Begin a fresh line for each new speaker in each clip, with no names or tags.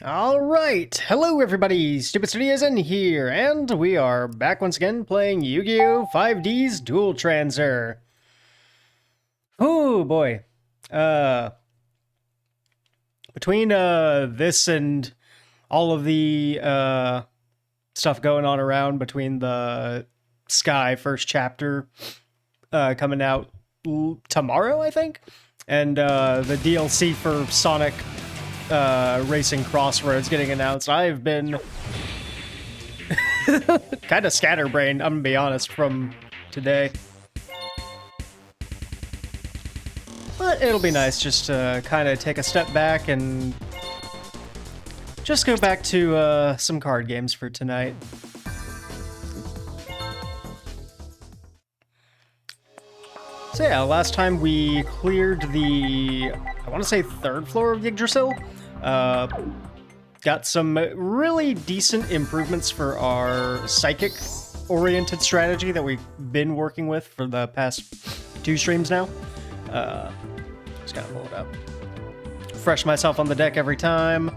Alright, hello everybody, StupidStudiosN here, and we are back once again playing Yu-Gi-Oh! 5D's Duel Transer. Oh boy. Between this and all of the stuff going on around between the Sky first chapter coming out tomorrow, I think, and the DLC for Sonic Racing Crossroads getting announced, I've been kind of scatterbrained, I'm gonna be honest, from today. But it'll be nice just to kind of take a step back and just go back to some card games for tonight. So yeah, last time we cleared the, I want to say, third floor of Yggdrasil. Got some really decent improvements for our psychic-oriented strategy that we've been working with for the past 2 streams now. Just gotta pull it up. Fresh myself on the deck every time.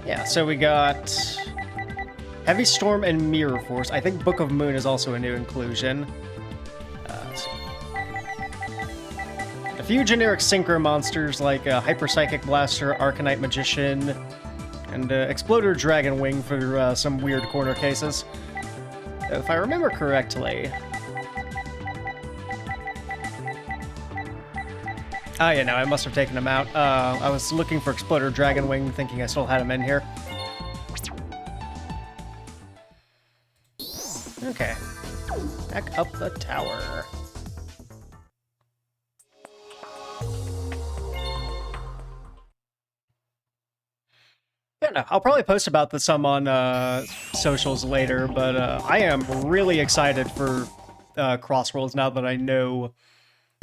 Yeah, so we got Heavy Storm and Mirror Force. I think Book of Moon is also a new inclusion. A few generic Synchro monsters like Hyper Psychic Blaster, Arcanite Magician, and Exploder Dragon Wing for some weird corner cases. If I remember correctly... Oh yeah, no, I must have taken them out. I was looking for Exploder Dragon Wing, thinking I still had them in here. Okay. Back up the tower. Yeah, no, I'll probably post about this some on socials later, but I am really excited for Crossroads now that I know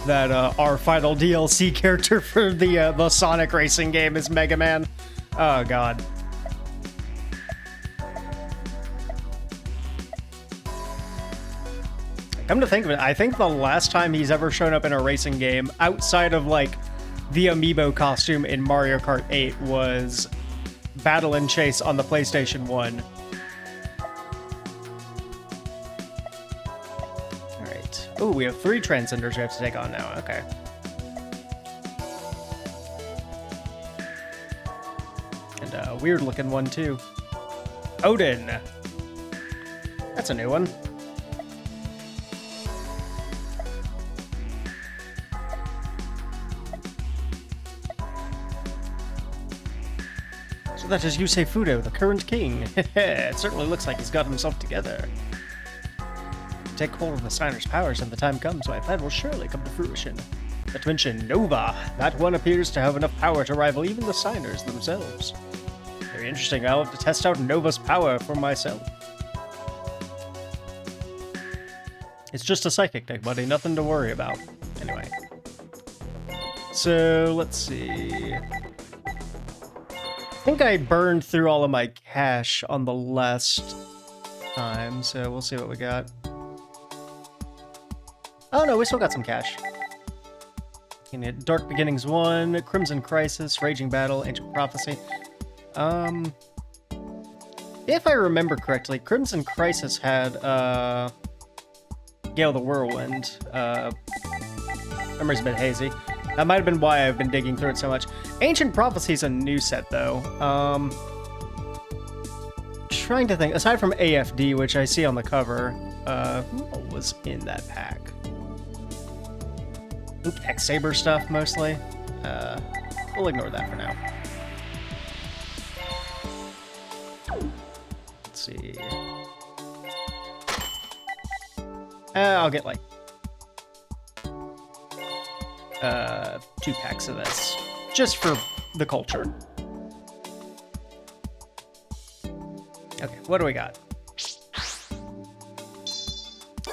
that our final DLC character for the Sonic racing game is Mega Man. Oh god. Come to think of it, I think the last time he's ever shown up in a racing game outside of like the amiibo costume in Mario Kart 8 was Battle and Chase on the PlayStation 1. Alright. Oh, we have 3 Transcenders we have to take on now. Okay. And a weird looking one too. Odin. That's a new one. So that is Yusei Fudo, the current king. It certainly looks like he's got himself together. To take hold of the Steiner's powers when the time comes, my plan will surely come to fruition. Not to mention Nova. That one appears to have enough power to rival even the Steiners themselves. Very interesting. I'll have to test out Nova's power for myself. It's just a psychic deck, buddy. Nothing to worry about. Anyway. So, let's see. I think I burned through all of my cash on the last time, so we'll see what we got. Oh no, we still got some cash. Dark Beginnings 1, Crimson Crisis, Raging Battle, Ancient Prophecy. If I remember correctly, Crimson Crisis had Gale the Whirlwind. Memory's a bit hazy. That might have been why I've been digging through it so much. Ancient Prophecy's a new set, though. Trying to think. Aside from AFD, which I see on the cover, who was in that pack? I think X-Saber stuff, mostly. We'll ignore that for now. Let's see. I'll get, like, 2 packs of this, just for the culture. Okay, what do we got?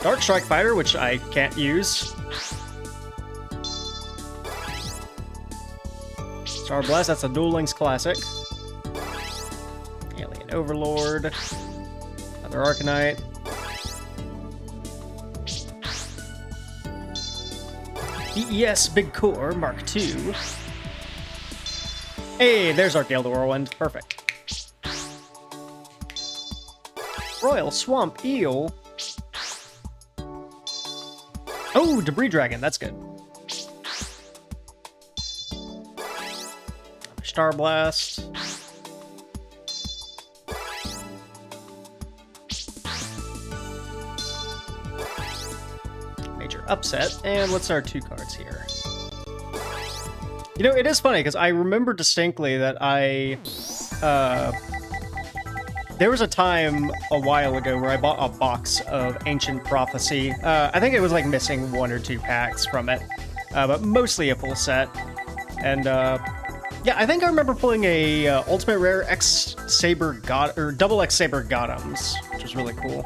Dark Strike Fighter, which I can't use. Star Blast, that's a Duel Links classic. Alien Overlord. Another Arcanite. DES Big Core Mark II. Hey, there's our Gale the Whirlwind. Perfect. Royal Swamp Eel. Oh, Debris Dragon. That's good. Star Blast. Major Upset. And what's our 2 cards here? You know, it is funny, because I remember distinctly that there was a time a while ago where I bought a box of Ancient Prophecy. I think it was like missing 1 or 2 packs from it, but mostly a full set. And yeah, I think I remember pulling a Ultimate Rare X Saber God or Double X Saber Gothams, which was really cool.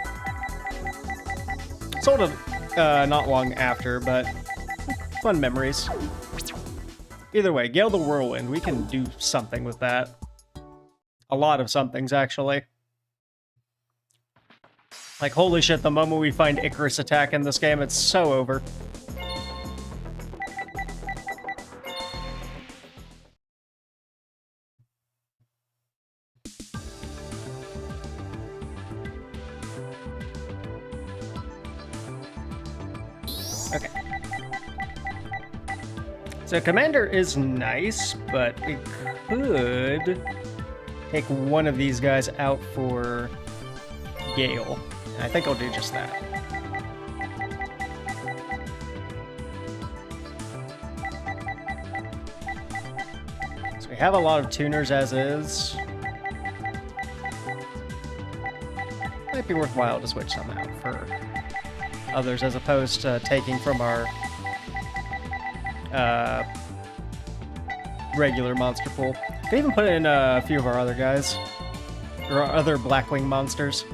Sold it not long after, but fun memories. Either way, Gale the Whirlwind, we can do something with that. A lot of somethings, actually. Like, holy shit, the moment we find Icarus Attack in this game, it's so over. Okay. So Commander is nice, but it could take one of these guys out for Gale. And I think I'll do just that. So we have a lot of tuners as is. Might be worthwhile to switch some out for others as opposed to taking from our regular monster pool. Could even put in a few of our other guys, or our other Blackwing monsters.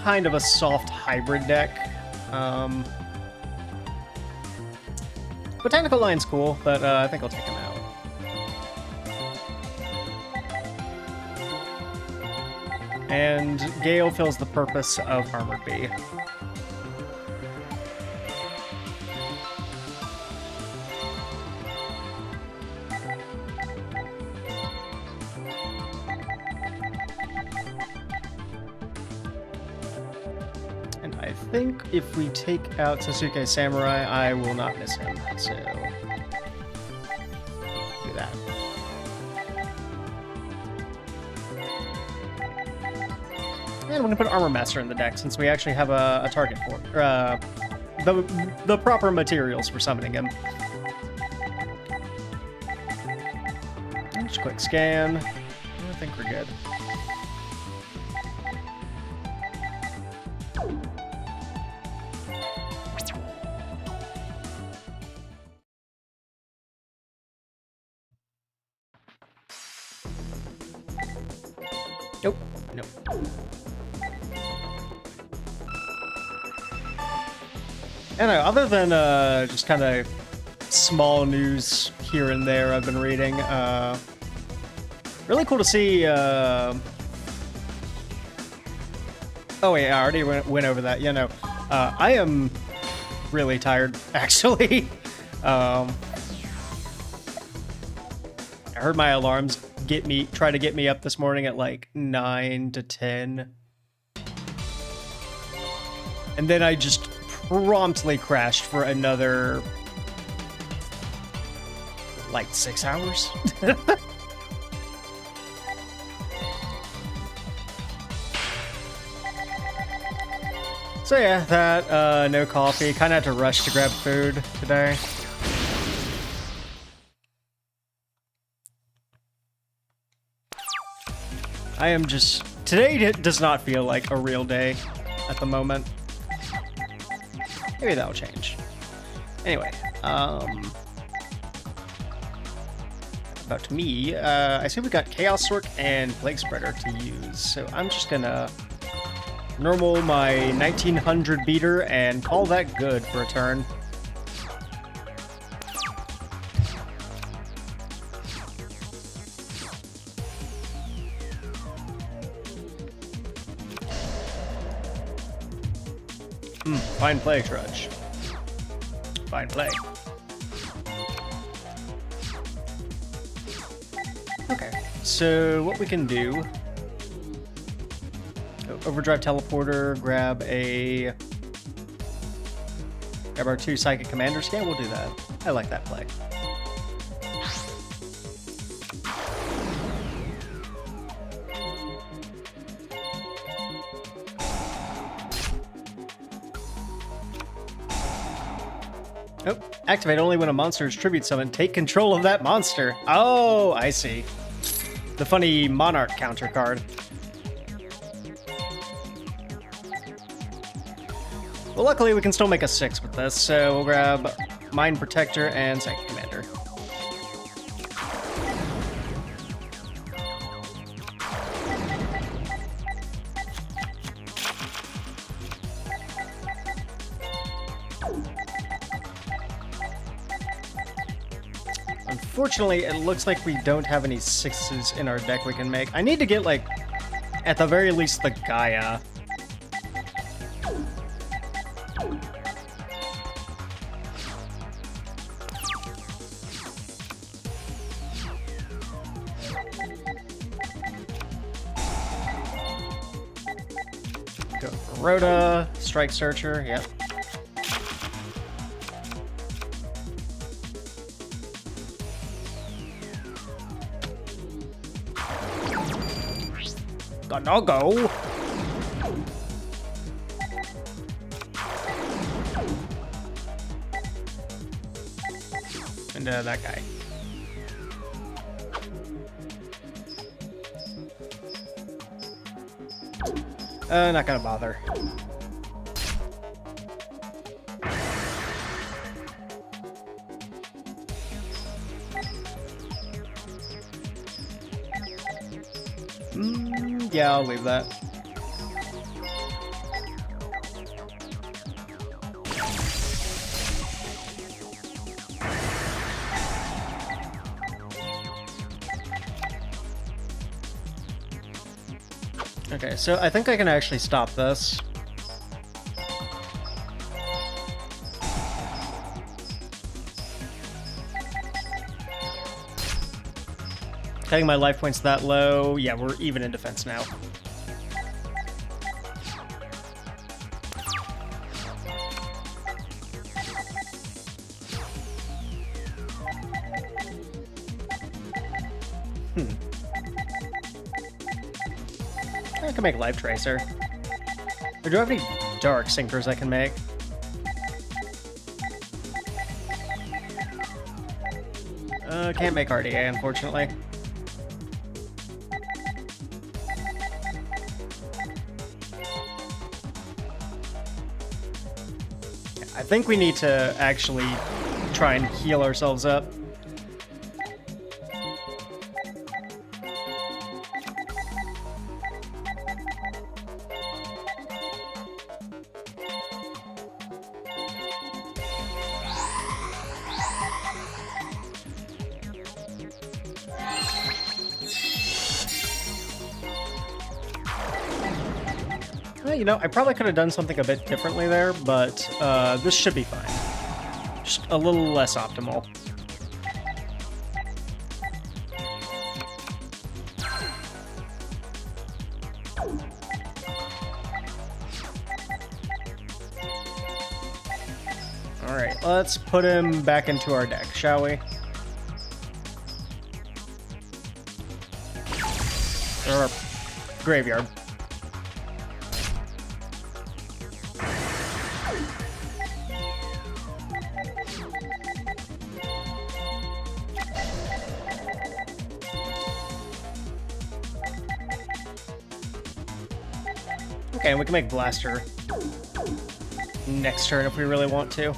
Kind of a soft hybrid deck. Botanical Line's cool, but I think I'll take him out. And Gale fills the purpose of Armored Bee. And I think if we take out Sasuke Samurai, I will not miss him, so do that. And we're gonna put Armor Master in the deck since we actually have a target for the proper materials for summoning him. And just quick scan. I think we're good. Nope. Nope. And other than just kind of small news here and there I've been reading, really cool to see... Oh wait, I already went over that. You know, I am really tired, actually. I heard my alarms try to get me up this morning at like 9 to 10. And then I just promptly crashed for another like 6 hours. So yeah, that no coffee. Kind of had to rush to grab food today. I am just... Today does not feel like a real day at the moment. Maybe that'll change. Anyway, about me, I see we got Chaos Sork and Plague Spreader to use, so I'm just gonna normal my 1900 beater and call that good for a turn. Fine play, Trudge. fine play. Okay, so what we can do... Overdrive Teleporter, grab our 2 Psychic Commanders. Yeah, we'll do that. I like that play. Oh, activate only when a monster is tribute summoned. Take control of that monster. Oh, I see. The funny Monarch counter card. Well, luckily we can still make a 6 with this, so we'll grab Mind Protector and Psychic Commander. Unfortunately, it looks like we don't have any 6s in our deck we can make. I need to get, like, at the very least, the Gaia. Go for Rhoda, Strike Searcher, yep. Gonna go. And that guy. Not gonna bother. Yeah, I'll leave that. Okay, so I think I can actually stop this. Cutting my life points that low. Yeah, we're even in defense now. I can make Life Tracer. Or do I have any Dark Sinkers I can make? Can't make RDA, unfortunately. I think we need to actually try and heal ourselves up. You know, I probably could have done something a bit differently there, but this should be fine. Just a little less optimal. Alright, let's put him back into our deck, shall we? Or graveyard. Okay, and we can make Blaster next turn if we really want to.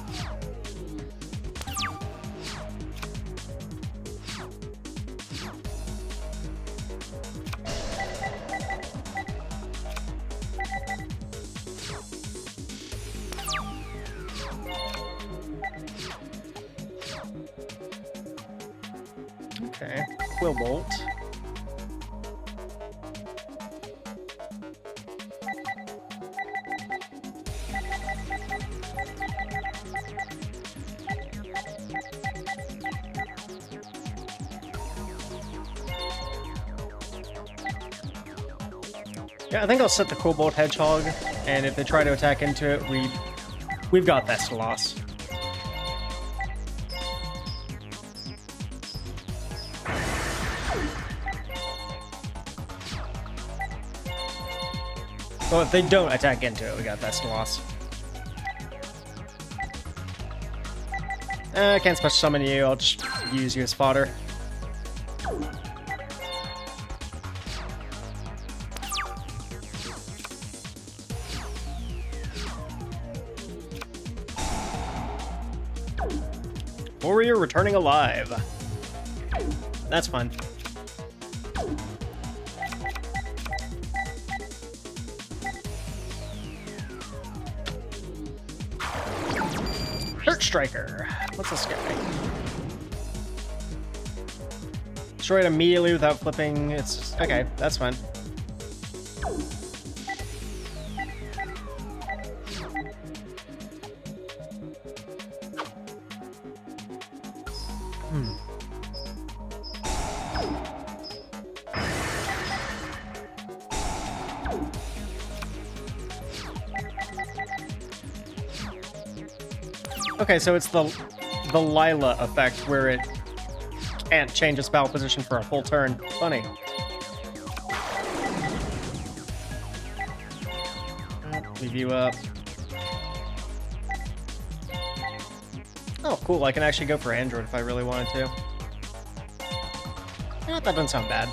Okay, Quill Bolt. Yeah, I think I'll set the Cobalt Hedgehog, and if they try to attack into it, we've got Thessalos. Well, if they don't attack into it, we got Thessalos. I can't special summon you, I'll just use you as fodder. Warrior returning alive. That's fun. Dirt Striker. What's this guy? Destroy it immediately without flipping. It's just, okay, that's fine. Okay, so it's the Lila effect where it can't change its battle position for a full turn. Funny. Leave you up. Oh, cool. I can actually go for Android if I really wanted to. That doesn't sound bad.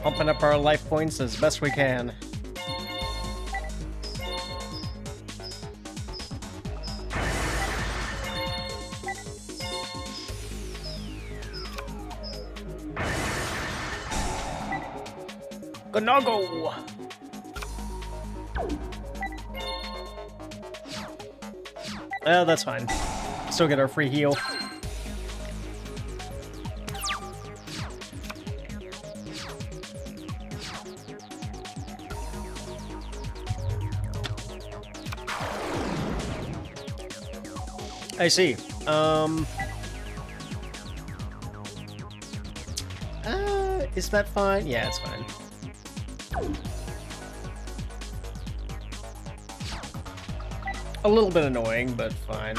Pumping up our life points as best we can. Ganago! Oh, that's fine. Still get our free heal. I see. Is that fine? Yeah, it's fine. A little bit annoying, but fine.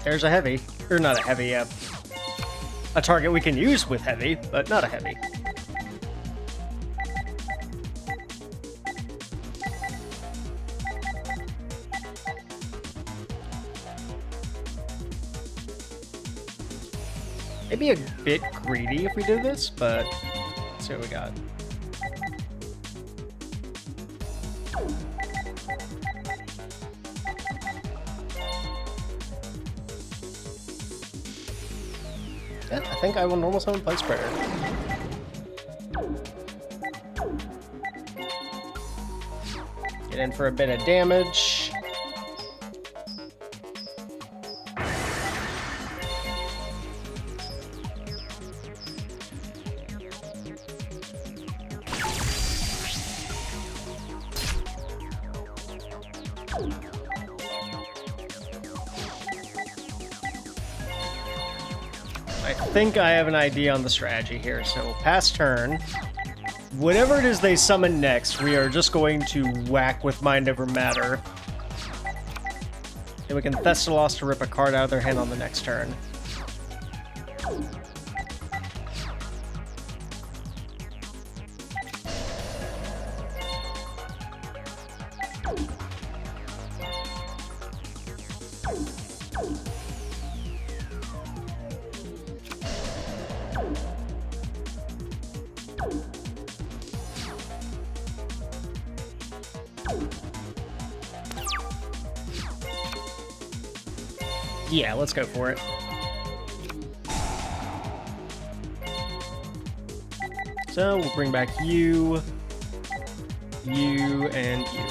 There's a heavy. Or not a heavy, a target we can use with heavy, but not a heavy. Maybe a bit greedy if we do this, but let's see what we got. Yeah, I think I will normal summon Plate Spreader. Get in for a bit of damage. I think I have an idea on the strategy here. So pass turn. Whatever it is they summon next, we are just going to whack with Mind Over Matter. And we can Thessalos to rip a card out of their hand on the next turn. Yeah, let's go for it. So we'll bring back you, and you.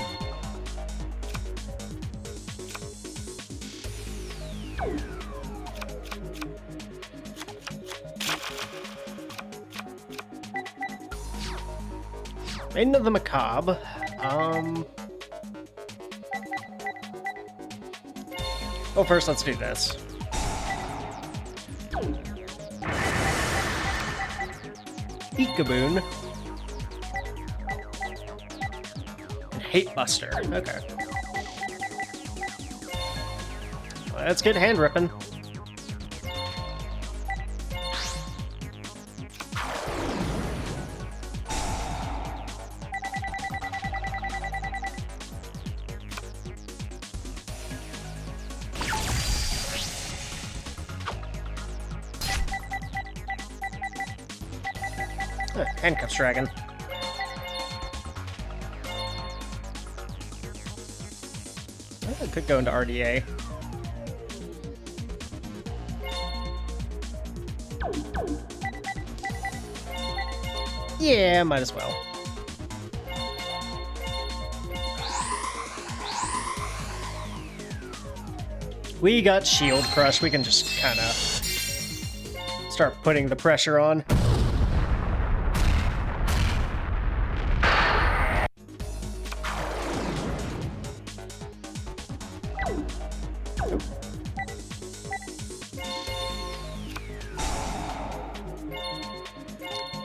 Maiden of the Macabre. Well, first let's do this. Peekaboon. And Hate Buster. Okay. Let's get hand ripping. Handcuffs dragon. I could go into RDA. Yeah, might as well. We got Shield Crush. We can just kind of start putting the pressure on.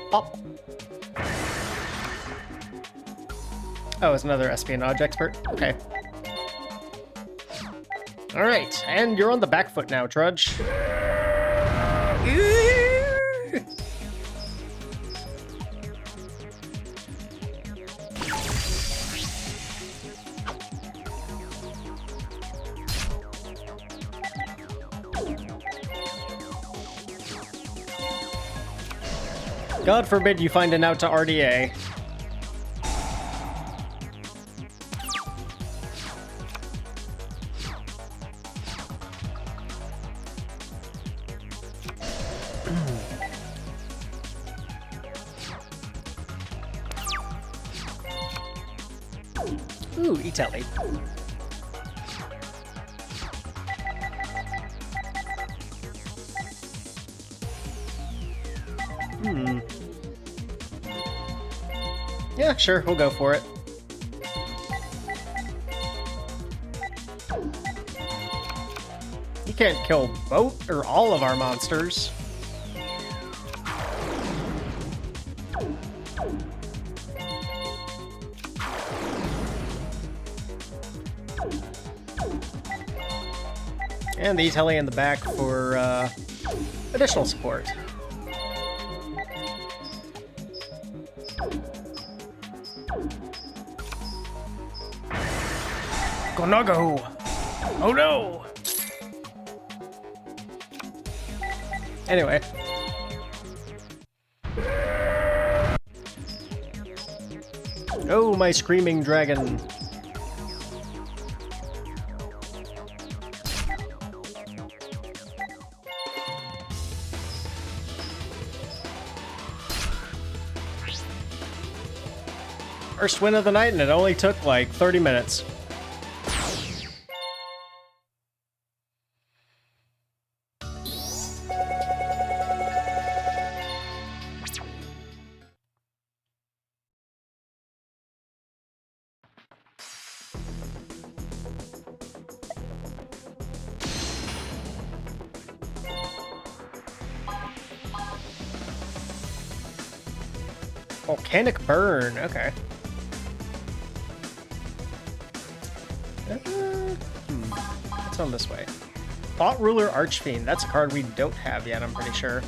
Pop. Oh, it's another espionage expert. Okay. All right, and you're on the back foot now, Trudge. God forbid you find an out to RDA. Ooh, E-Telly. Yeah, sure, we'll go for it. You can't kill both or all of our monsters. And the E-Telly in the back for additional support. Gonago! Oh no! Anyway. Oh, my screaming dragon. First win of the night, and it only took like 30 minutes. Volcanic Burn, okay. What's on this way? Thought Ruler Archfiend. That's a card we don't have yet, I'm pretty sure.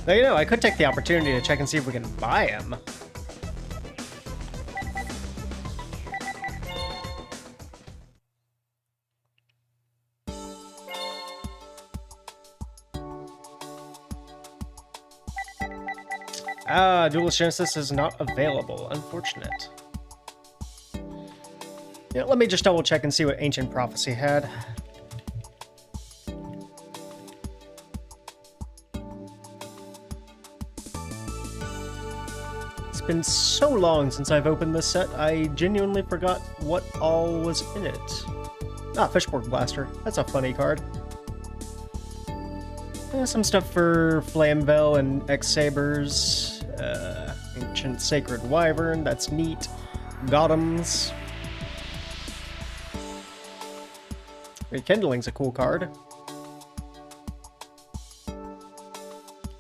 Now, you know, I could take the opportunity to check and see if we can buy him. Ah, Duel Genesis is not available. Unfortunate. Yeah, let me just double check and see what Ancient Prophecy had. It's been so long since I've opened this set, I genuinely forgot what all was in it. Ah, Fishborg Blaster. That's a funny card. Some stuff for Flamvel and X-Sabers. Ancient Sacred Wyvern, that's neat. Gotems. Rekindling's a cool card.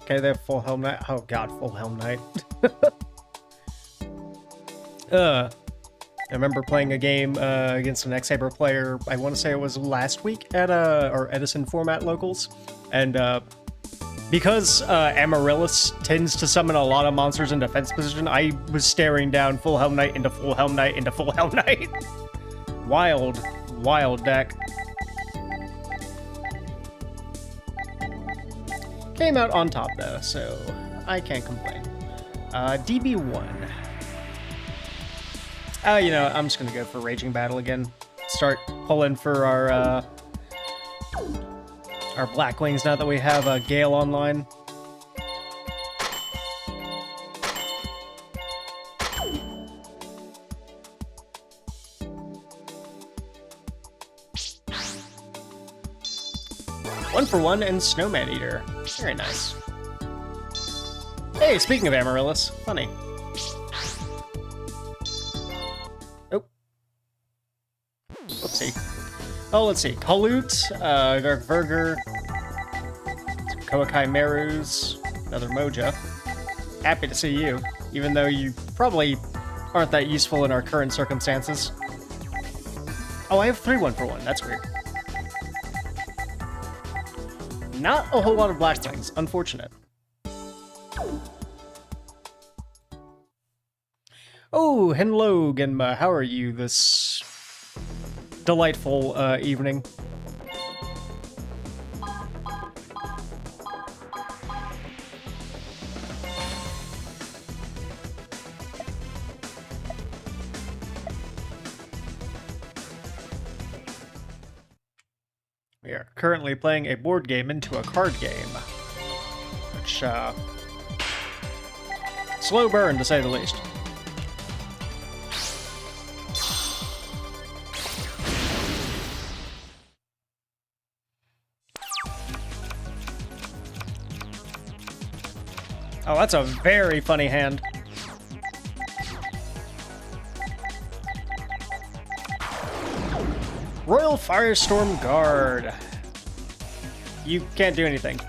Okay, they have Full Helm Knight. Oh god, Full Helm Knight. I remember playing a game against an X-Saber player, I want to say it was last week at our Edison Format locals, and because Amaryllis tends to summon a lot of monsters in defense position, I was staring down Full Helm Knight into Full Helm Knight into Full Helm Knight. Wild deck. Came out on top though, so I can't complain. DB1. You know, I'm just gonna go for Raging Battle again. Start pulling for our Black Wings now that we have a Gale online. One for one and Snowman Eater. Very nice. Hey, speaking of Amaryllis, funny. Oh. Whoopsie. Oh, let's see. Kalut, Garverger, Koakai Merus, another Moja. Happy to see you, even though you probably aren't that useful in our current circumstances. Oh, I have 3 1-for-1. That's weird. Not a whole lot of Black Wings, unfortunate. Oh, hello, Genma. How are you this delightful evening? We are currently playing a board game into a card game, which, slow burn to say the least. Oh, that's a very funny hand. Royal Firestorm Guard. You can't do anything.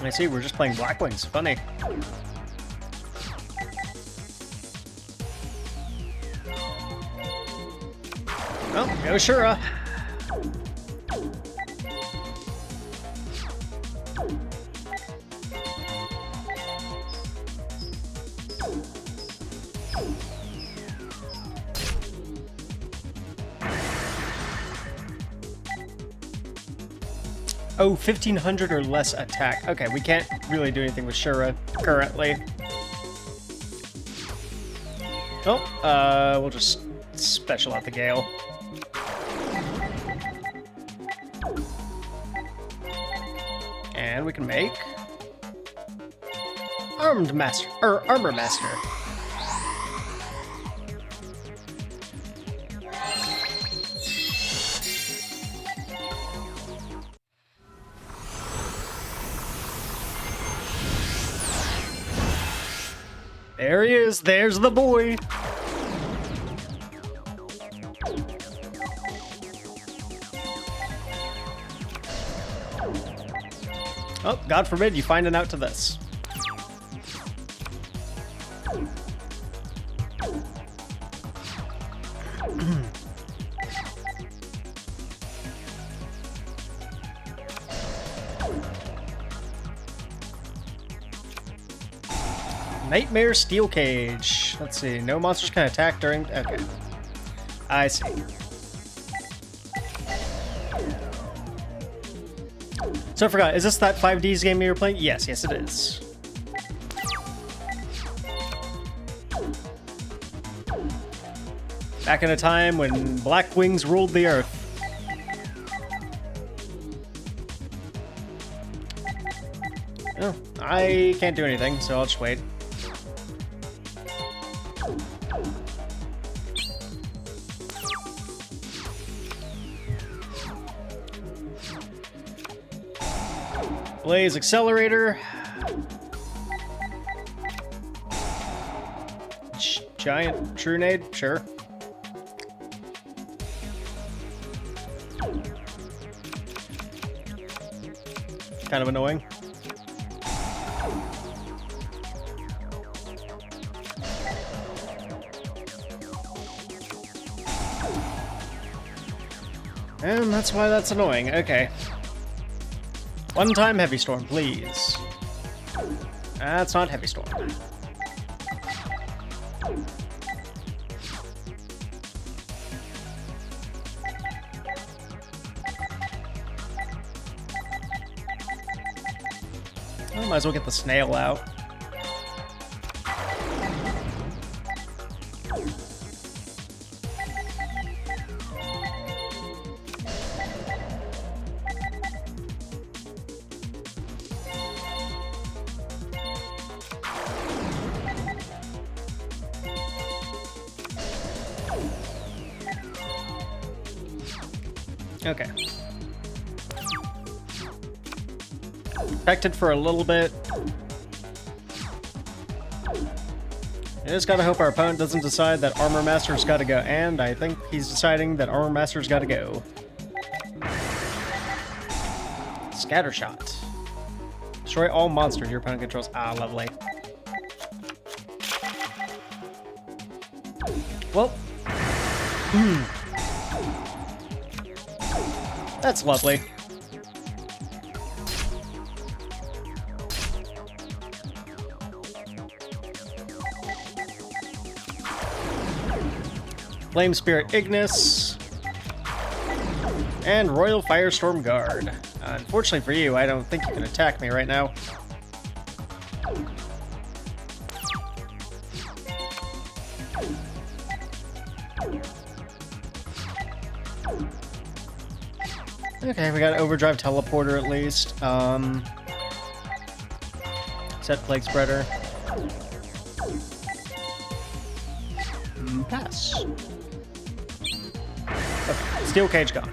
I see, we're just playing Black Wings. Funny. Oh, go Shura. Oh, 1500 or less attack. Okay, we can't really do anything with Shura currently. Oh, we'll just special out the Gale. And we can make Armor Master. There he is. There's the boy. Oh, God forbid you find an out to this. Nightmare Steel Cage. Let's see. No monsters can attack during... Okay. I see. So I forgot, is this that 5D's game you were playing? Yes, it is. Back in a time when Black Wings ruled the earth. Oh, I can't do anything, so I'll just wait. Blaze Accelerator. Giant Trunade, sure. Kind of annoying. And that's why that's annoying. Okay. One time Heavy Storm, please. That's not Heavy Storm. I might as well get the snail out. Okay. Protected for a little bit. I just gotta hope our opponent doesn't decide that Armor Master's gotta go, and I think he's deciding that Armor Master's gotta go. Scattershot. Destroy all monsters your opponent controls. Ah, lovely. Well. That's lovely. Flame Spirit Ignis. And Royal Firestorm Guard. Unfortunately for you, I don't think you can attack me right now. Okay, we got Overdrive Teleporter at least. Set Plague Spreader. Pass. Okay, Steel Cage gone.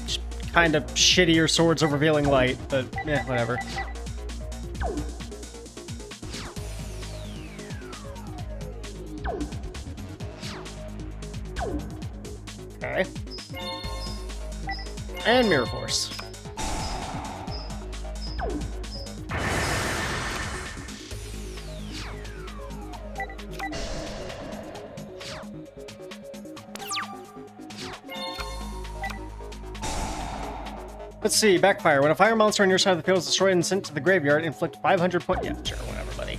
Just kind of shittier Swords of Revealing Light, but yeah, whatever. Okay. And Mirror Force. Let's see, Backfire. When a fire monster on your side of the field is destroyed and sent to the graveyard, inflict 500 points. Yeah, sure, whatever, buddy.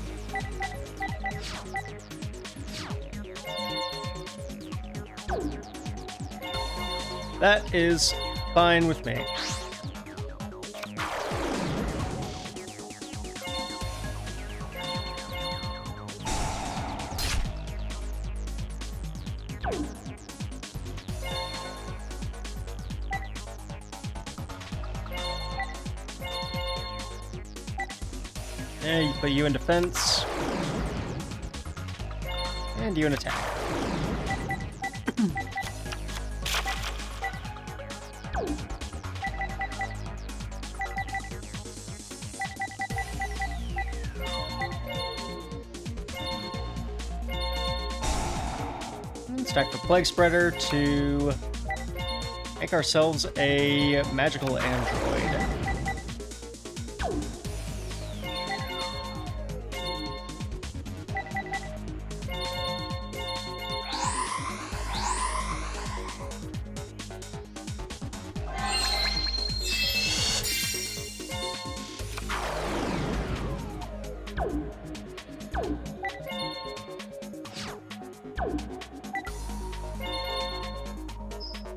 That is fine with me. Yeah, you put you in defense. And you in attack. Stack the Plague Spreader to make ourselves a magical android.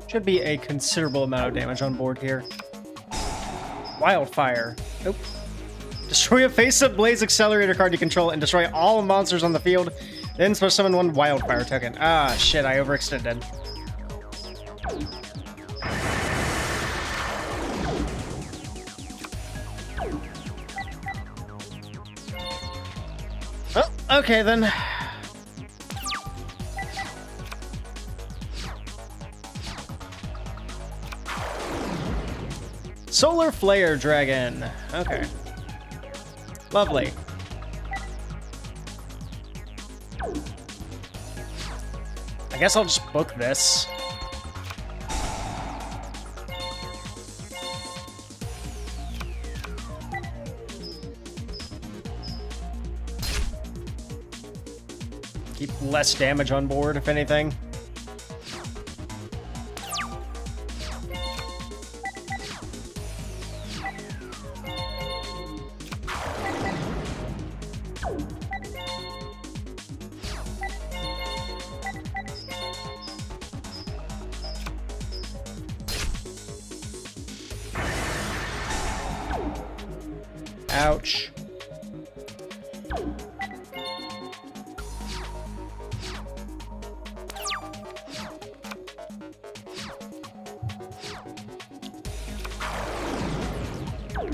Should be a considerable amount of damage on board here. Wildfire. Nope. Destroy a face-up Blaze Accelerator card you control and destroy all monsters on the field. Then special summon one Wildfire token. Ah, shit, I overextended. Oh, okay then. Solar Flare Dragon. Okay. Lovely. I guess I'll just book this. Keep less damage on board, if anything. Ouch.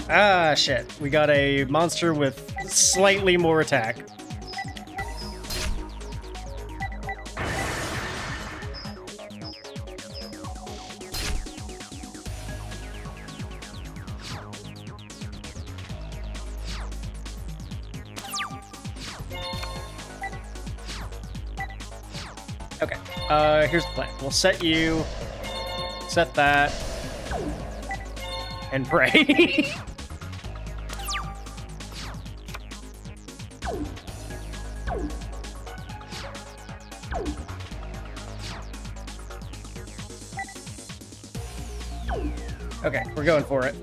Ah, shit. We got a monster with slightly more attack. Okay, here's the plan. We'll set you, set that, and pray. Okay, we're going for it.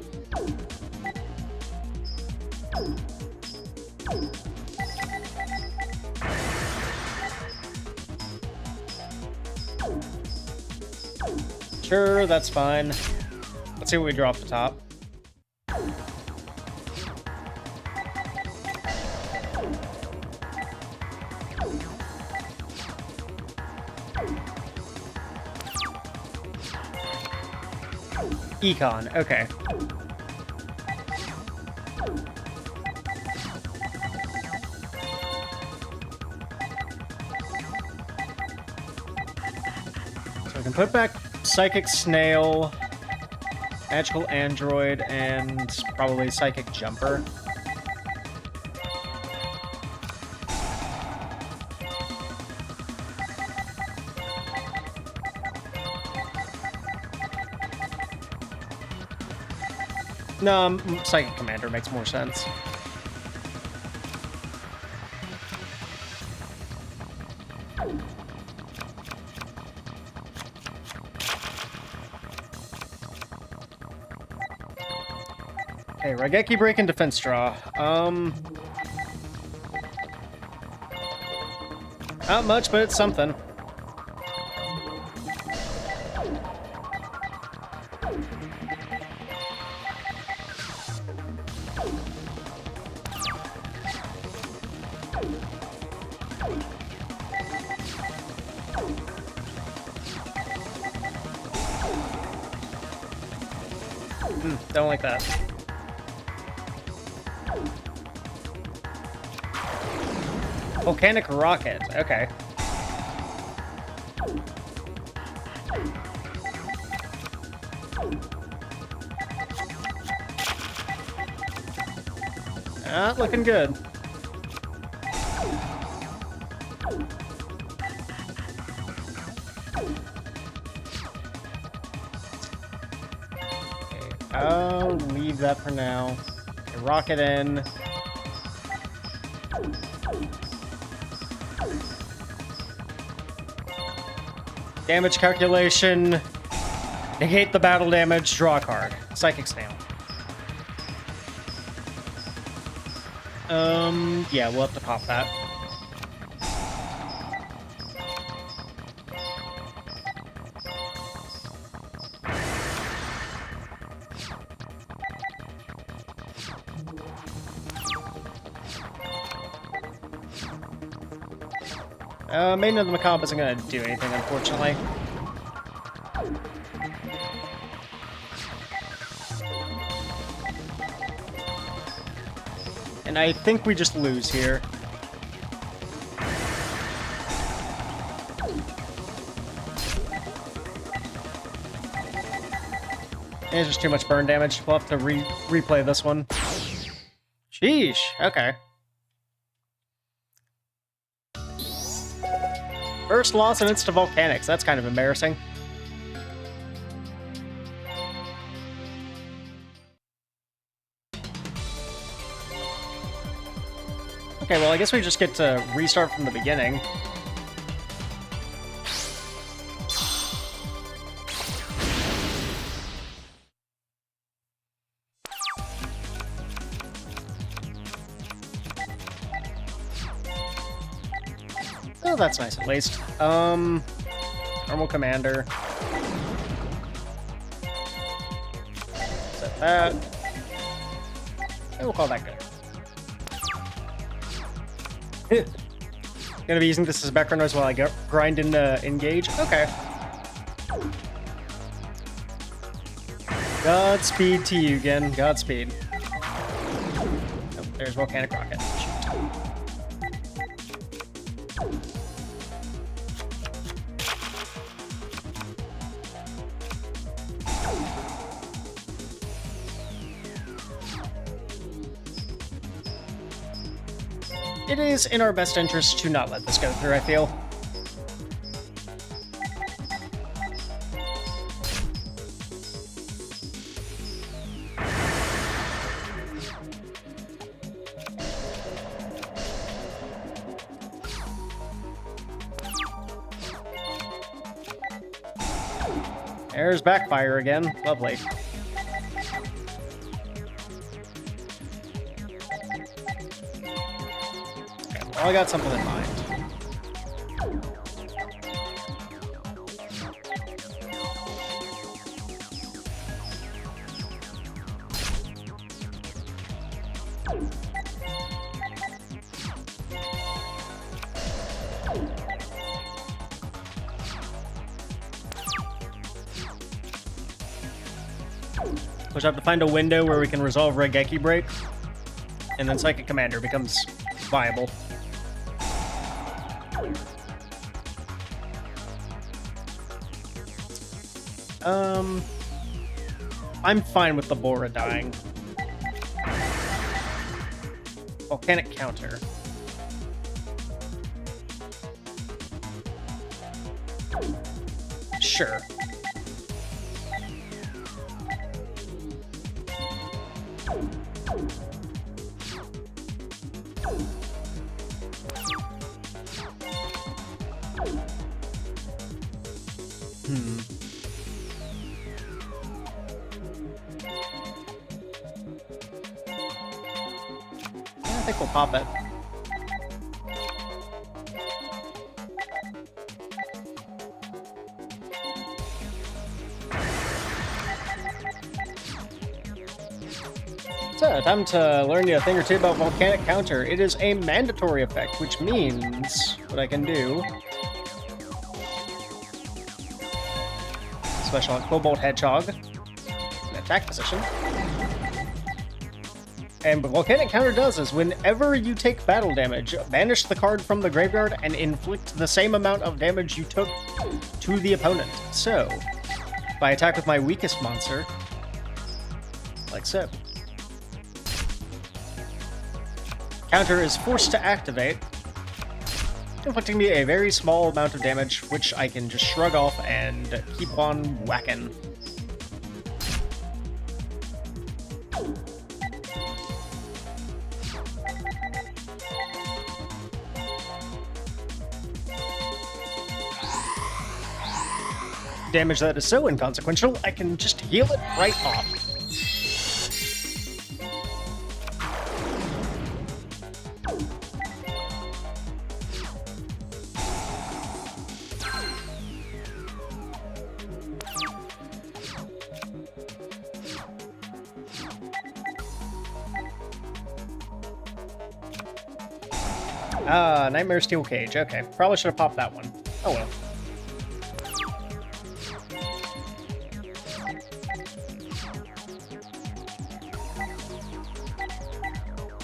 Sure, that's fine. Let's see what we draw off the top. Econ, okay. So we can put back Psychic Snail, Magical Android, and probably Psychic Jumper. No, Psychic Commander makes more sense. Okay, Raigeki Break and Defense Draw. Not much, but it's something. Don't like that. Volcanic Rocket, okay. Not looking good. I'll leave that for now. Okay, rocket in. Damage calculation. Negate the battle damage. Draw a card. Psychic Snail. Yeah, we'll have to pop that. Main of the Macabre isn't going to do anything, unfortunately. And I think we just lose here. There's just too much burn damage. We'll have to replay this one. Sheesh, okay. First loss and it's to Volcanics. That's kind of embarrassing. Okay, well, I guess we just get to restart from the beginning. Oh, that's nice at least. Normal Commander. Set that. And we'll call that good. Gonna be using this as background noise while I grind and engage. Okay. Godspeed to you again. Godspeed. Oh, there's Volcanic Rocket. Shoot. It is in our best interest to not let this go through, I feel. There's Backfire again. Lovely. I got something in mind. We'll have to find a window where we can resolve Regeki Break, and then Psychic Commander becomes viable. I'm fine with the Bora dying. Volcanic counter. Sure. I think we'll pop it. So, time to learn you a thing or two about Volcanic Counter. It is a mandatory effect, which means what I can do... Special on Cobalt Hedgehog. In attack position. And what Volcanic Counter does is, whenever you take battle damage, banish the card from the graveyard and inflict the same amount of damage you took to the opponent. So, if I attack with my weakest monster, like so, Counter is forced to activate, inflicting me a very small amount of damage, which I can just shrug off and keep on whacking. Damage that is so inconsequential, I can just heal it right off. Ah, Nightmare Steel Cage. Okay, probably should have popped that one. Oh well.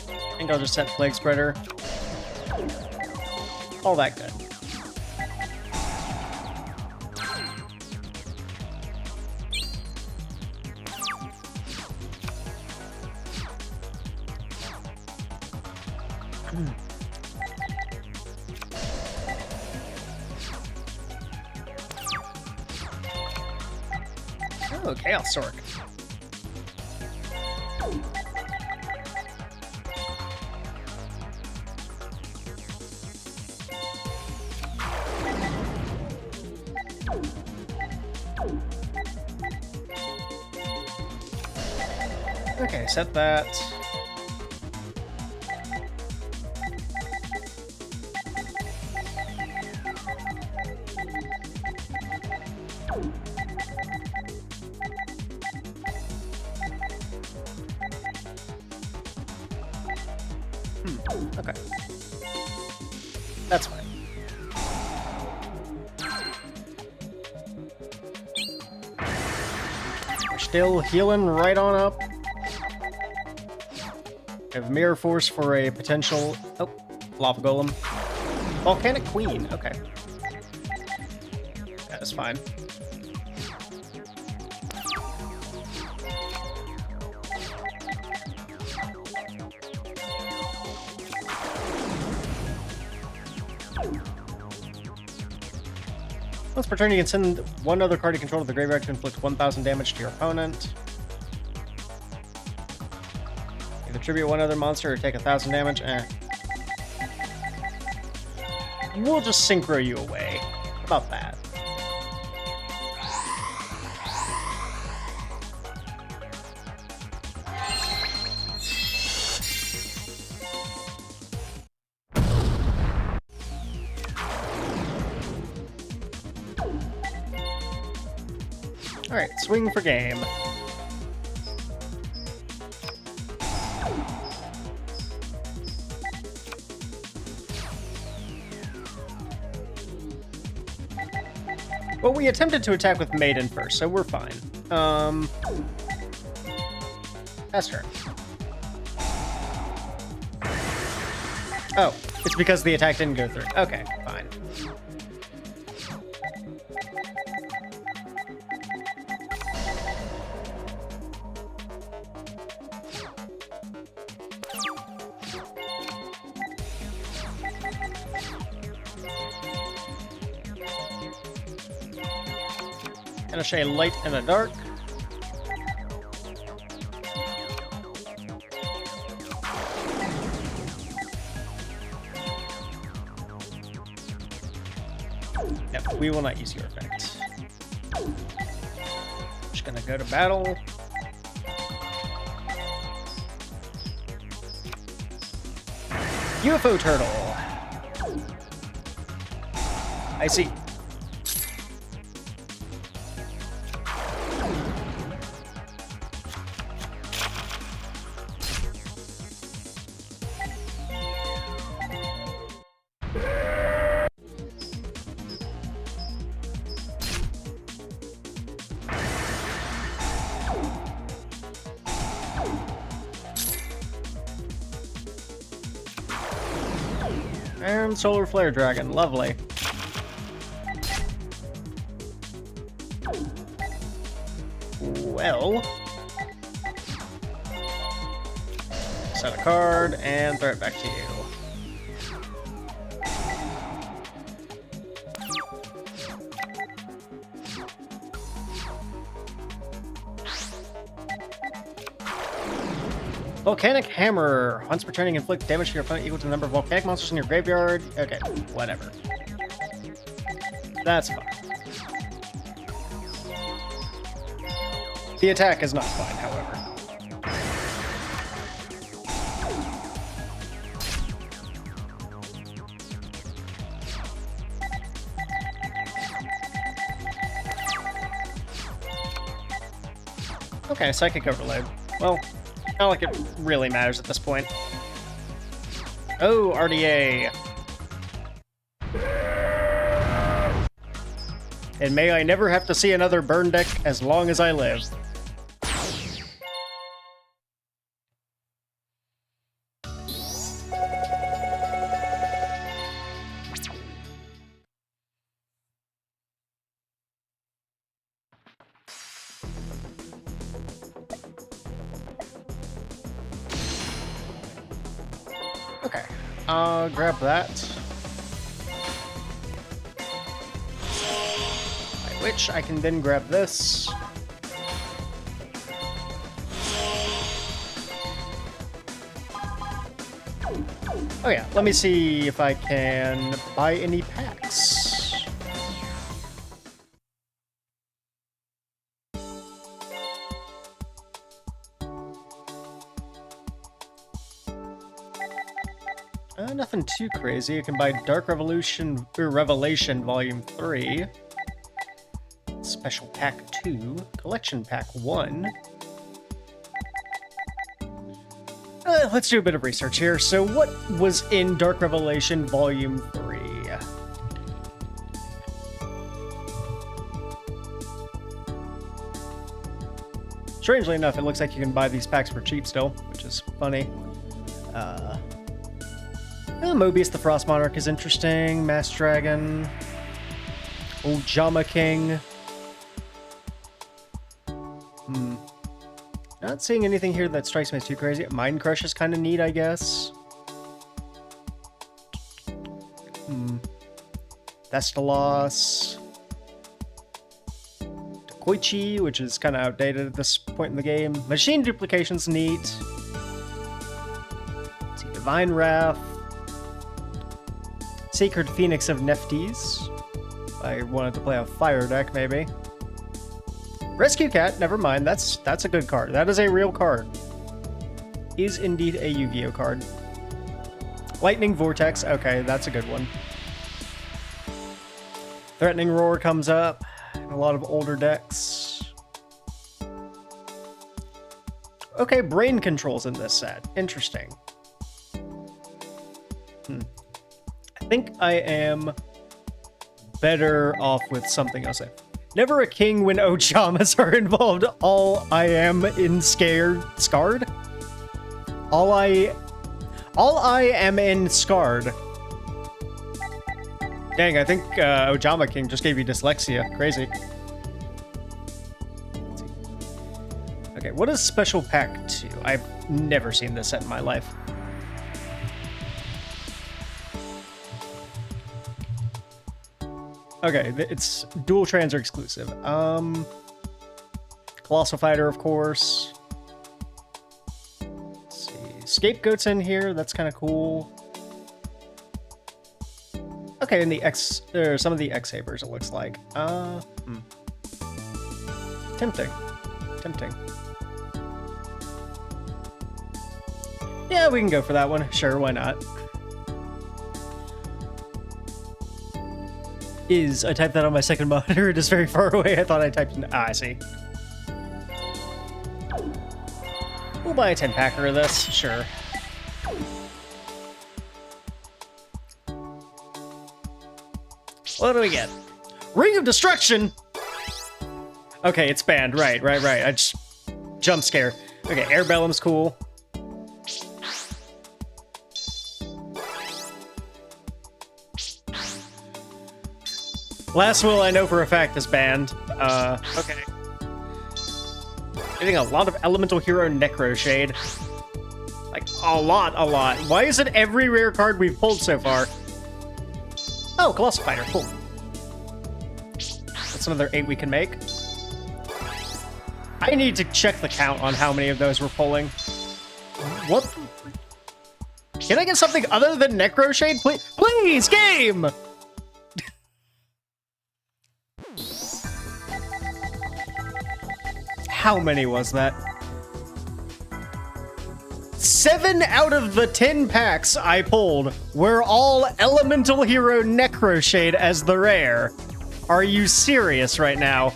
I think I'll just set Plague Spreader. All that good. Oh, Chaos Sork. Okay, set that. Okay. That's fine. We're still healing right on up. We have Mirror Force for a potential... Oh, Lava Golem. Volcanic Queen, okay. That is fine. Once per turn, you can send one other card you control to the graveyard to inflict 1,000 damage to your opponent. Either tribute one other monster or take 1,000 damage. We'll just synchro you away. How about that? Alright, swing for game. Well, we attempted to attack with Maiden first, so we're fine. That's her. Oh, it's because the attack didn't go through. Okay, fine. Gonna shade light in the dark. Yep, we will not use your effect. Just gonna go to battle. UFO turtle. I see. And Solar Flare Dragon, lovely. Well, set a card and throw it back to you. Volcanic Hammer. Once per turn, inflict damage to your opponent equal to the number of volcanic monsters in your graveyard. Okay, whatever. That's fine. The attack is not fine, however. Okay, Psychic Overload. Well, not like it really matters at this point. Oh, RDA. and may I never have to see another burn deck as long as I live. Okay, I'll grab that. By which I can then grab this. Oh yeah, let me see if I can buy any packs. Nothing too crazy. You can buy Dark Revelation Volume 3, Special Pack 2, Collection Pack 1. Let's do a bit of research here. So what was in Dark Revelation Volume 3? Strangely enough, it looks like you can buy these packs for cheap still, which is funny. Mobius the Frost Monarch is interesting. Mass Dragon. Ojama King. Not seeing anything here that strikes me as too crazy. Mind Crush is kind of neat, I guess. Thestalos. Koichi, which is kind of outdated at this point in the game. Machine Duplication's neat. Let's see, Divine Wrath. Sacred Phoenix of Nephthys. I wanted to play a fire deck, maybe. Rescue Cat, never mind. That's a good card. That is a real card. Is indeed a Yu-Gi-Oh card. Lightning Vortex, okay, that's a good one. Threatening Roar comes up. A lot of older decks. Okay, Brain Control's in this set. Interesting. I think I am better off with something else. Never a king when Ojamas are involved. All I am in scarred. All I am in scarred. Dang, I think Ojama King just gave you dyslexia. Crazy. Okay, what is Special Pack 2? I've never seen this set in my life. Okay, it's Duel Transer exclusive. Colossal Fighter, of course. Let's see. Scapegoat's in here. That's kind of cool. Okay, and some of the X-Sabers, it looks like. Tempting. Yeah, we can go for that one. Sure, why not? I typed that on my second monitor. It is very far away. I thought I typed in... I see. We'll buy a 10-packer of this. Sure. What do we get? Ring of Destruction! Okay, it's banned. Right. I just... Jump scare. Okay, Air Bellum's cool. Last Will, I know for a fact, is banned. Okay. Getting a lot of Elemental Hero Necro Shade. Like, a lot. Why is it every rare card we've pulled so far? Oh, Colossal Fighter, cool. That's another 8 we can make. I need to check the count on how many of those we're pulling. What? Can I get something other than Necro Shade? Please, game! How many was that? 7 out of the 10 packs I pulled were all Elemental Hero Necro Shade as the rare. Are you serious right now?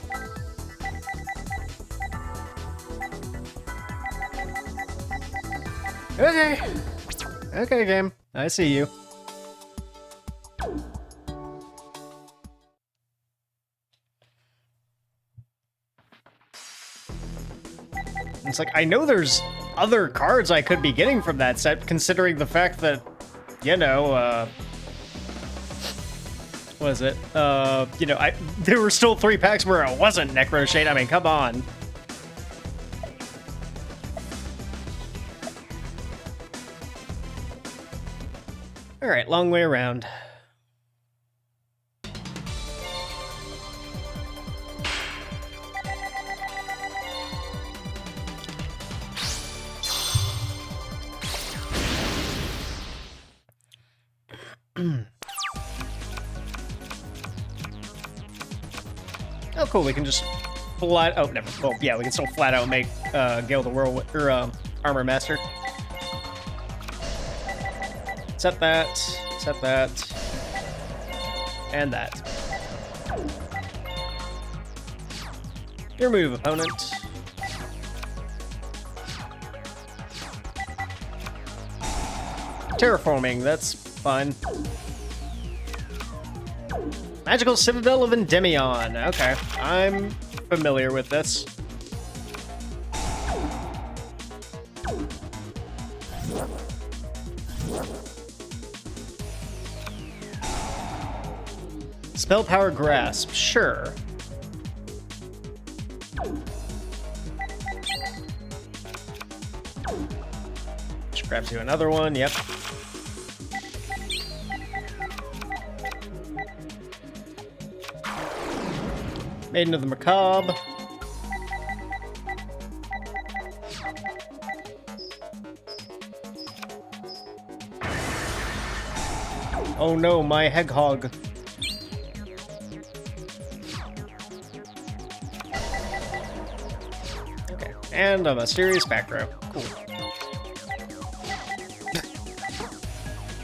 Okay. Okay, game. I see you. It's like, I know there's other cards I could be getting from that set, considering the fact that, you know, what is it? You know, there were still 3 packs where it wasn't Necroshade. I mean, come on. All right, long way around. Oh, cool. We can just flat. Oh, never. Well, yeah, we can still flat out make Gale the Whirlwind or Armor Master. Set that. Set that. And that. Your move, opponent. Terraforming. That's fine. Magical Citadel of Endymion. Okay, I'm familiar with this. Spell Power Grasp, sure. Which grabs you another one, yep. Maiden of the Macabre. Oh no, my Heghog. Okay, and a mysterious back row. Cool.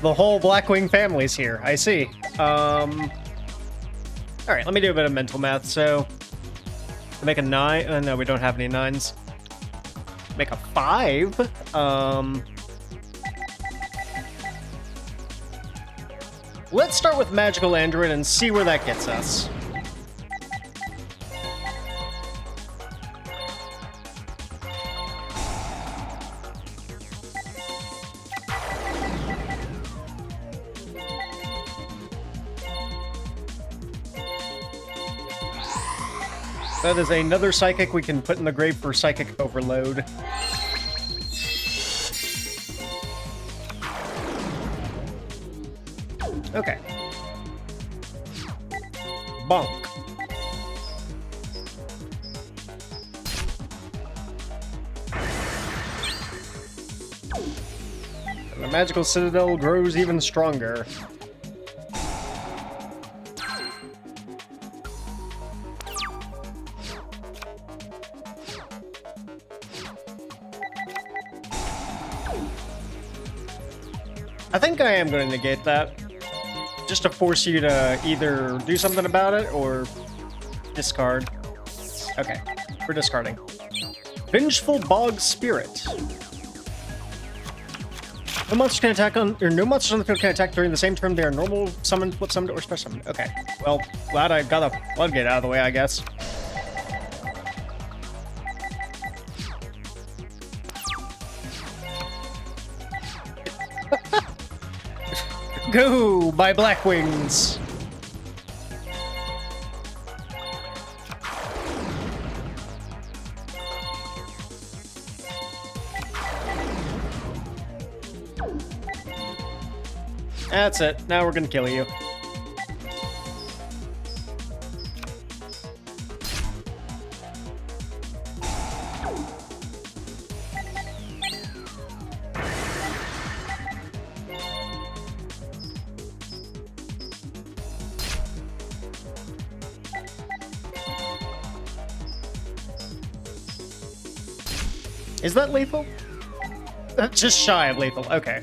The whole Blackwing family's here, I see. Alright, let me do a bit of mental math. So, to make a 9, no, we don't have any 9s. Make a 5. Let's start with Magical Android and see where that gets us. That is another Psychic we can put in the grave for Psychic Overload. Okay. Bonk. And the Magical Citadel grows even stronger. I think I am going to negate that, just to force you to either do something about it or discard. Okay, we're discarding. Vengeful Bog Spirit. No monster can attack on, or no monsters on the field can attack during the same turn they are normal summoned, flip summoned, or special summoned. Okay, well, glad I got a floodgate out of the way, I guess. Go, my Blackwings! That's it. Now we're gonna kill you. Is that lethal? Just shy of lethal. Okay.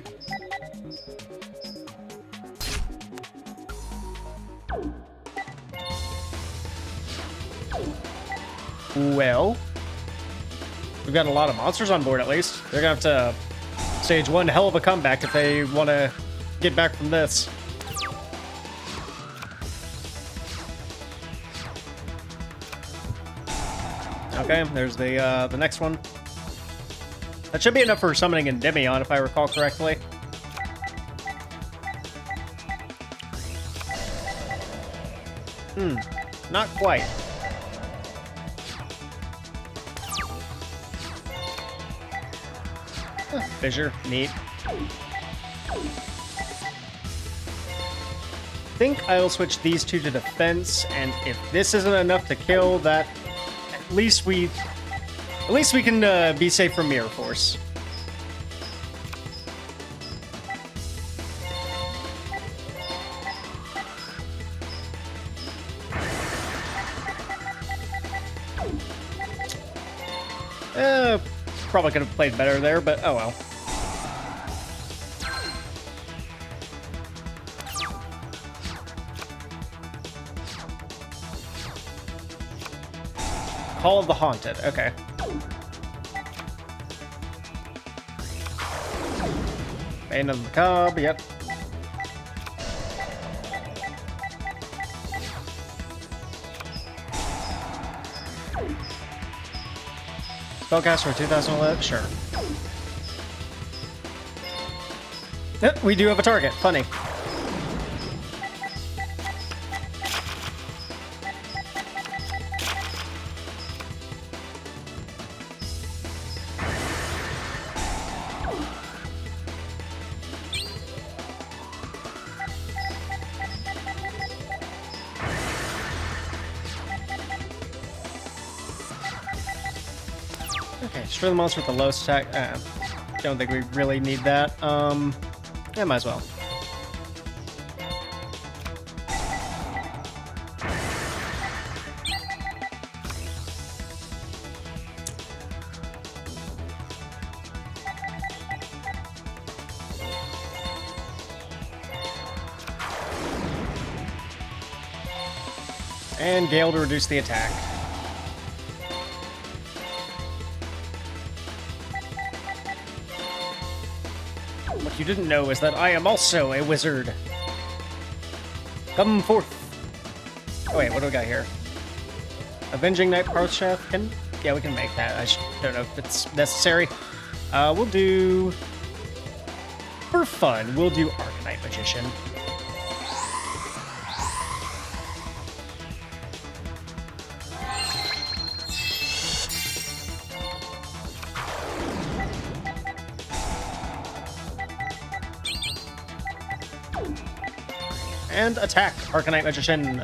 Well, we've got a lot of monsters on board at least. They're gonna have to stage one hell of a comeback if they want to get back from this. Okay, there's the next one. That should be enough for summoning Endymion, if I recall correctly. Not quite. Fissure, neat. I think I'll switch these two to defense, and if this isn't enough to kill, that at least we can be safe from Mirror Force. Probably could have played better there, but oh well. Call of the Haunted, okay. Bane of the Macabre, yep. Spellcaster 2011, sure. Yep, we do have a target, funny. Okay, destroy the monster with the lowest attack. Don't think we really need that. Yeah, might as well. And Gale to reduce the attack. What you didn't know is that I am also a wizard. Come forth. Oh wait, what do we got here? Avenging Knight Parshath? Yeah, we can make that. I don't know if it's necessary. We'll do... For fun, we'll do Arcanite Magician. And attack, Arcanite Magician.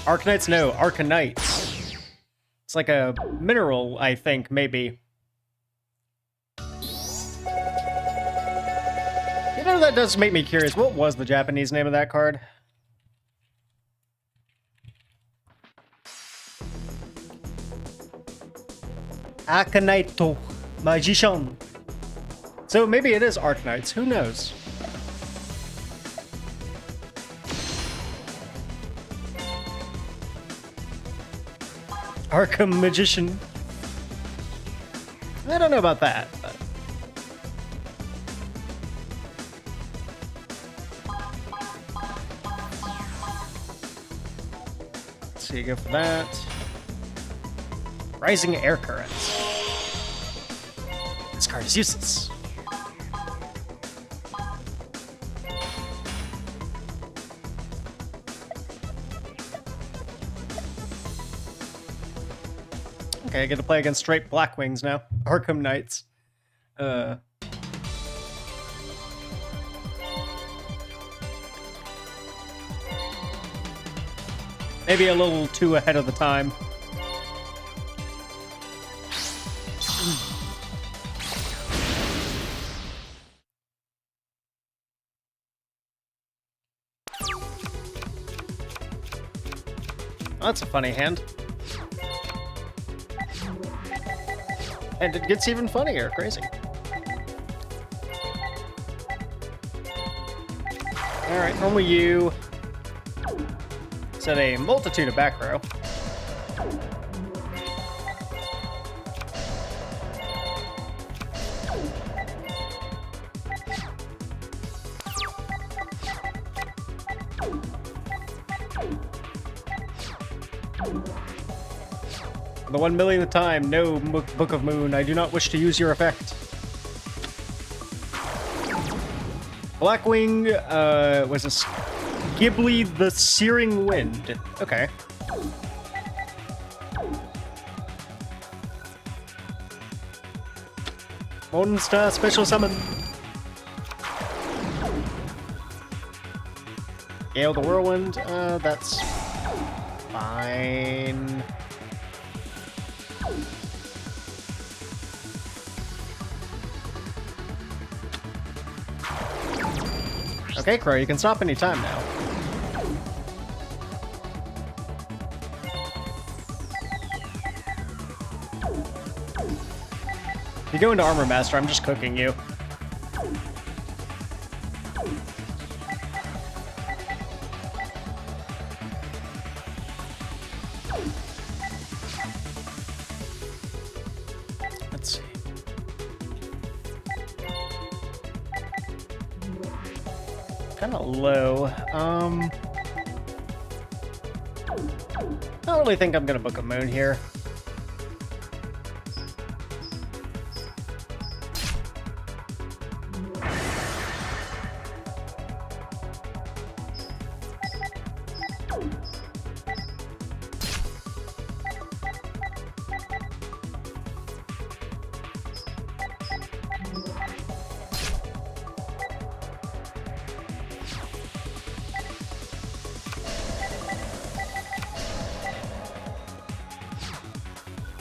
Arcanites? No, Arcanites. It's like a mineral, I think, maybe. You know, that does make me curious. What was the Japanese name of that card? Arcanite Magician. So maybe it is Arcanites, who knows? Arkham Magician. I don't know about that, but... Let's see, go for that. Rising Air Currents. This card is useless. Okay, I get to play against straight Blackwings now. Arkham Knights. Maybe a little too ahead of the time. That's a funny hand. And it gets even funnier, crazy. Alright, only you. Set a multitude of back row. The 1 millionth time, no, Book of Moon, I do not wish to use your effect. Blackwing, was this Ghibli the Searing Wind? Okay. Golden Star Special Summon. Gale the Whirlwind, that's fine. Okay, Crow, you can stop anytime now. If you go into Armor Master, I'm just cooking you. Let's see. Kind of low. I don't really think I'm gonna Book a Moon here.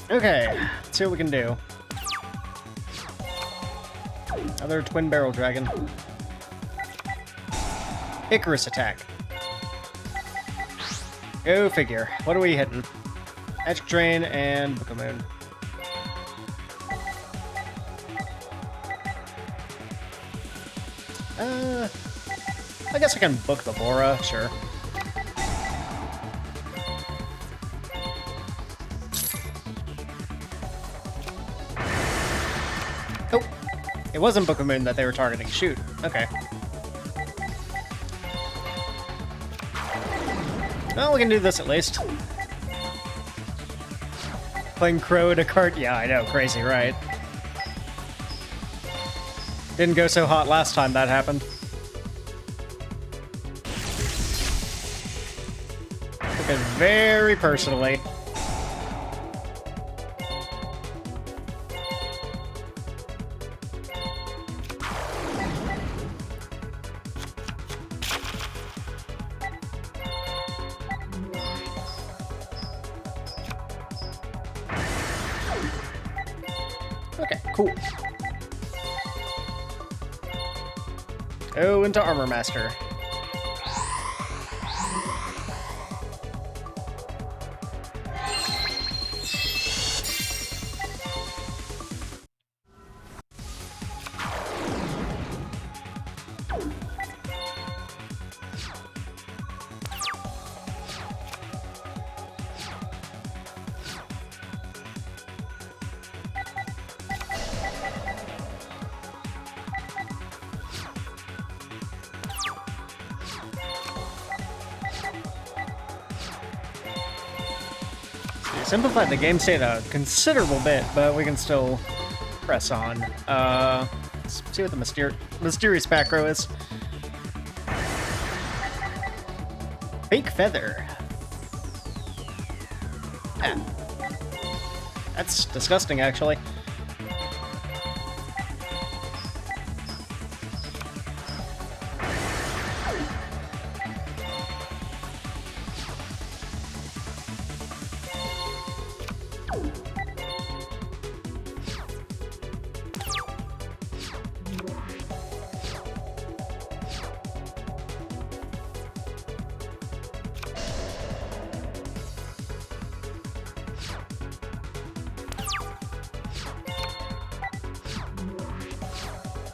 Okay, let's see what we can do. Another Twin Barrel Dragon. Icarus attack. Go figure. What are we hitting? Magic Drain and Book of Moon. I guess I can book the Bora, sure. Oh, it wasn't Book of Moon that they were targeting. Shoot. Okay. Well, we can do this at least. Playing Crow to cart. Yeah, I know. Crazy, right? Didn't go so hot last time that happened. Took it very personally. Okay, cool. Go into Armor Master. Simplified the game state a considerable bit, but we can still press on. Let's see what the mysterious back row is. Fake Feather. Ah. That's disgusting, actually.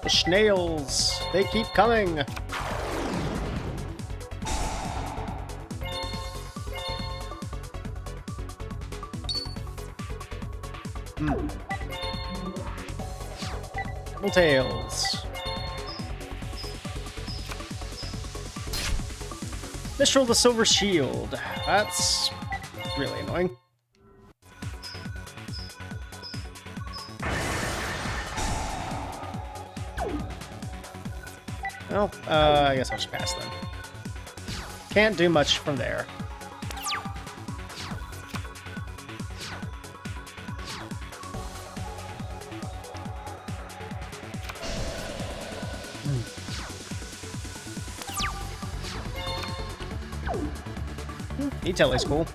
The snails, they keep coming. Double tails. Mistral the Silver Shield. That's really annoying. Well, I guess I'll just pass then. Can't do much from there. E-Telly's cool.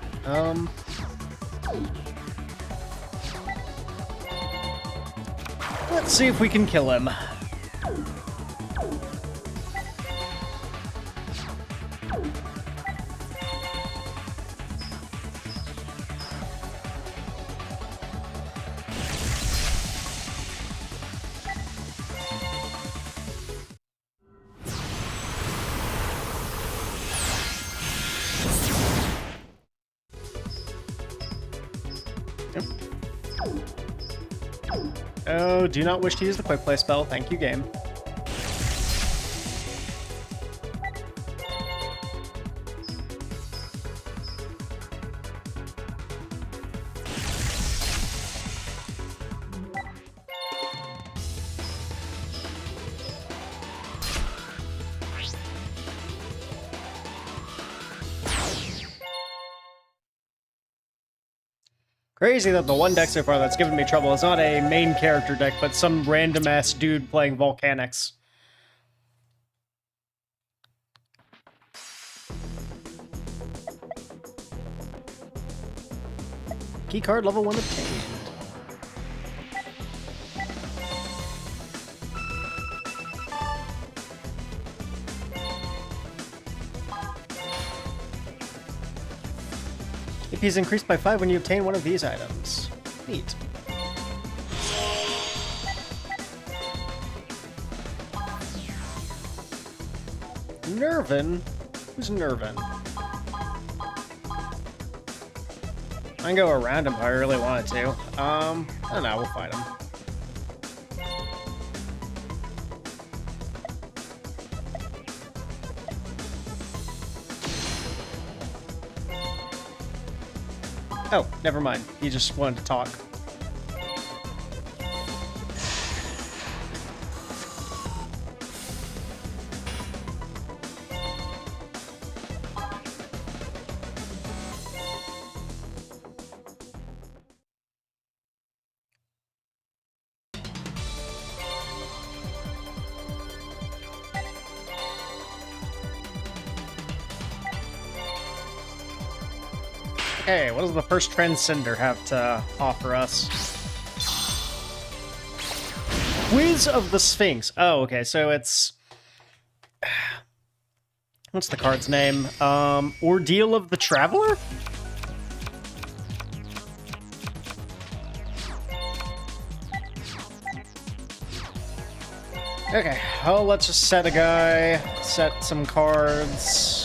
Let's see if we can kill him. Oh, do not wish to use the quick play spell. Thank you, game. Crazy that the one deck so far that's given me trouble is not a main character deck, but some random-ass dude playing Volcanics. Keycard level 1 obtained. AP is increased by 5 when you obtain one of these items. Neat. Nervin? Who's Nervin? I can go around him if I really wanted to. I don't know, we'll fight him. Oh, never mind. He just wanted to talk. Okay, what does the first Transcender have to offer us? Quiz of the Sphinx. Oh, okay, so it's... What's the card's name? Ordeal of the Traveler? Okay, well, let's just set a guy, set some cards...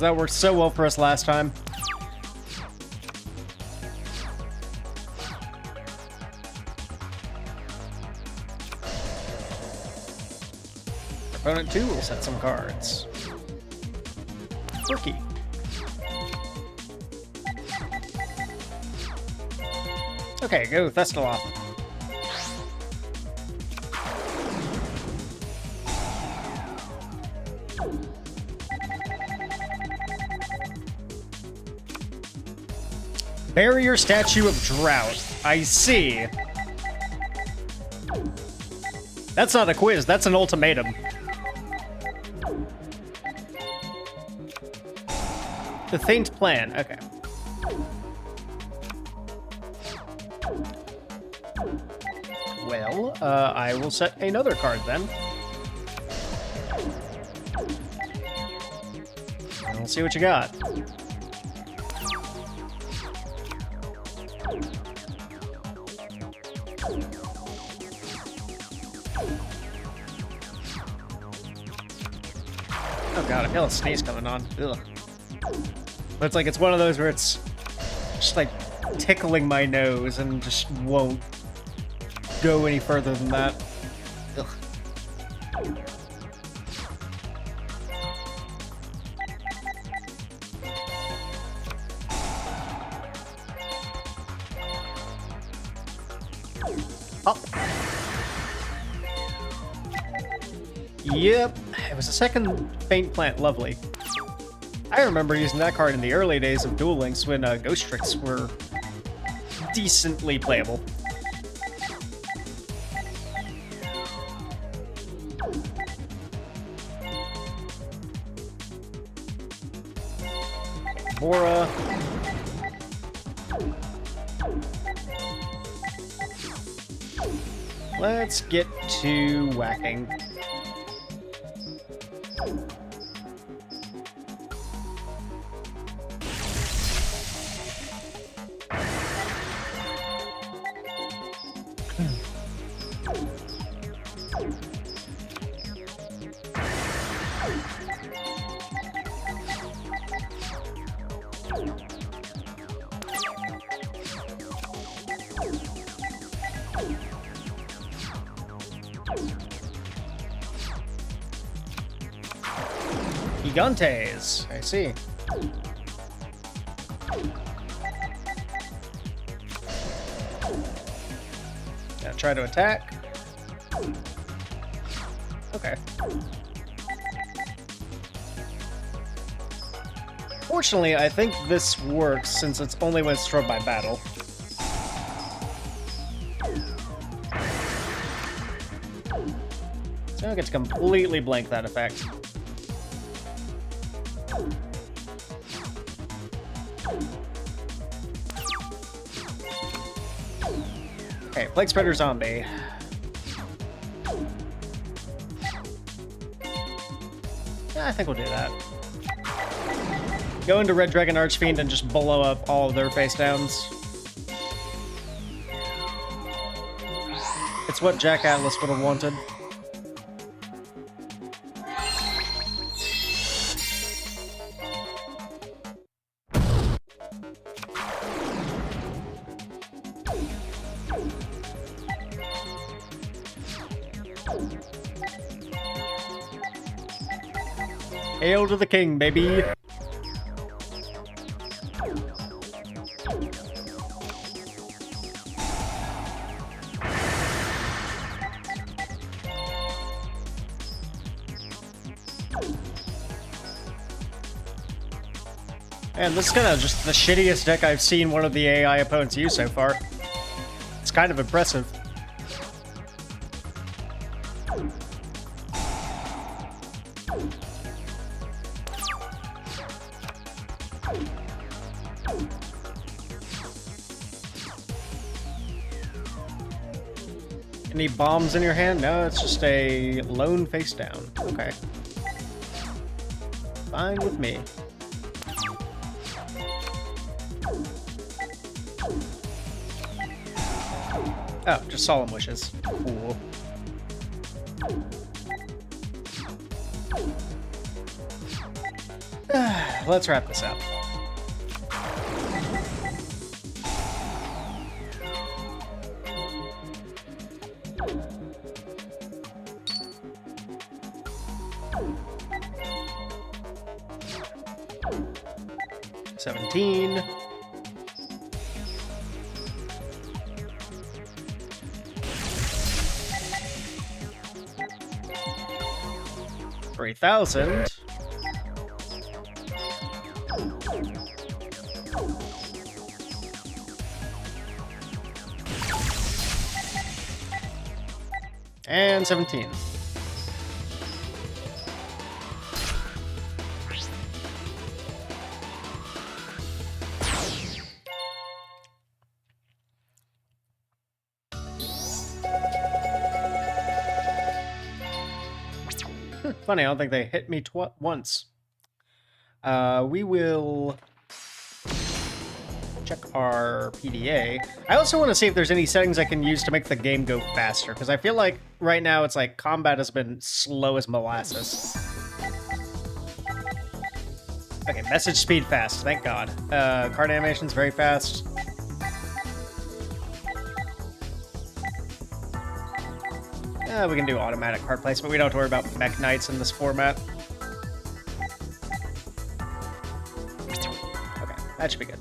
That worked so well for us last time. Opponent 2 will set some cards. Quirky. Okay, go Thestaloth. Barrier Statue of Drought. I see. That's not a quiz, that's an ultimatum. The Faint Plan, okay. Well, I will set another card then. And we'll see what you got. Oh god, I feel a sneeze coming on. Ugh. But it's like, it's one of those where it's just like tickling my nose and just won't go any further than that. Ugh. Yep, it was a second faint plant, lovely. I remember using that card in the early days of Duel Links when Ghost Tricks were decently playable. Bora. Let's get to whacking. Gigantes, I see. Gonna try to attack. Okay. Fortunately, I think this works since it's only when it's destroyed by battle. So I get to completely blank that effect. Okay, Plague Spreader Zombie. Yeah, I think we'll do that. Go into Red Dragon Archfiend and just blow up all of their face downs. It's what Jack Atlas would have wanted. Hail to the king, baby! Man, this is kind of just the shittiest deck I've seen one of the AI opponents use so far. It's kind of impressive. Any bombs in your hand? No, it's just a lone face down. Okay. Fine with me. Oh, just Solemn Wishes. Cool. Let's wrap this up. $17. $3,000. And 17. Funny, I don't think they hit me once. We will check our PDA. I also want to see if there's any settings I can use to make the game go faster, because I feel like right now it's like combat has been slow as molasses. Okay, message speed fast, thank God. Card animation's very fast. We can do automatic card placement. We don't have to worry about mech knights in this format. Okay, that should be good.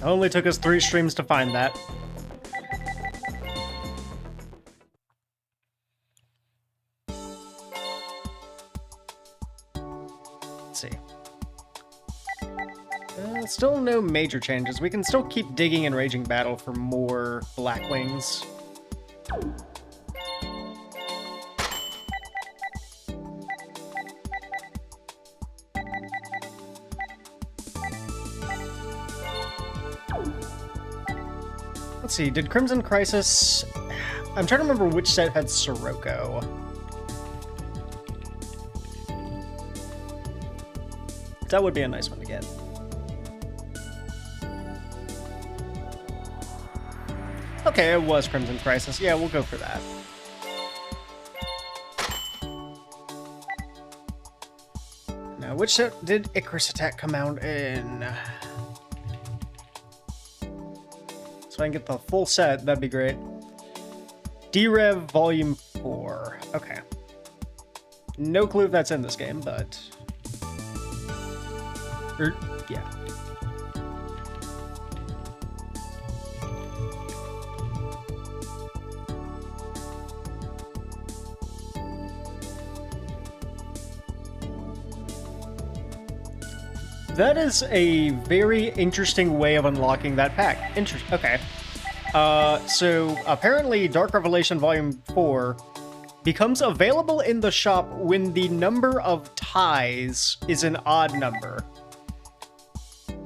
Only took us 3 streams to find that. Let's see. Still no major changes. We can still keep digging in Raging Battle for more Black Wings. Let's see, did Crimson Crisis... I'm trying to remember which set had Sirocco. That would be a nice one to get. Okay, it was Crimson Crisis. Yeah, we'll go for that. Now, which set did Icarus Attack come out in? So I can get the full set, that'd be great. D-Rev Volume 4. Okay. No clue if that's in this game, but... yeah. That is a very interesting way of unlocking that pack. Okay. So apparently Dark Revelation Volume 4 becomes available in the shop when the number of ties is an odd number.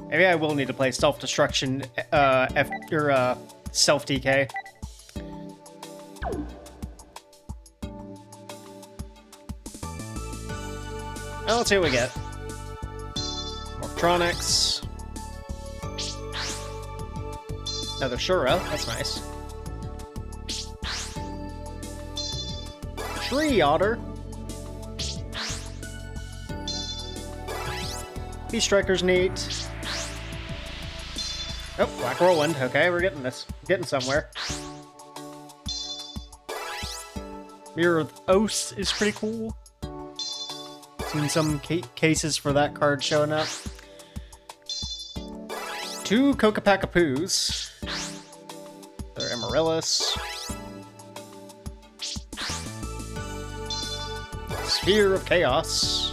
Maybe I will need to play Self-Destruction Self-DK. Well, let's see what we get. Morphtronics. Another Shura, that's nice. Tree Otter. Beast Striker's neat. Oh, Black Whirlwind. Okay, we're getting this. Getting somewhere. Mirror of Oath is pretty cool. Seen some cases for that card showing up. 2 Kokapakapoos. They're Amaryllis. Sphere of Chaos.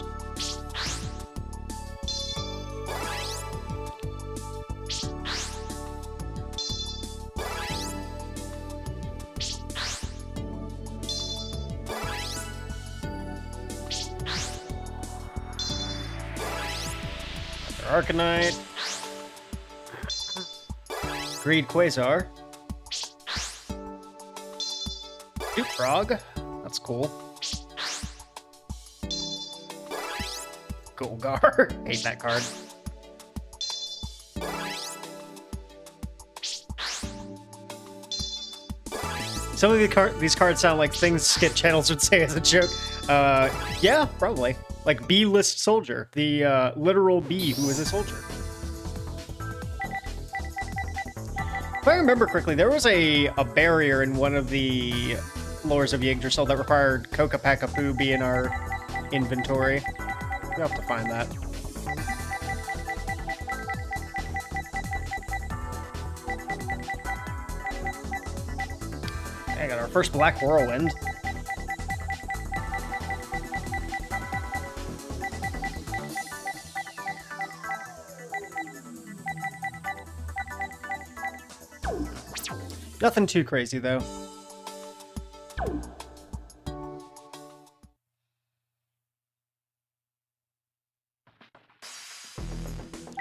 Arcanite. Greed Quasar. Duke Frog. That's cool. Golgar. Hate that card. Some of these cards sound like things Skip Channels would say as a joke. Yeah, probably. Like B-list soldier, the literal bee who is a soldier. If I remember correctly, there was a barrier in one of the lores of Yggdrasil that required Kokapakapoo be in our inventory. We'll have to find that. I got our first Black Whirlwind. Nothing too crazy, though.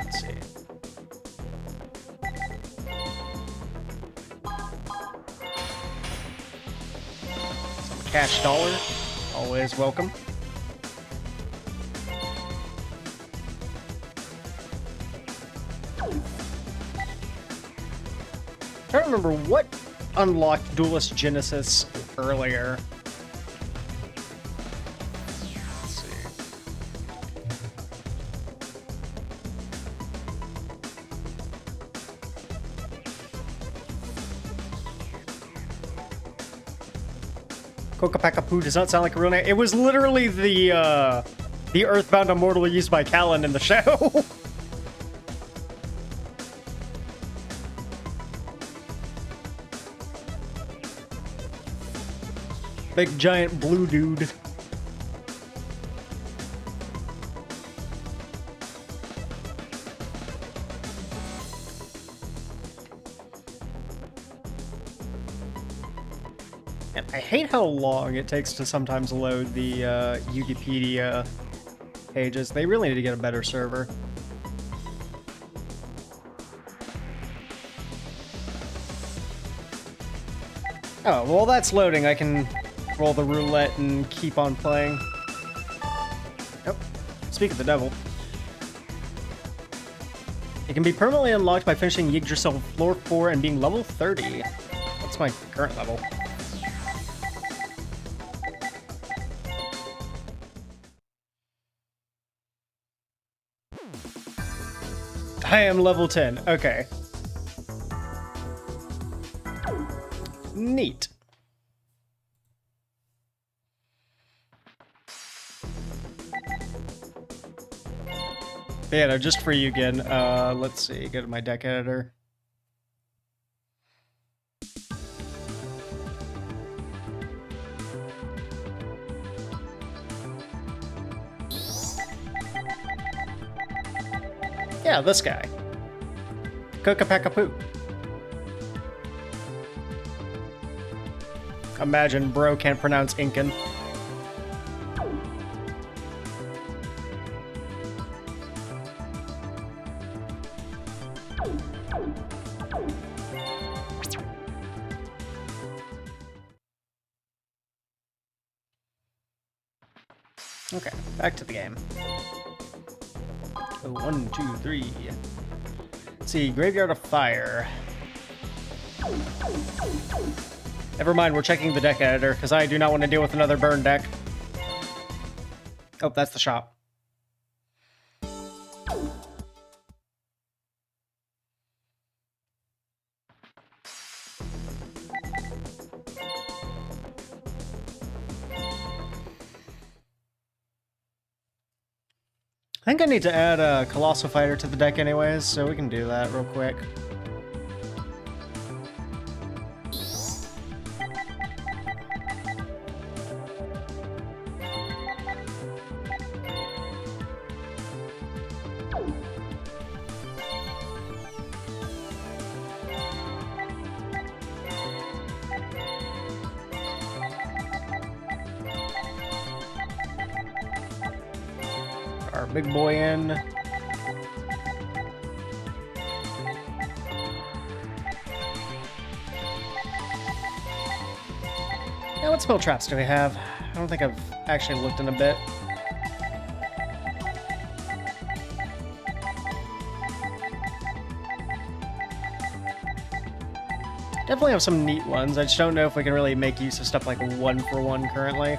Let's see. Some cash dollar. Always welcome. I don't remember what unlocked Duelist Genesis earlier. Let's see. Kokapakapoo does not sound like a real name. It was literally the Earthbound Immortal used by Callan in the show. Big giant blue dude. And I hate how long it takes to sometimes load the Wikipedia pages. They really need to get a better server. Oh, while that's loading, I can roll the roulette and keep on playing. Oh, speak of the devil. It can be permanently unlocked by finishing Yggdrasil Floor 4 and being level 30. What's my current level? I am level 10. Okay. Neat. Yeah, no, just for you again. Let's see. Go to my deck editor. Yeah, this guy. Cookapacapoo. Imagine bro can't pronounce Incan. Okay, back to the game. Oh, 1, 2, 3. Let's see, Graveyard of Fire. Never mind, we're checking the deck editor, because I do not want to deal with another burn deck. Oh, that's the shop. I think I need to add a Colossal Fighter to the deck anyways, so we can do that real quick. Our big boy in. Yeah, what spell traps do we have? I don't think I've actually looked in a bit. Definitely have some neat ones. I just don't know if we can really make use of stuff like 1-for-1 currently.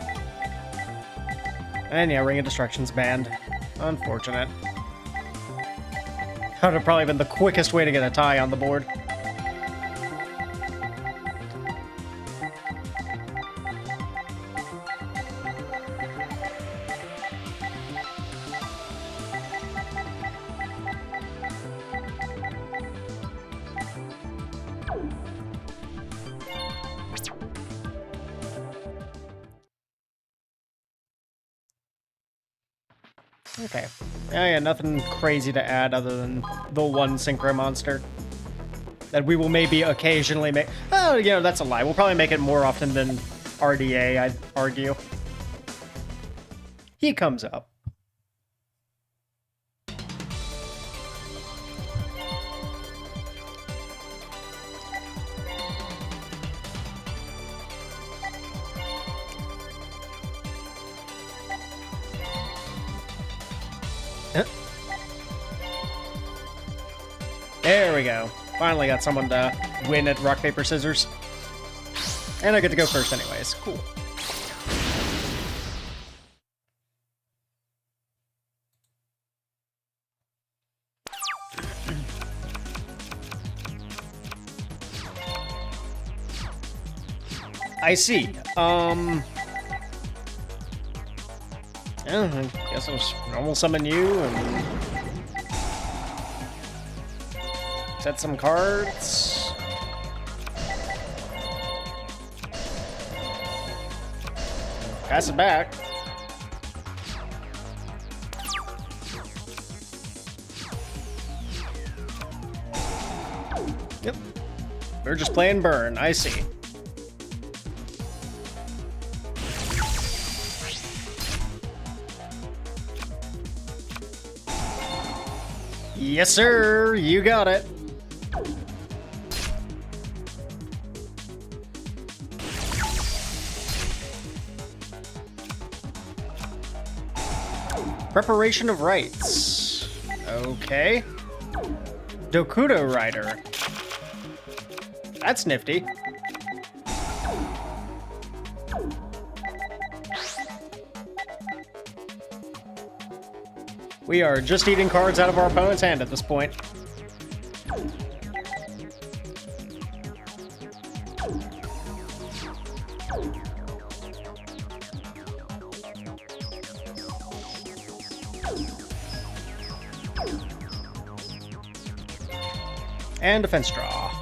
And yeah, Ring of Destruction's banned. Unfortunate. That would have probably been the quickest way to get a tie on the board. Okay. Yeah, nothing crazy to add other than the one Synchro monster. That we will maybe occasionally make... Oh, you know, that's a lie. We'll probably make it more often than RDA, I'd argue. He comes up. There we go. Finally got someone to win at rock, paper, scissors. And I get to go first anyways. Cool. I see. Yeah, I guess I'll just normal summon you and set some cards. Pass it back. Yep. We're just playing burn, I see. Yes, sir. You got it. Preparation of rites. Okay. Dokudo Rider. That's nifty. We are just eating cards out of our opponent's hand at this point. And defense draw.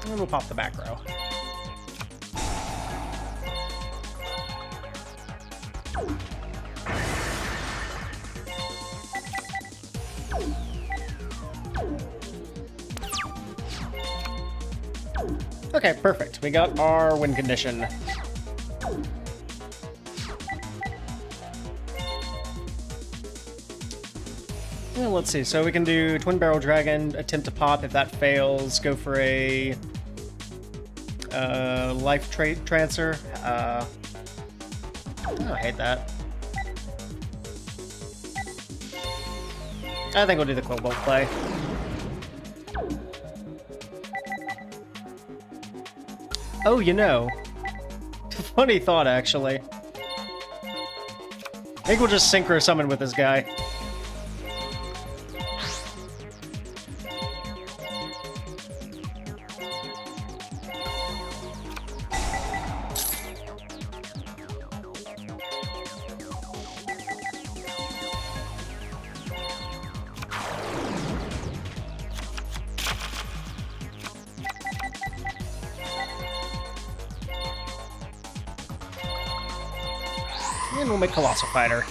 And we'll pop the back row. Okay, perfect. We got our win condition. Well, let's see. So we can do Twin Barrel Dragon, attempt to pop. If that fails, go for a life transfer. Oh, I hate that. I think we'll do the Cobalt play. Oh, you know, funny thought, actually. I think we'll just Synchro Summon with this guy. And we'll make Colossal Fighter.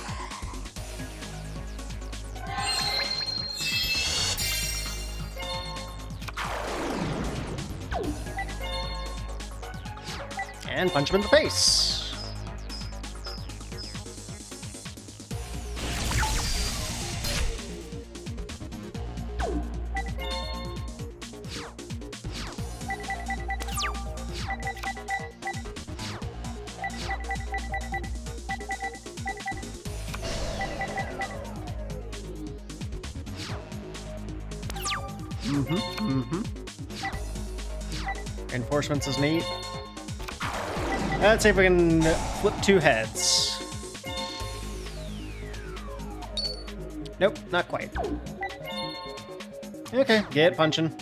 And punch him in the face. Reinforcements is neat. Let's see if we can flip two heads. Nope, not quite. Okay, get punching.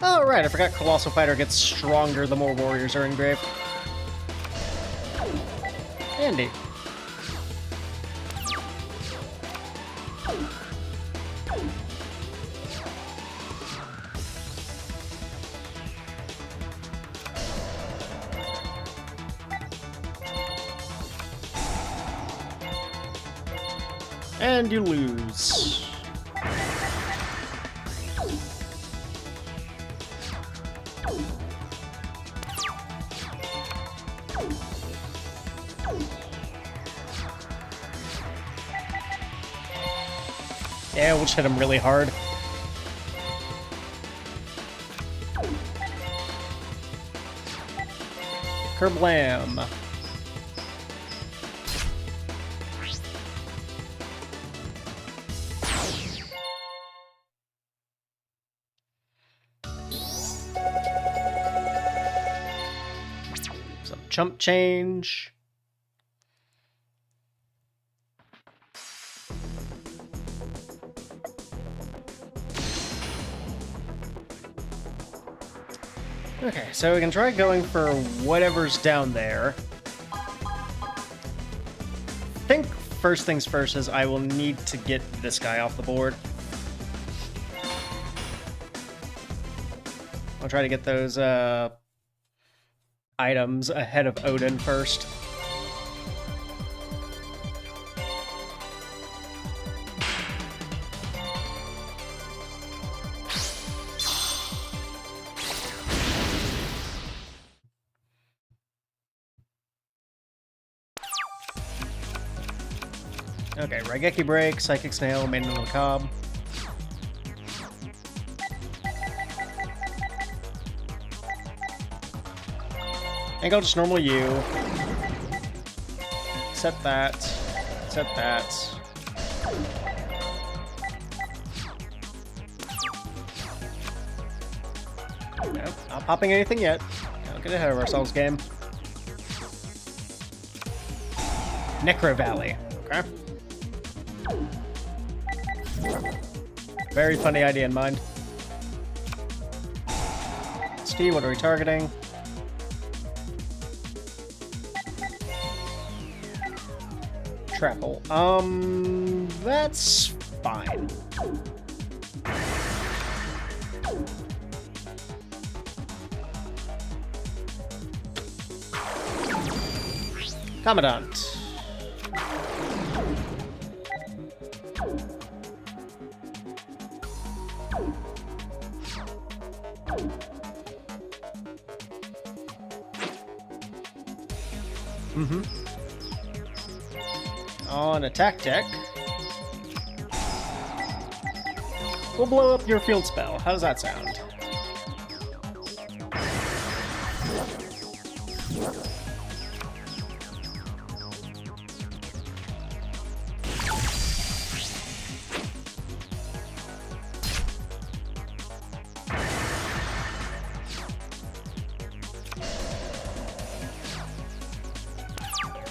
Oh, right, I forgot Colossal Fighter gets stronger the more warriors are engraved. Handy. And you lose. Yeah, we'll just hit him really hard. Kerblam. Some chump change. Okay, so we can try going for whatever's down there. I think first things first is I will need to get this guy off the board. I'll try to get those items ahead of Odin first. Okay, Raigeki Break, Psychic Snail, Maiden on the Cob. I think I'll just normal you. Set that. Set that. Nope, not popping anything yet. Don't get ahead of ourselves, game. Necro Valley. Okay. Very funny idea in mind. Steve, what are we targeting? Trapple. That's fine. Commandant. On attack deck, we'll blow up your field spell. How does that sound?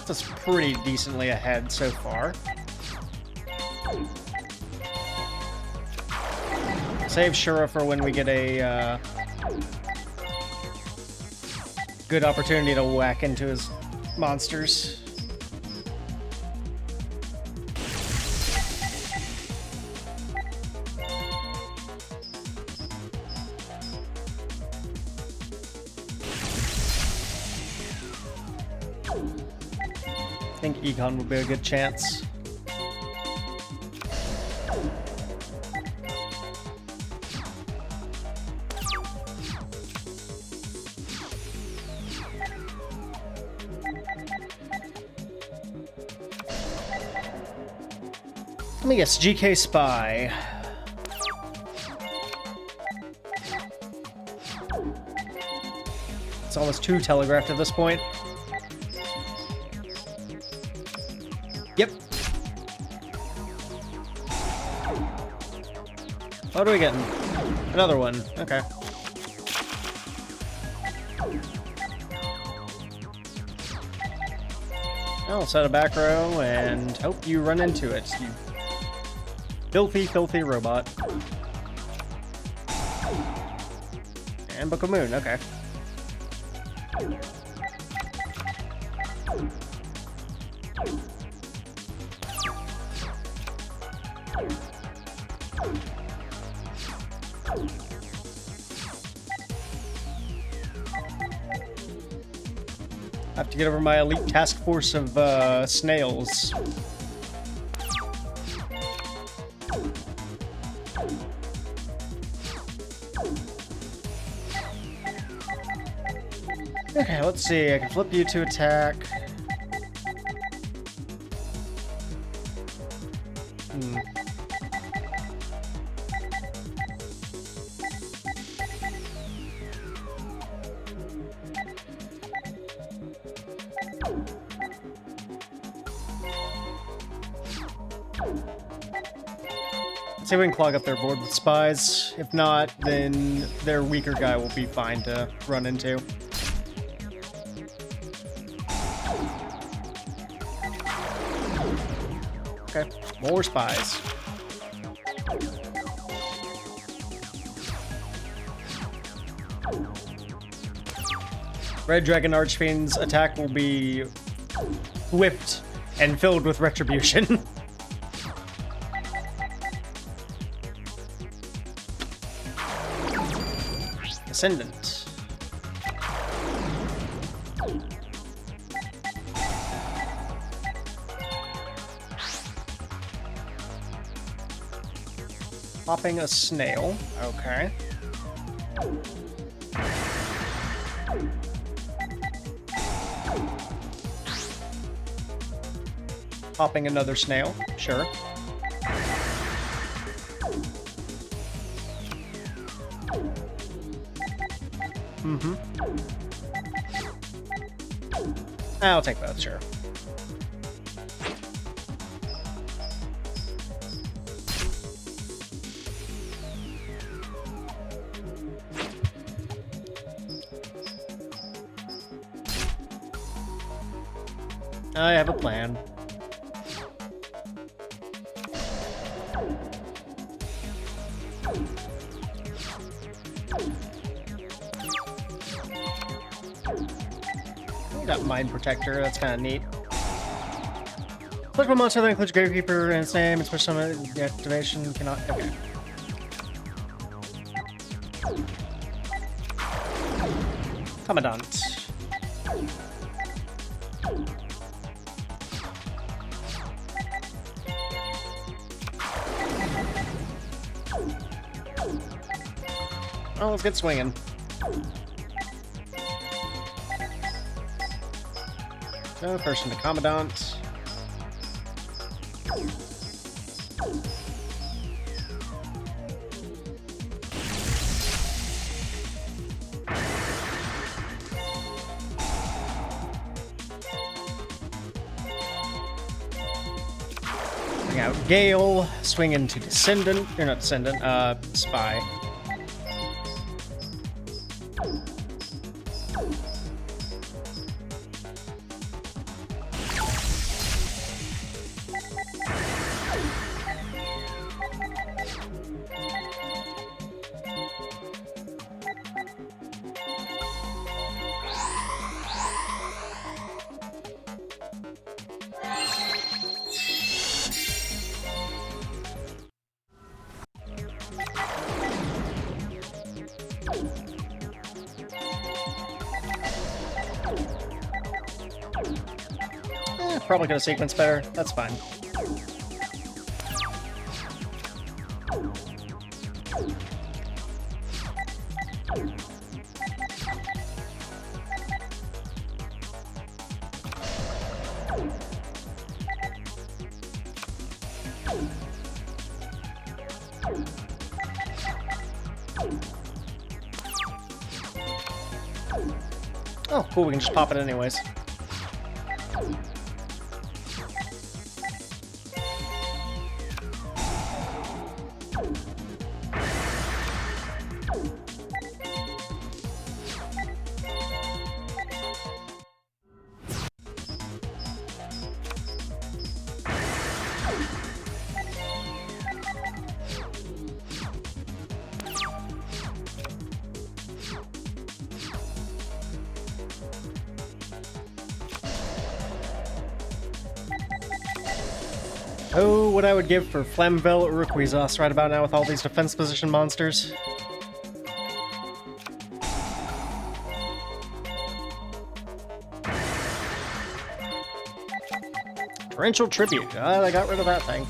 That's pretty decently ahead so far. Save Shura for when we get a good opportunity to whack into his monsters. I think Econ would be a good chance. Let me guess, GK Spy. It's almost too telegraphed at this point. Yep. What are we getting? Another one. Okay. I'll set a back row and hope you run into it, you filthy, filthy robot. And Book of Moon, okay. I have to get over my elite task force of snails. Okay, let's see. I can flip you to attack. See if we can clog up their board with spies. If not, then their weaker guy will be fine to run into. Okay, more spies. Red Dragon Archfiend's attack will be whipped and filled with retribution. Descendant. Popping a snail. Okay. Popping another snail. Sure. Mm-hmm. I'll take both, sure. I have a plan. Got Mind Protector, that's kind of neat. Clickable monster that includes Gravekeeper in its name, and switch summon activation cannot. Okay. Commandant. Oh, let's get swinging. So, first into Commandant. Bring out Gale, swing into Descendant, or not Descendant, Spy. Probably could have sequenced better. That's fine. Oh, cool. We can just pop it anyways. Oh, what I would give for Flamvel or Rayquaza right about now with all these defense position monsters. Torrential Tribute. I got rid of that thing.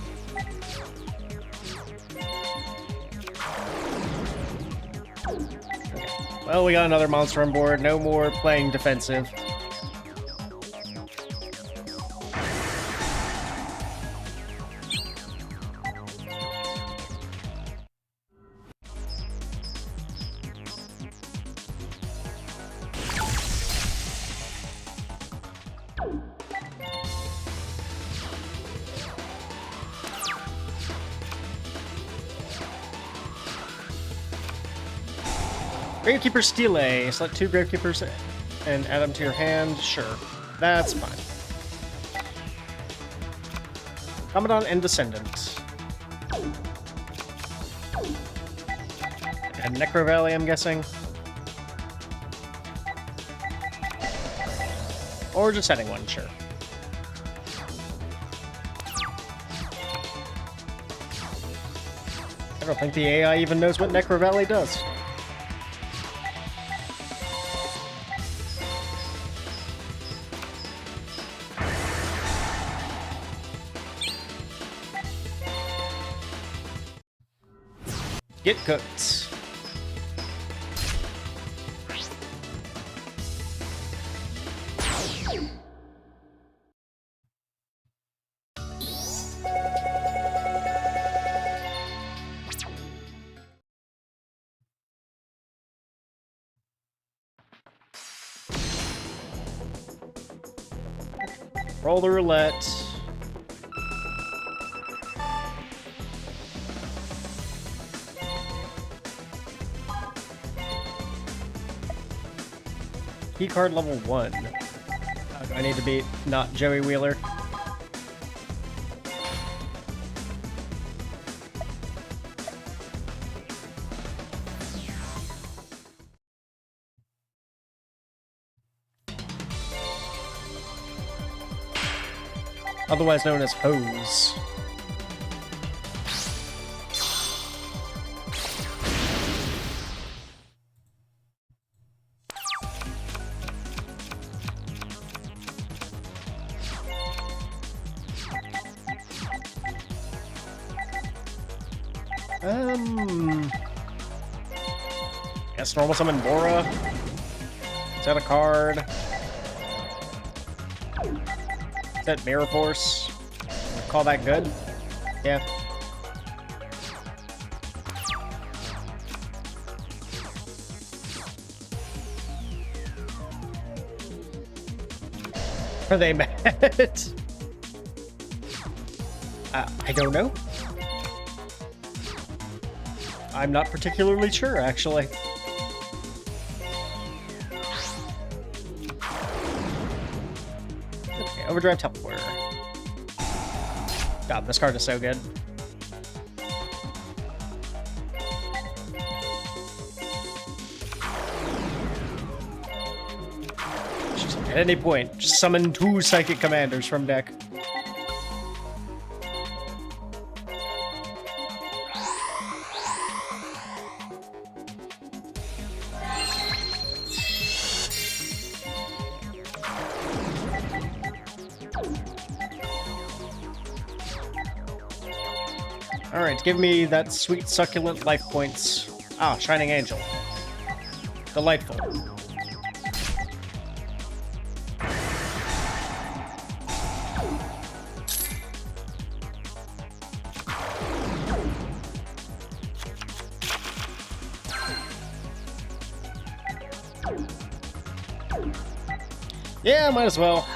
Okay. Well, we got another monster on board. No more playing defensive. Gravekeeper Stele. Select 2 Gravekeepers and add them to your hand. Sure. That's fine. Commandant and Descendant. And Necro Valley, I'm guessing. Or just setting one, sure. I don't think the AI even knows what Necro Valley does. Get cooked. Roll the roulette. Key card level 1. I need to beat not Joey Wheeler. Otherwise known as Hose. Guess normal summon Bora. Set a card. Set Mirror Force. Call that good? Yeah. Are they mad? I don't know. I'm not particularly sure, actually. Okay, Overdrive Teleporter. God, this card is so good. Just at any point, just summon 2 Psychic Commanders from deck. Alright, give me that sweet, succulent life points. Ah, Shining Angel. Delightful. Yeah, might as well.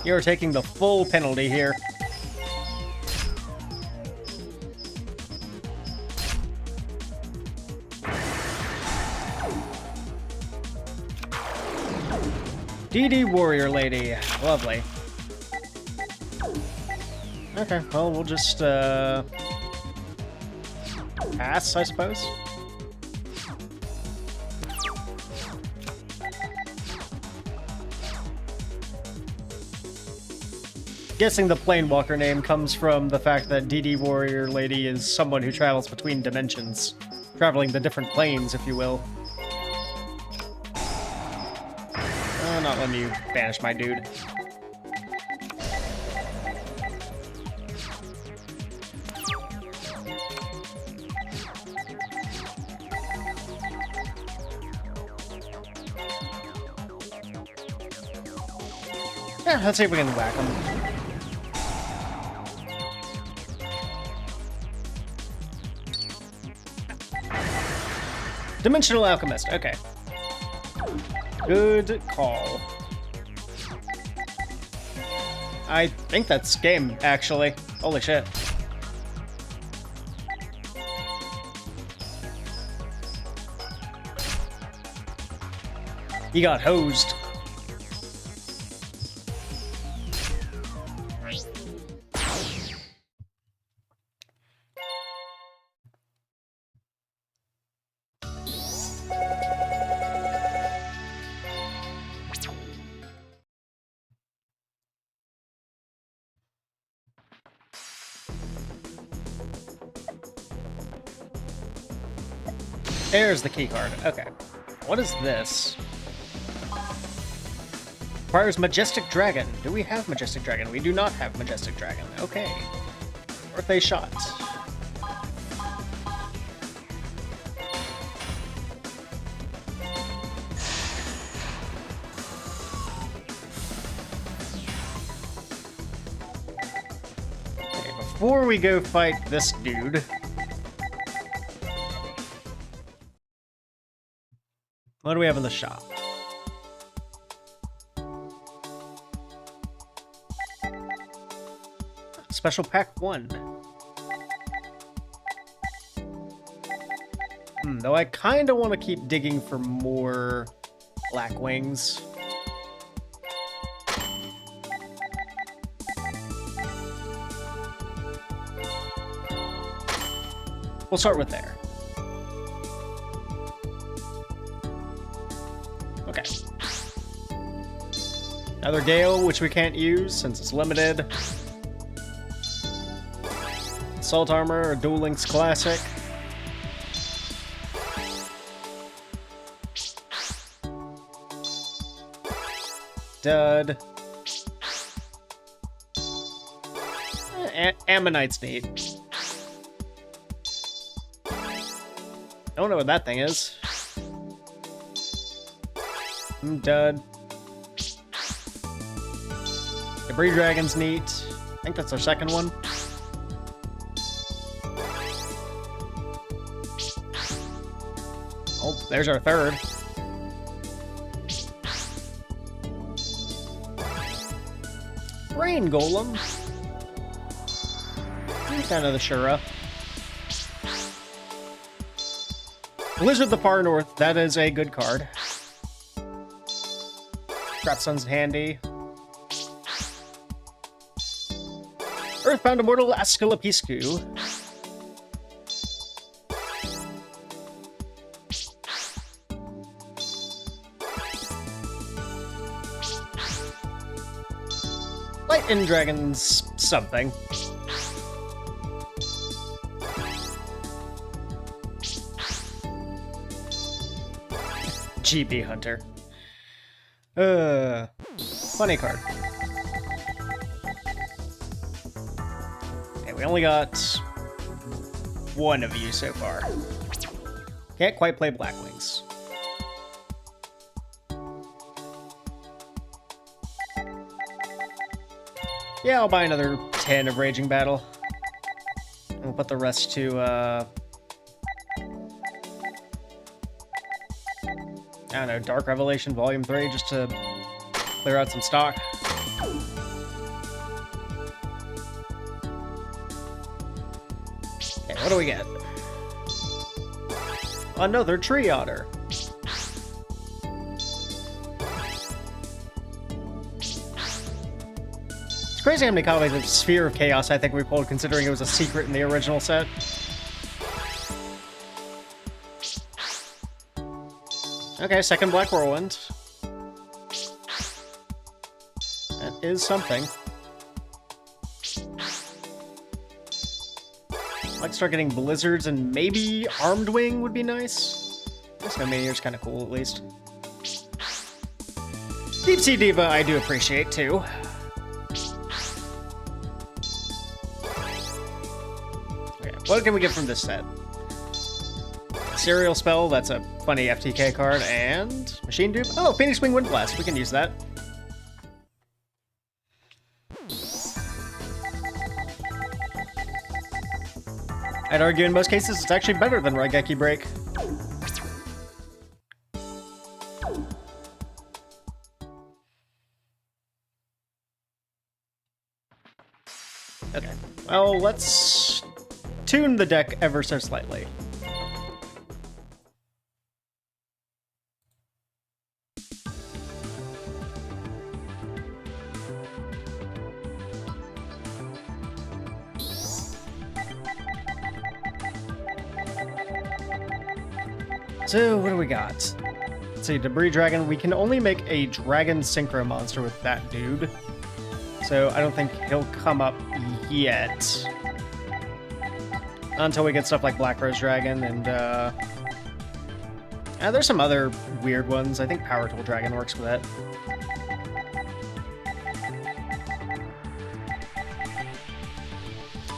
You're taking the full penalty here. DD Warrior Lady. Lovely. Okay, well, we'll just, pass, I suppose. Guessing the Planewalker name comes from the fact that DD Warrior Lady is someone who travels between dimensions. Traveling the different planes, if you will. Not letting you banish my dude. Yeah, let's see if we can whack him. Dimensional Alchemist, okay. Good call. I think that's game, actually. Holy shit. He got hosed. There's the key card. Okay. What is this? Requires Majestic Dragon. Do we have Majestic Dragon? We do not have Majestic Dragon. Okay. Worth a shot. Okay, before we go fight this dude... What do we have in the shop? Special Pack 1. Though I kind of want to keep digging for more Black Wings. We'll start with there. Okay. Another Gale, which we can't use since it's limited. Assault Armor, or Duel Links Classic. Dud. Ammonite's neat. I don't know what that thing is. Dud. Debris Dragon's neat. I think that's our second one. Oh, there's our third. Brain Golem. Kind of the Shura. Blizzard of the Far North. That is a good card. Sun's handy. Earthbound Immortal Asclepiuscu. Lightning Dragon's something. GB Hunter. Funny card. Okay, we only got one of you so far. Can't quite play Black Wings. Yeah, I'll buy another 10 of Raging Battle. And we'll put the rest to, I don't know, Dark Revelation Volume 3, just to clear out some stock. Okay, what do we get? Another Tree Otter. It's crazy how many copies of Sphere of Chaos I think we pulled, considering it was a secret in the original set. Okay, second Black Whirlwind. That is something. I'd like to start getting Blizzards, and maybe Armed Wing would be nice. I guess no Meteor's kind of cool, at least. Deep Sea Diva I do appreciate, too. Okay, what can we get from this set? Serial Spell, that's a funny FTK card, and Machine Dupe. Oh, Phoenix Wing Wind Blast, we can use that. I'd argue in most cases it's actually better than Raigeki Break. Okay, well, let's tune the deck ever so slightly. So, what do we got? Let's see, Debris Dragon. We can only make a Dragon Synchro monster with that dude. So, I don't think he'll come up yet. Until we get stuff like Black Rose Dragon and, there's some other weird ones. I think Power Tool Dragon works with that.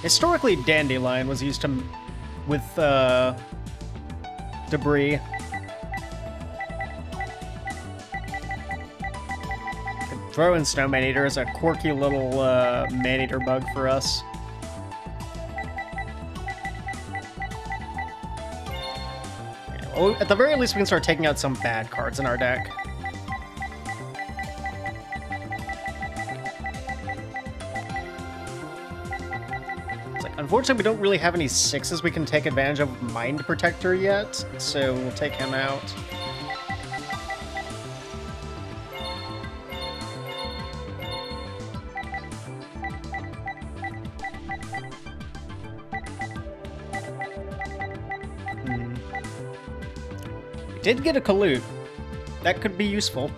Historically, Dandelion was used to with debris. Could throw in Snow Maneater as a quirky little Maneater bug for us. Yeah, well, at the very least, we can start taking out some bad cards in our deck. Unfortunately, we don't really have any 6s we can take advantage of Mind Protector yet, so we'll take him out. We did get a Kalute. That could be useful.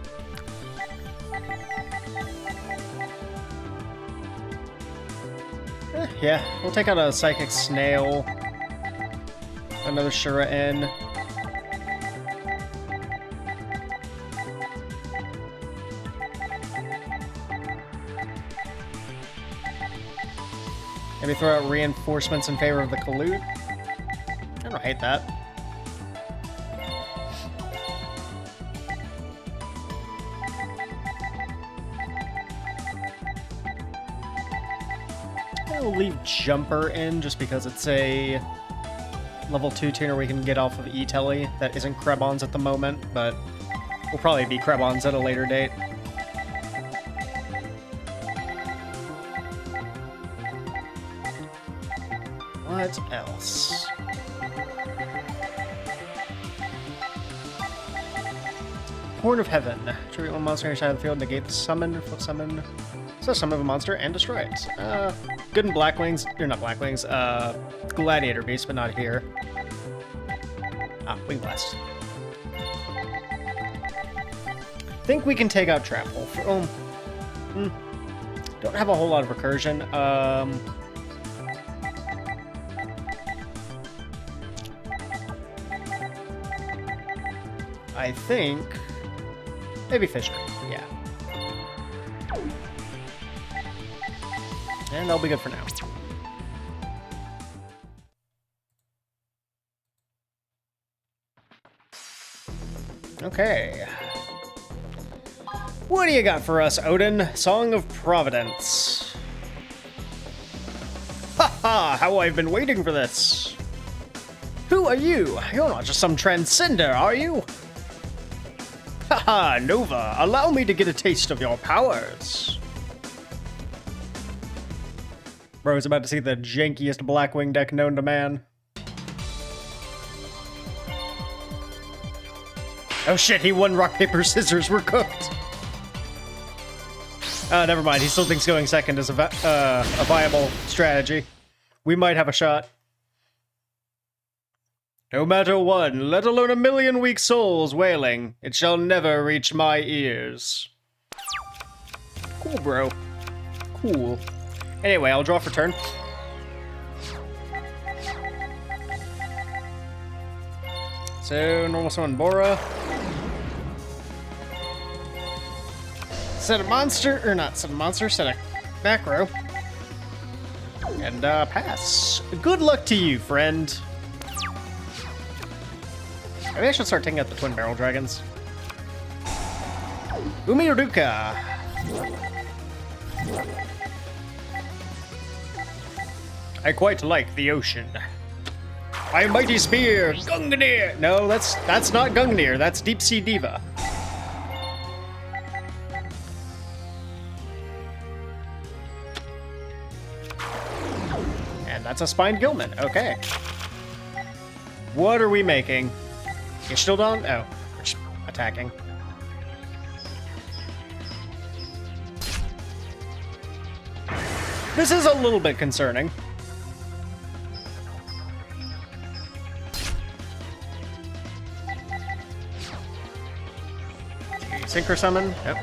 Yeah, we'll take out a Psychic Snail, another Shura in. Maybe throw out reinforcements in favor of the Kalute. I don't hate that. We'll leave Jumper in just because it's a level 2 tuner we can get off of E-Telly that isn't Krebons at the moment, but will probably be Krebons at a later date. What else? Horn of Heaven. Tribute one monster on your side of the field, negate the summon, flip summon. So summon a monster and destroy it. Good in Blackwings, or not Blackwings, Gladiator Beast, but not here. Ah, Wing Blast. Think we can take out Trap Wolf. Don't have a whole lot of recursion. I think maybe Fisher. Yeah. And that'll be good for now. Okay. What do you got for us, Odin? Song of Providence. Haha, how I've been waiting for this. Who are you? You're not just some transcender, are you? Haha, Nova, allow me to get a taste of your powers. Bro's about to see the jankiest Blackwing deck known to man. Oh shit, he won rock, paper, scissors, we're cooked. Never mind, he still thinks going second is a viable strategy. We might have a shot. No matter one, let alone a million weak souls wailing, it shall never reach my ears. Cool, bro. Cool. Anyway, I'll draw for turn. So, normal summon Bora. Set a monster, or not set a monster, set a back row. And, pass. Good luck to you, friend. Maybe I should start taking out the Twin Barrel Dragons. Umiruka. I quite like the ocean. My mighty spear, Gungnir! No, that's not Gungnir, that's Deep Sea Diva. And that's a Spined Gilman, okay. What are we making? You're still done? Oh, we're just attacking. This is a little bit concerning. Synchro Summon? Yep.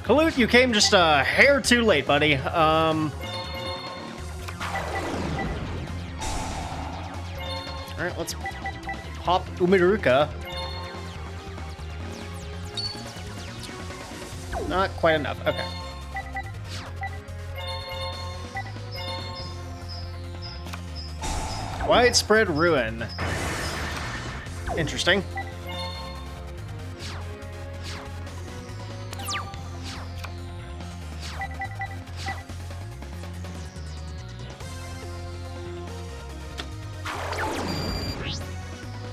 Kalute, you came just a hair too late, buddy. Alright, let's pop Umiruka. Not quite enough. Okay. Widespread ruin. Interesting.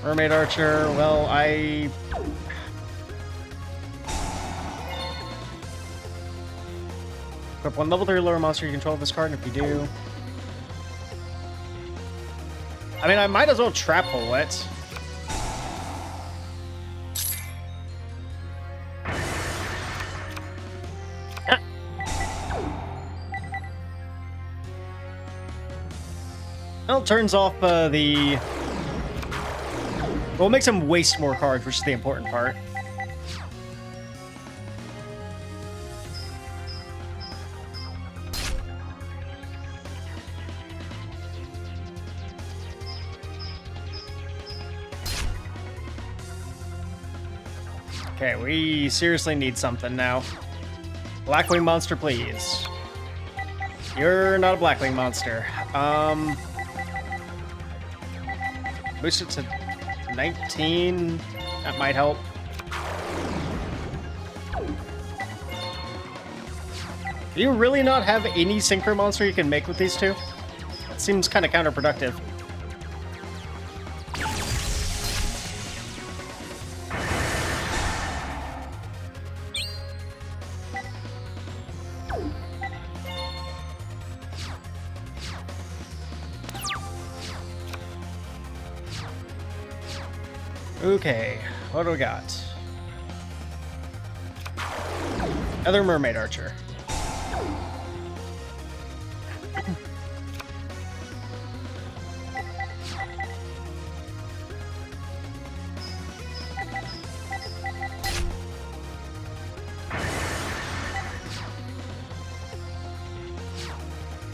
Mermaid Archer, well, equip one level 3 lower monster you control this card, and if you do... I mean, I might as well trap hole it. Well, it turns off the... Well, it makes him waste more cards, which is the important part. Okay, we seriously need something now. Blackwing monster, please. You're not a Blackwing monster. Boost it to 19. That might help. Do you really not have any synchro monster you can make with these two? That seems kind of counterproductive. Okay, what do we got? Other Mermaid Archer.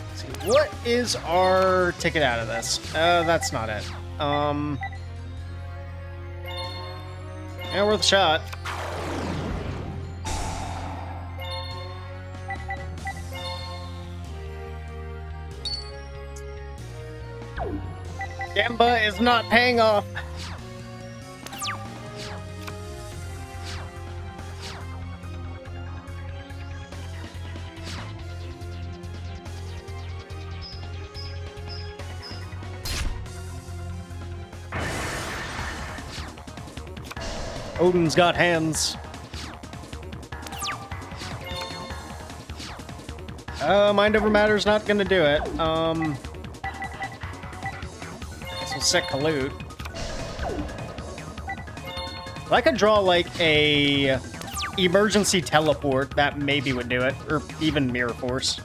Let's see, what is our ticket out of this? That's not it. Yeah, worth a shot. Gamba is not paying off. Odin's got hands. Mind over matter's not gonna do it. Guess we'll set Kalut. If I could draw like a emergency teleport, that maybe would do it, or even Mirror Force.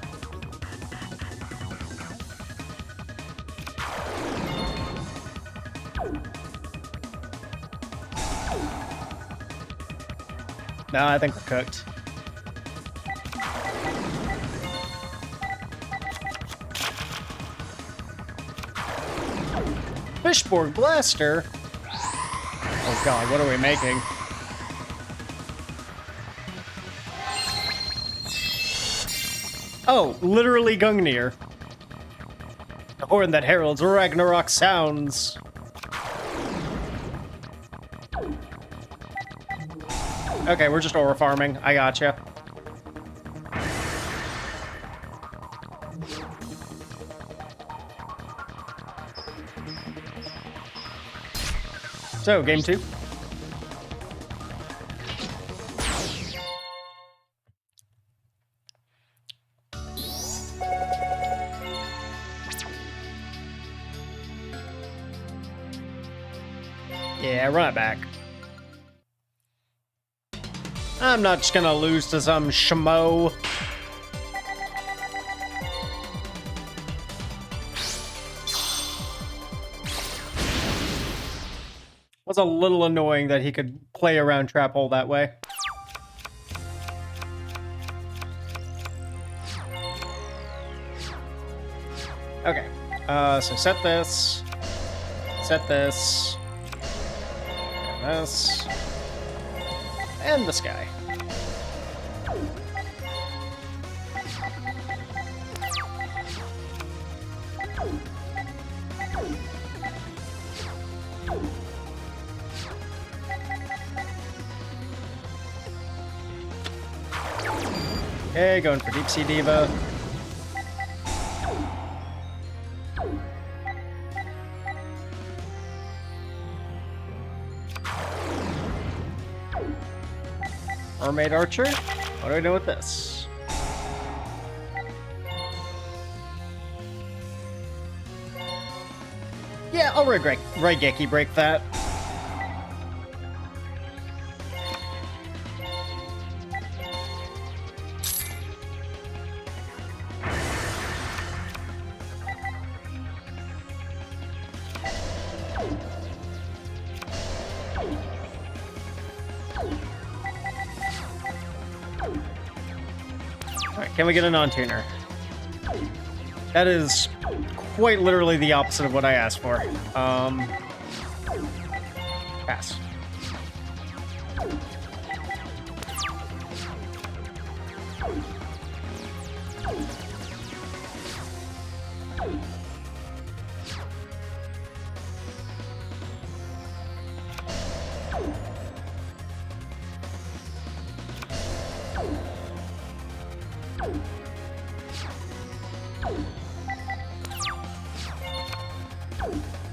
No, I think we're cooked. Fishborg Blaster? Oh god, what are we making? Oh, literally Gungnir. The horn that heralds Ragnarok sounds. Okay, we're just aura farming. I gotcha. So, game 2. Yeah, run it back. I'm not just gonna lose to some schmo. Was a little annoying that he could play around Trap Hole that way. Okay, so set this, and this guy. Okay, going for Deep Sea Diva. Mermaid Archer? What do I do with this? Yeah, I'll Raigeki break that. Can we get a non-tuner? That is quite literally the opposite of what I asked for. Pass.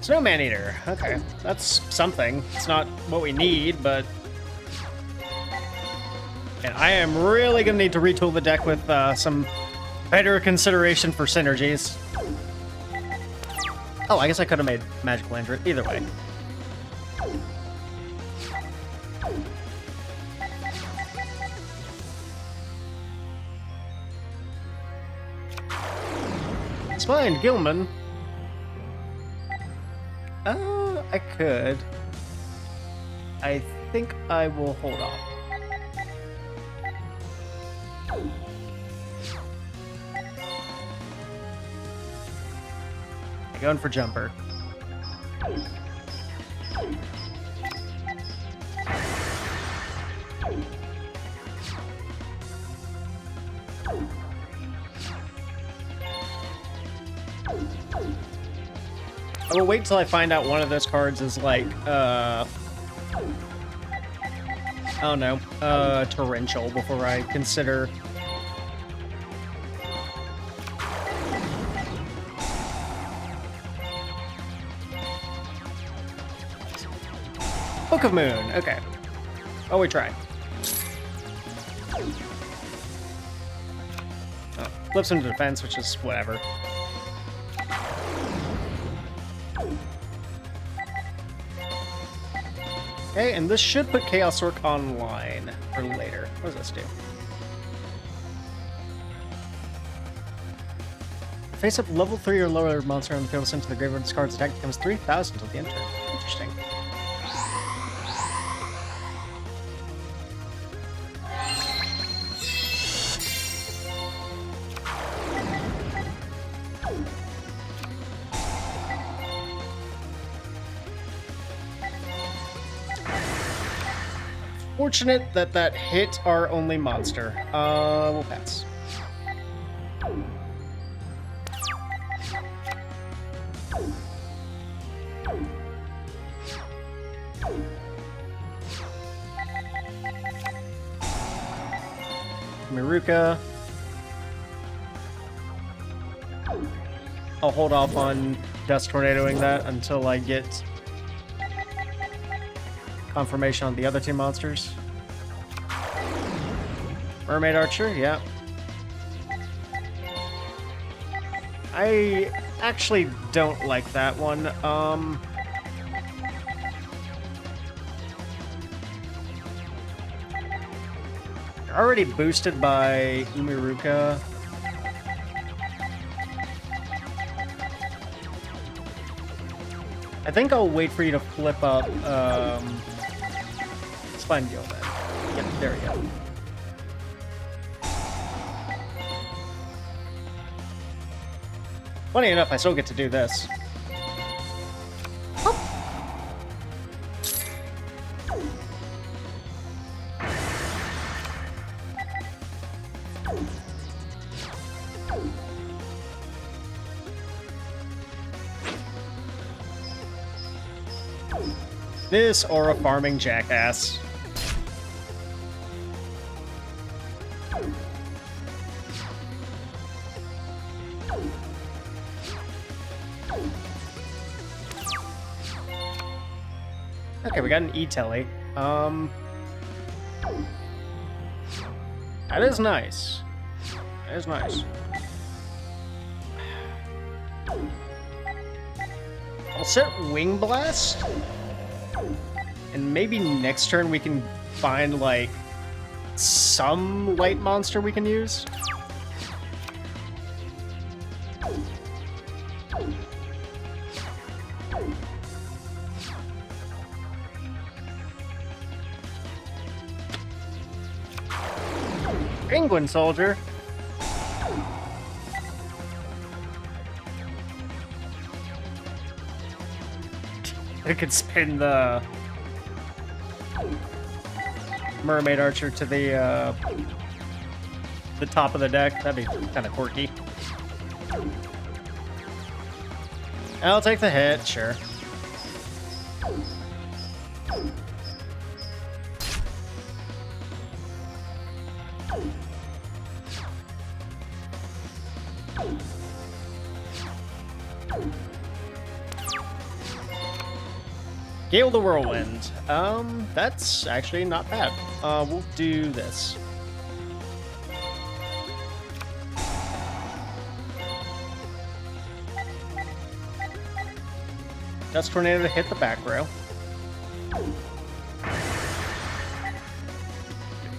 Snow Man-Eater. Okay, that's something. It's not what we need, but... And I am really gonna need to retool the deck with some better consideration for synergies. Oh, I guess I could have made Magical Android. Either way. It's fine, Gilman. I could. I think I will hold off. Going for Jumper. I will wait till I find out one of those cards is like, oh no, torrential before I consider. Book of Moon, okay. Oh, we try. Oh, flips into defense, which is whatever. Okay, and this should put Chaos Orc online for later. What does this do? Face up level 3 or lower monster on the field sent to the graveyard. This card's attack becomes 3,000 until the end turn. Interesting. Fortunate that that hit our only monster. We'll pass. Miruka. I'll hold off on Dust Tornadoing that until I get confirmation on the other two monsters. Mermaid Archer, yeah. I actually don't like that one. You're already boosted by Umiruka. I think I'll wait for you to flip up, Spine Deal then. Yep, there we go. Funny enough, I still get to do this. This or a farming jackass. Okay, we got an E-Telly. That is nice. That is nice. I'll set Wing Blast. And maybe next turn we can find, like, some light monster we can use. Penguin Soldier. I could spin the Mermaid Archer to the top of the deck. That'd be kind of quirky. I'll take the hit, sure. Gale the Whirlwind. That's actually not bad. We'll do this. Dust Tornado to hit the back row.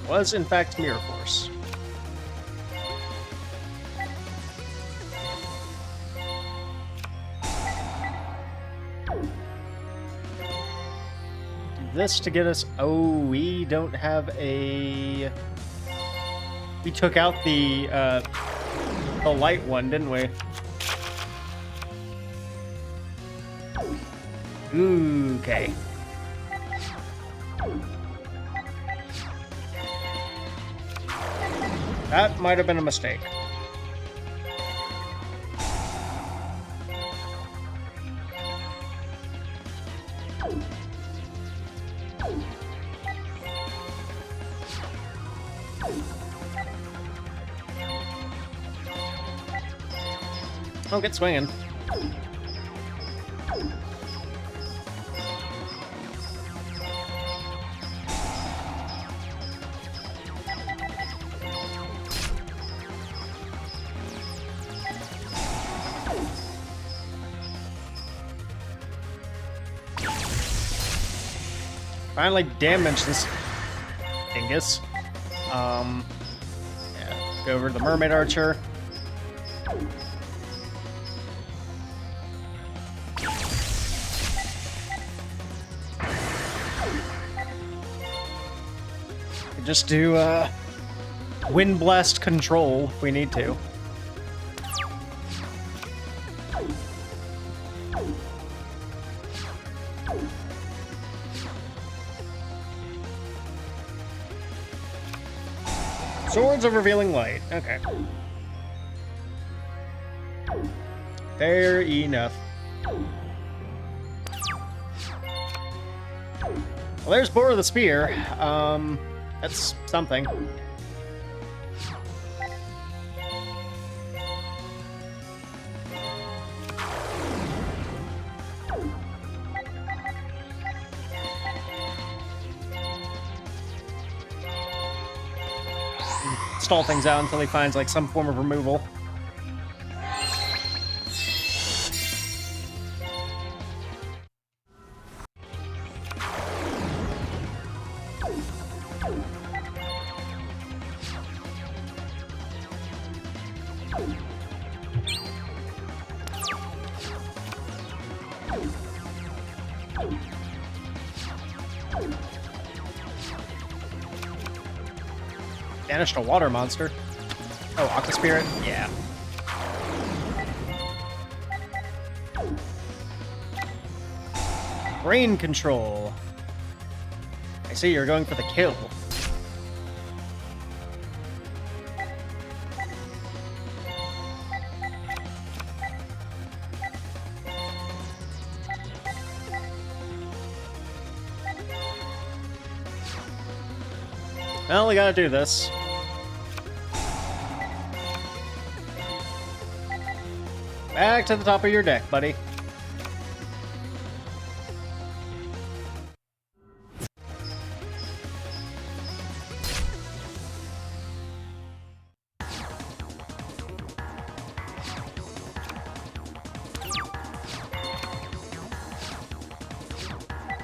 It was, in fact, Mirror Force. This to get us... Oh, we don't have a... We took out the light one, didn't we? Ooh, okay. That might have been a mistake. Don't get swinging. Finally damage this dingus. Yeah, go over to the Mermaid Archer. Just do Wind Blast Control if we need to. Swords of Revealing Light. Okay. Fair enough. Well, there's Boar the Spear. That's something. Stall things out until he finds like some form of removal. Banished a water monster. Oh, Aqua Spirit? Yeah. Brain control. I see you're going for the kill. Well, we gotta do this. Back to the top of your deck, buddy.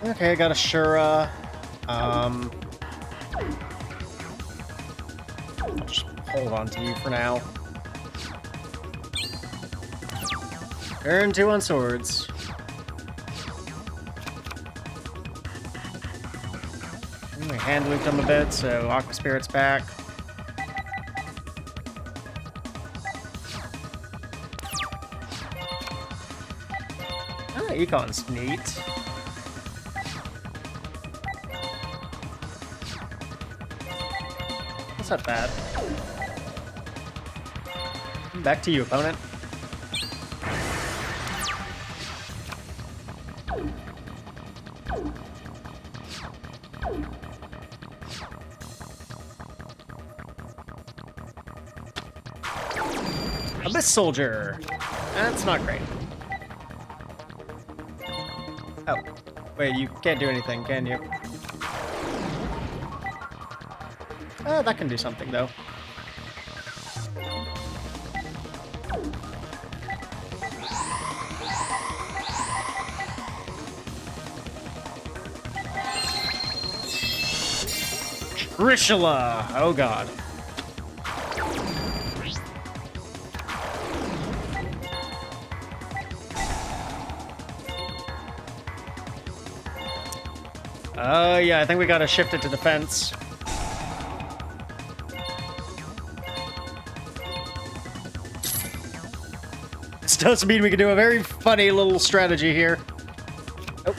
Okay, I got a Shura. I'll just hold on to you for now. Turn 2 on swords. I hand looped him a bit, so Aqua Spirit's back. Ah, Econ's neat. That's not bad. Back to you, opponent. Abyss Soldier. That's not great. Oh. Wait, you can't do anything, can you? That can do something, though. Trishula! Oh, God. Yeah, I think we gotta shift it to defense. This does mean we can do a very funny little strategy here. Oh,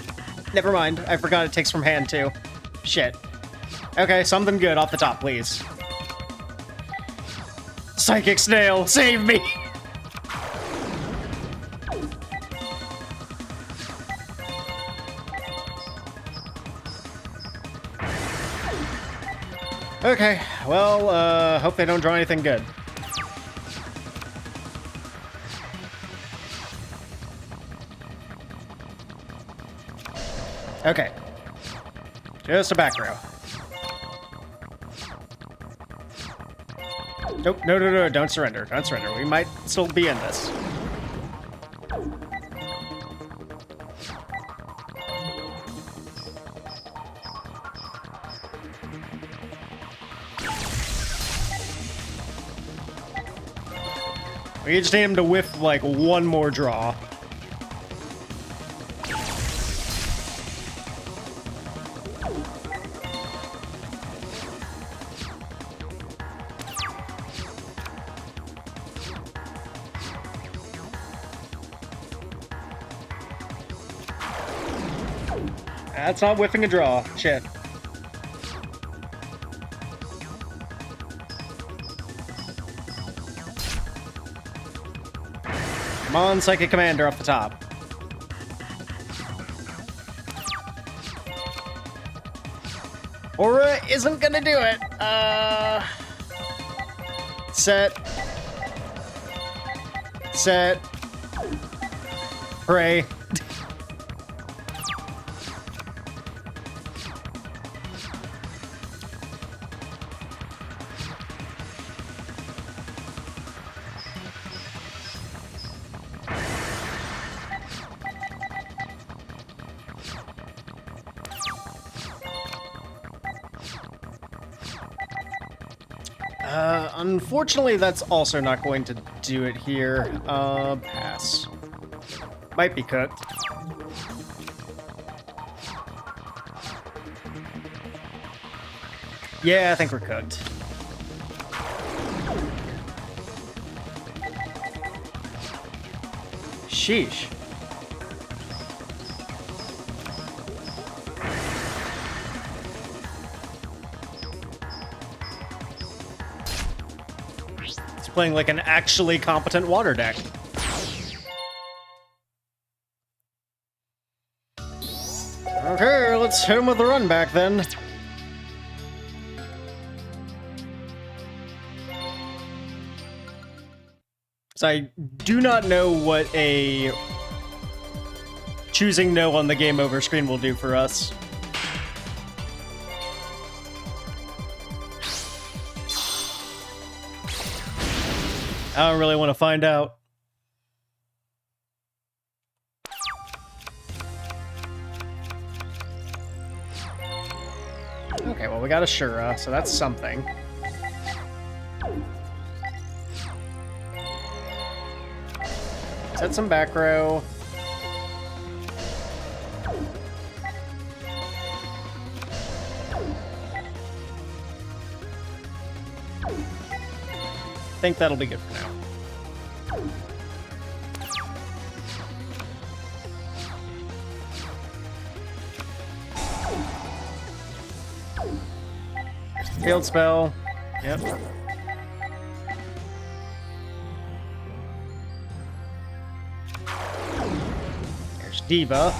never mind. I forgot it takes from hand, too. Shit. Okay, something good off the top, please. Psychic Snail, save me! Okay, well, hope they don't draw anything good. Okay. Just a back row. Nope, no, don't surrender, don't surrender. We might still be in this. We just need him to whiff, like, one more draw. That's not whiffing a draw. Shit. Come on, Psychic Commander off the top. Aura isn't gonna do it. Set. Set. Pray. Unfortunately, that's also not going to do it here. Pass. Might be cooked. Yeah, I think we're cooked. Sheesh. Playing like an actually competent water deck. Okay, let's hit him with the run back then. So I do not know what a choosing no on the game over screen will do for us. I don't really want to find out. Okay, well, we got Ashura, so that's something. Set some back row. I think that'll be good for now. Field spell. Yep. There's Diva.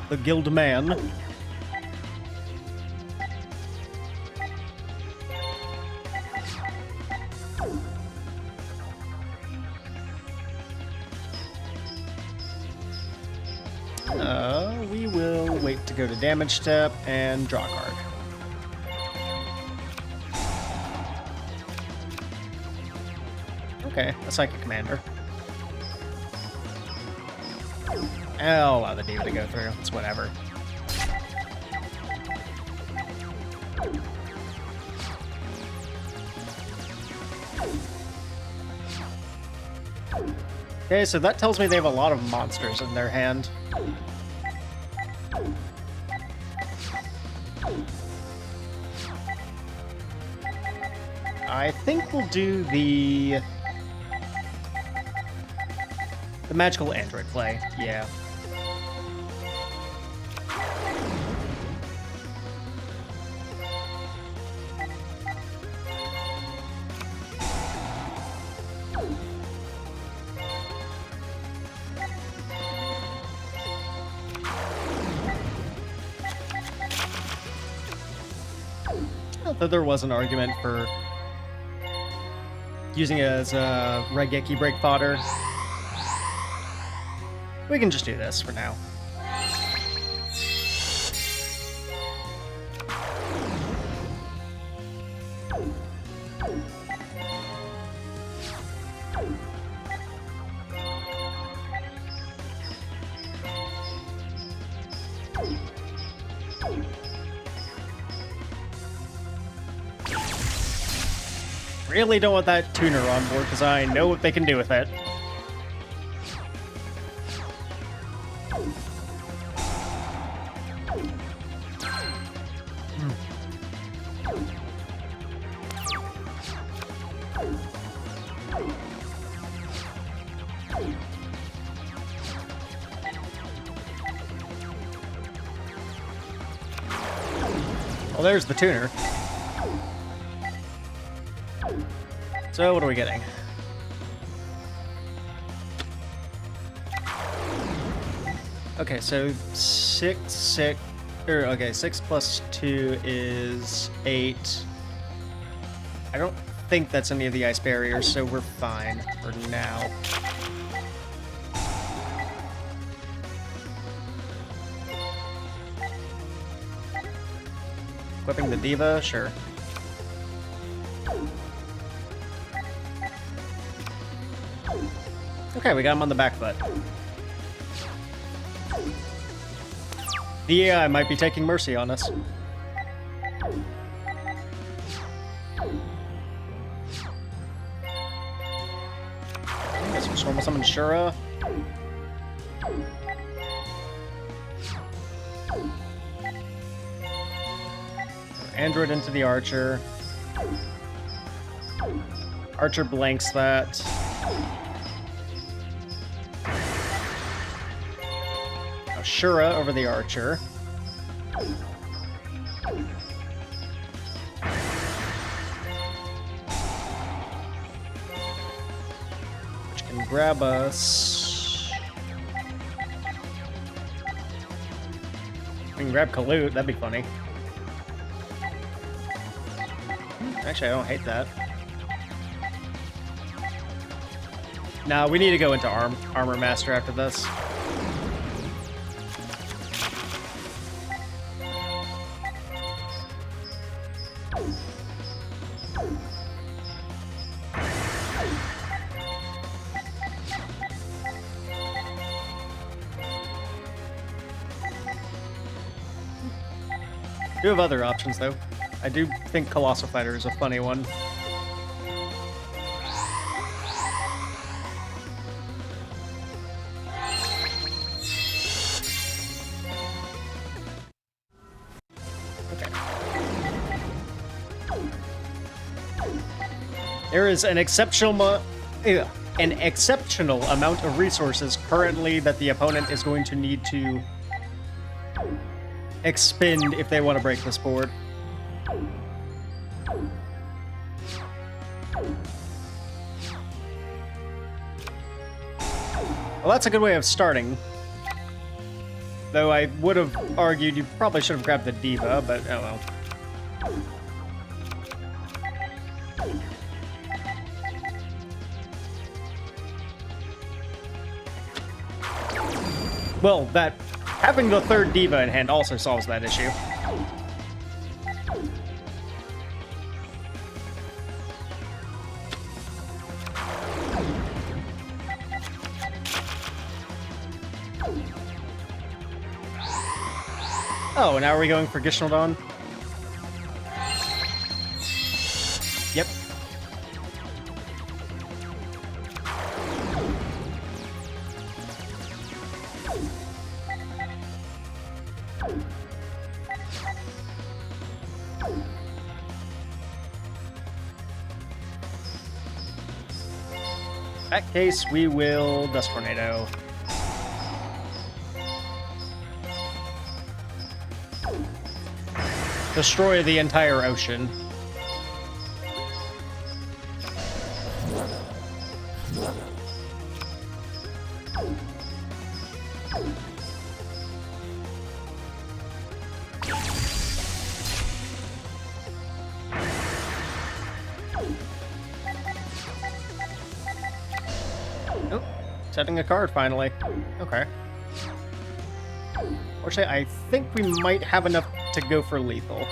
The Guild Man. We will wait to go to damage step and draw a card. Okay, a Psychic Commander. I'll allow the Diva to go through. It's whatever. Okay, so that tells me they have a lot of monsters in their hand. I think we'll do the magical android play, yeah. Though there was an argument for using it as a Raigeki break fodder. We can just do this for now. Really don't want that tuner on board because I know what they can do with it. Well, there's the tuner. So, what are we getting? Okay, so 6 plus 2 is 8. I don't think that's any of the ice barriers, so we're fine for now. Equipping the Diva, sure. Okay, we got him on the back foot. The AI might be taking mercy on us. Guess we're normal summon Shura. Android into the Archer. Archer blanks that. Shura over the Archer. Which can grab us We can grab Kalut, that'd be funny. Actually, I don't hate that. Nah, we need to go into Armor Master after this. I do have other options, though. I do think Colossal Fighter is a funny one. Okay. There is an exceptional amount of resources currently that the opponent is going to need to expend if they want to break this board. Well, that's a good way of starting. Though I would have argued you probably should have grabbed the Diva, but oh well. Well, that having the third Diva in hand also solves that issue. Oh, and now are we going for Gishnodon? Yep. In that case, we will Dust Tornado. Destroy the entire ocean. Oh, setting a card finally. Okay. Fortunately, I think we might have enough to go for lethal.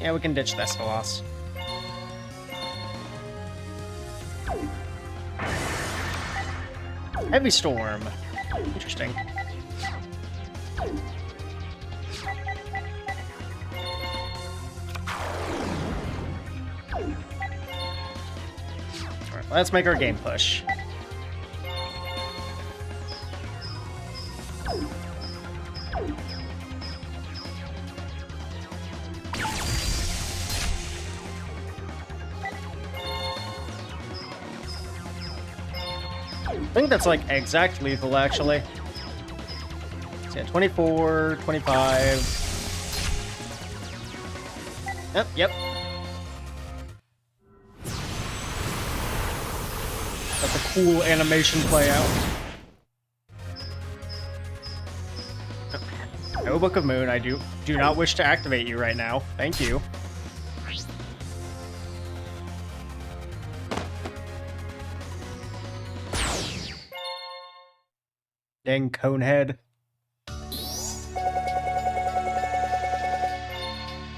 Yeah, we can ditch Thessalos. Heavy Storm. Interesting. Alright, let's make our game push. I think that's like exact lethal, actually. So yeah, 24, 25. Yep. That's a cool animation play out. No Book of Moon, I do not wish to activate you right now. Thank you. Dang Conehead.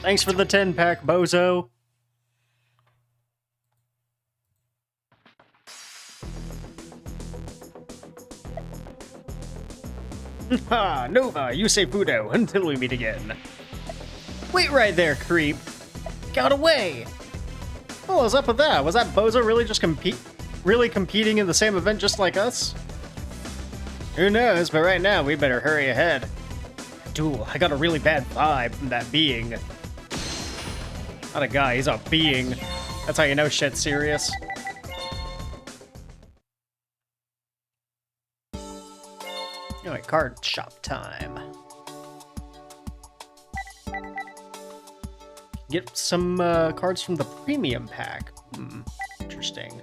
Thanks for the 10-pack, bozo. Ha! Nova, you say Fudo until we meet again. Wait right there, creep. Got away! What was up with that? Was that bozo really just competing in the same event just like us? Who knows, but right now we better hurry ahead. Duel, I got a really bad vibe from that being. Not a guy, he's a being. That's how you know shit's serious. Anyway, card shop time. Get some cards from the premium pack. Interesting.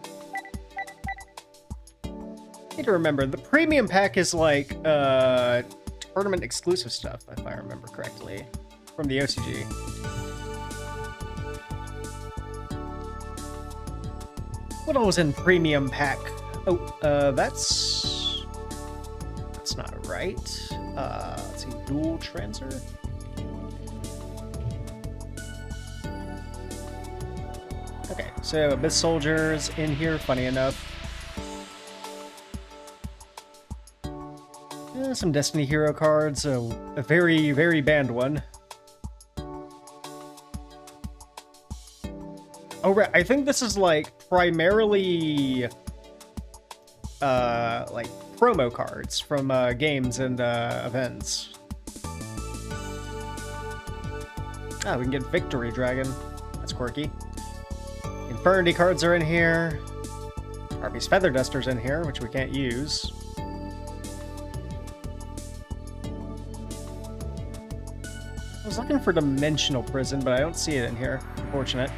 need to remember, the premium pack is like tournament exclusive stuff, if I remember correctly, from the OCG. What all was in premium pack? Oh, that's not right. Let's see, Duel Transer. Okay, so Abyss Soldier's in here, funny enough. Some Destiny Hero cards, a very, very banned one. Oh, right, I think this is like primarily like promo cards from games and events. Ah, we can get Victory Dragon. That's quirky. Infernity cards are in here. Arby's Feather Duster's in here, which we can't use. I was looking for Dimensional Prison, but I don't see it in here. Unfortunate.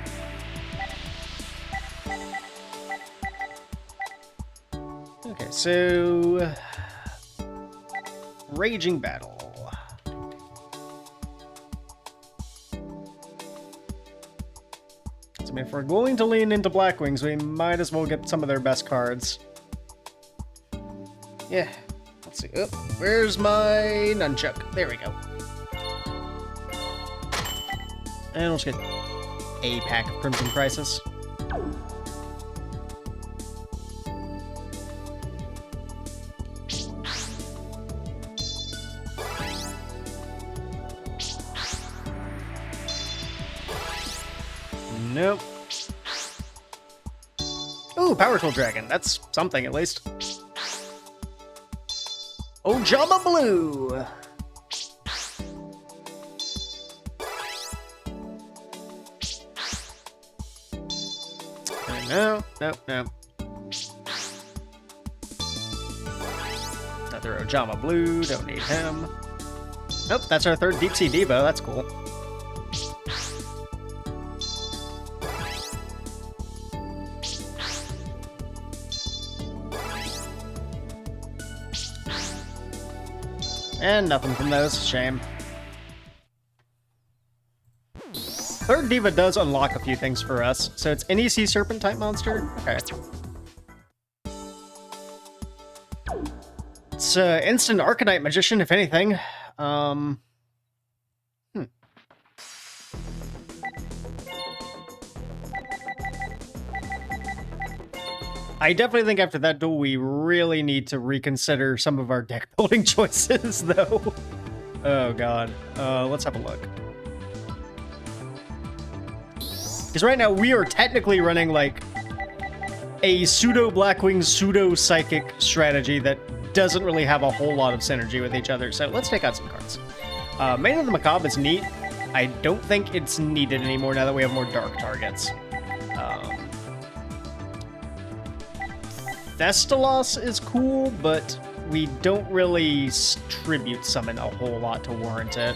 Okay, so... Raging Battle. I mean, if we're going to lean into Blackwings, we might as well get some of their best cards. Yeah. Let's see. Oh, where's my nunchuck? There we go. And let's get a pack of Crimson Crisis. Nope. Ooh, Power Tool Dragon. That's something, at least. Oh, Jabba Blue! No. Another Ojama Blue, don't need him. Nope, that's our third Deep Sea Devo, that's cool. And nothing from those, shame. Third Diva does unlock a few things for us, so it's NEC Serpent type monster? Okay. It's instant Arcanite Magician, if anything. I definitely think after that duel, we really need to reconsider some of our deck building choices, though. Oh, God. Let's have a look. Because right now, we are technically running, like, a pseudo-Blackwing, pseudo-Psychic strategy that doesn't really have a whole lot of synergy with each other. So let's take out some cards. Mane of the Macabre is neat. I don't think it's needed anymore now that we have more dark targets. Thestalos is cool, but we don't really tribute summon a whole lot to warrant it.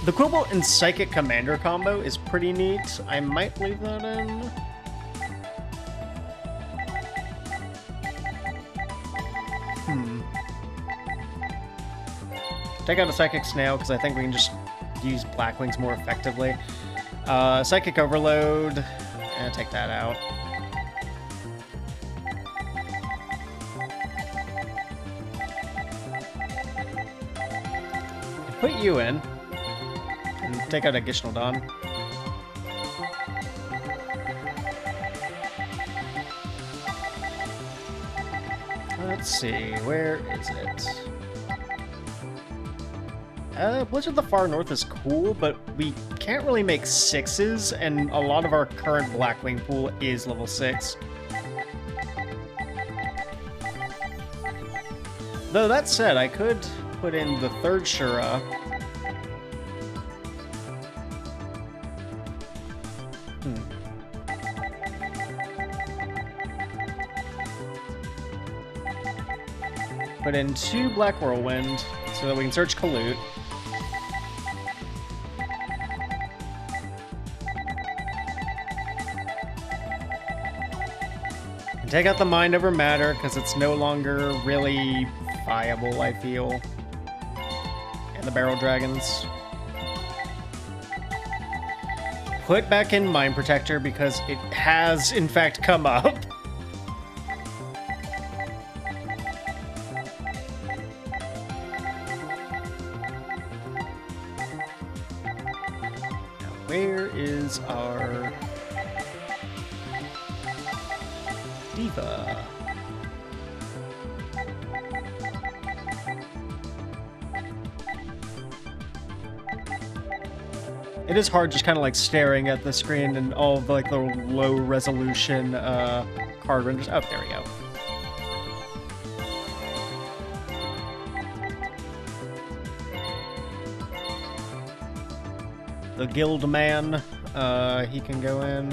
The Quibble and Psychic Commander combo is pretty neat. I might leave that in. Take out a Psychic Snail, because I think we can just use Blackwings more effectively. Psychic Overload. Take that out. Put you in. And take out a Gishnoll Dawn. Let's see, where is it? Blizzard of the Far North is cool, but we can't really make 6s, and a lot of our current Blackwing pool is level 6. Though that said, I could put in the third Shura. Put in 2 Black Whirlwind, so that we can search Kalut. Take out the mind over matter, because it's no longer really viable, I feel. And the barrel dragons. Put back in Mind Protector, because it has, in fact, come up. Now, where is our Diva? It is hard just kind of like staring at the screen and all of like the low resolution card renders. Oh, there we go. The Guild Man, he can go in.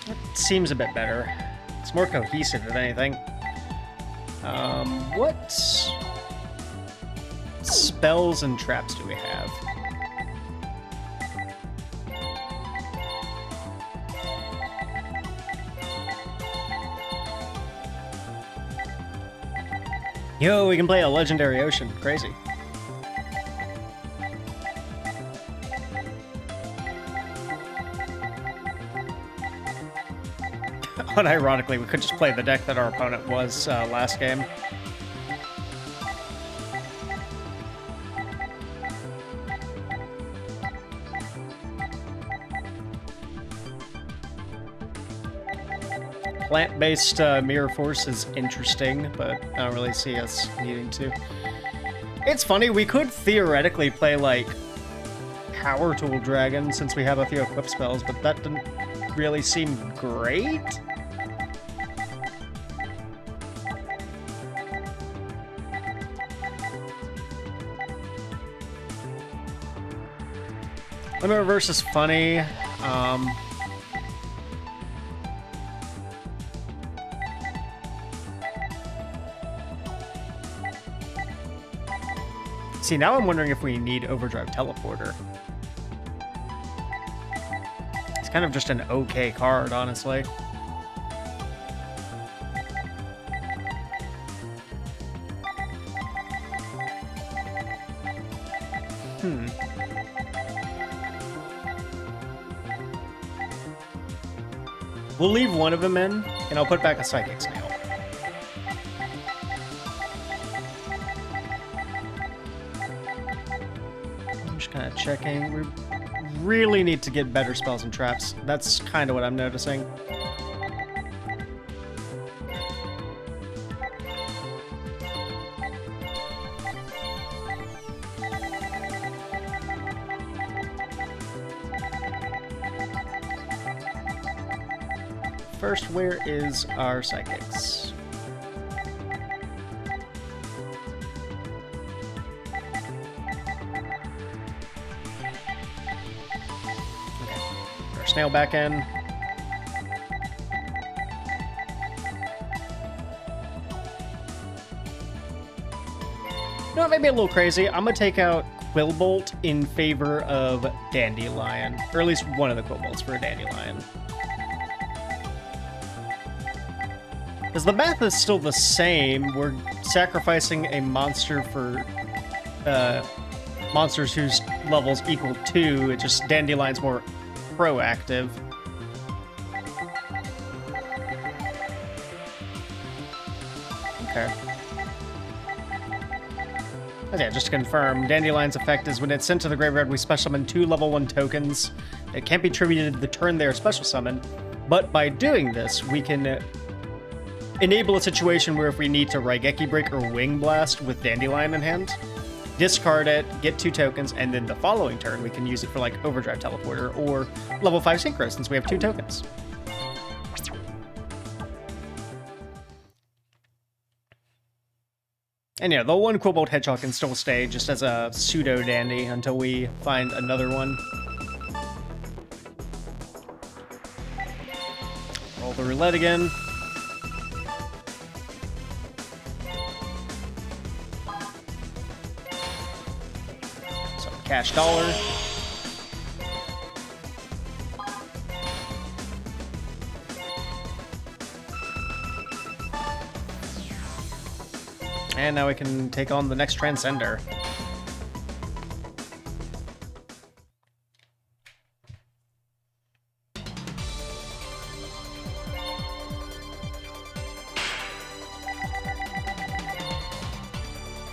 That seems a bit better. It's more cohesive than anything. What spells and traps do we have? Yo, we can play a Legendary Ocean. Crazy. Unironically, we could just play the deck that our opponent was last game. Plant-based Mirror Force is interesting, but I don't really see us needing to. It's funny, we could theoretically play, like, Power Tool Dragon since we have a few equip spells, but that didn't really seem great. Limit Reverse is funny. See, now I'm wondering if we need Overdrive Teleporter. It's kind of just an okay card, honestly. We'll leave one of them in, and I'll put back a Psychic Snail. I'm just kind of checking. We really need to get better spells and traps. That's kind of what I'm noticing. First, where is our Psychics? Okay, put our Snail back in. You know what, maybe a little crazy. I'm gonna take out Quillbolt in favor of Dandelion, or at least one of the Quillbolts for a Dandelion. Because the math is still the same. We're sacrificing a monster for monsters whose level's equal to. It just Dandelion's more proactive. Okay. Okay, just to confirm, Dandelion's effect is when it's sent to the graveyard, we special summon 2 level 1 tokens. It can't be attributed to the turn they are special summoned, but by doing this, we can enable a situation where if we need to Raigeki Break or Wing Blast with Dandelion in hand, discard it, get 2 tokens, and then the following turn we can use it for like Overdrive Teleporter or level 5 Synchro since we have 2 tokens. And yeah, the one Quillbolt Hedgehog can still stay just as a pseudo dandy until we find another one. Roll the roulette again. cash dollar. And now we can take on the next Transcender.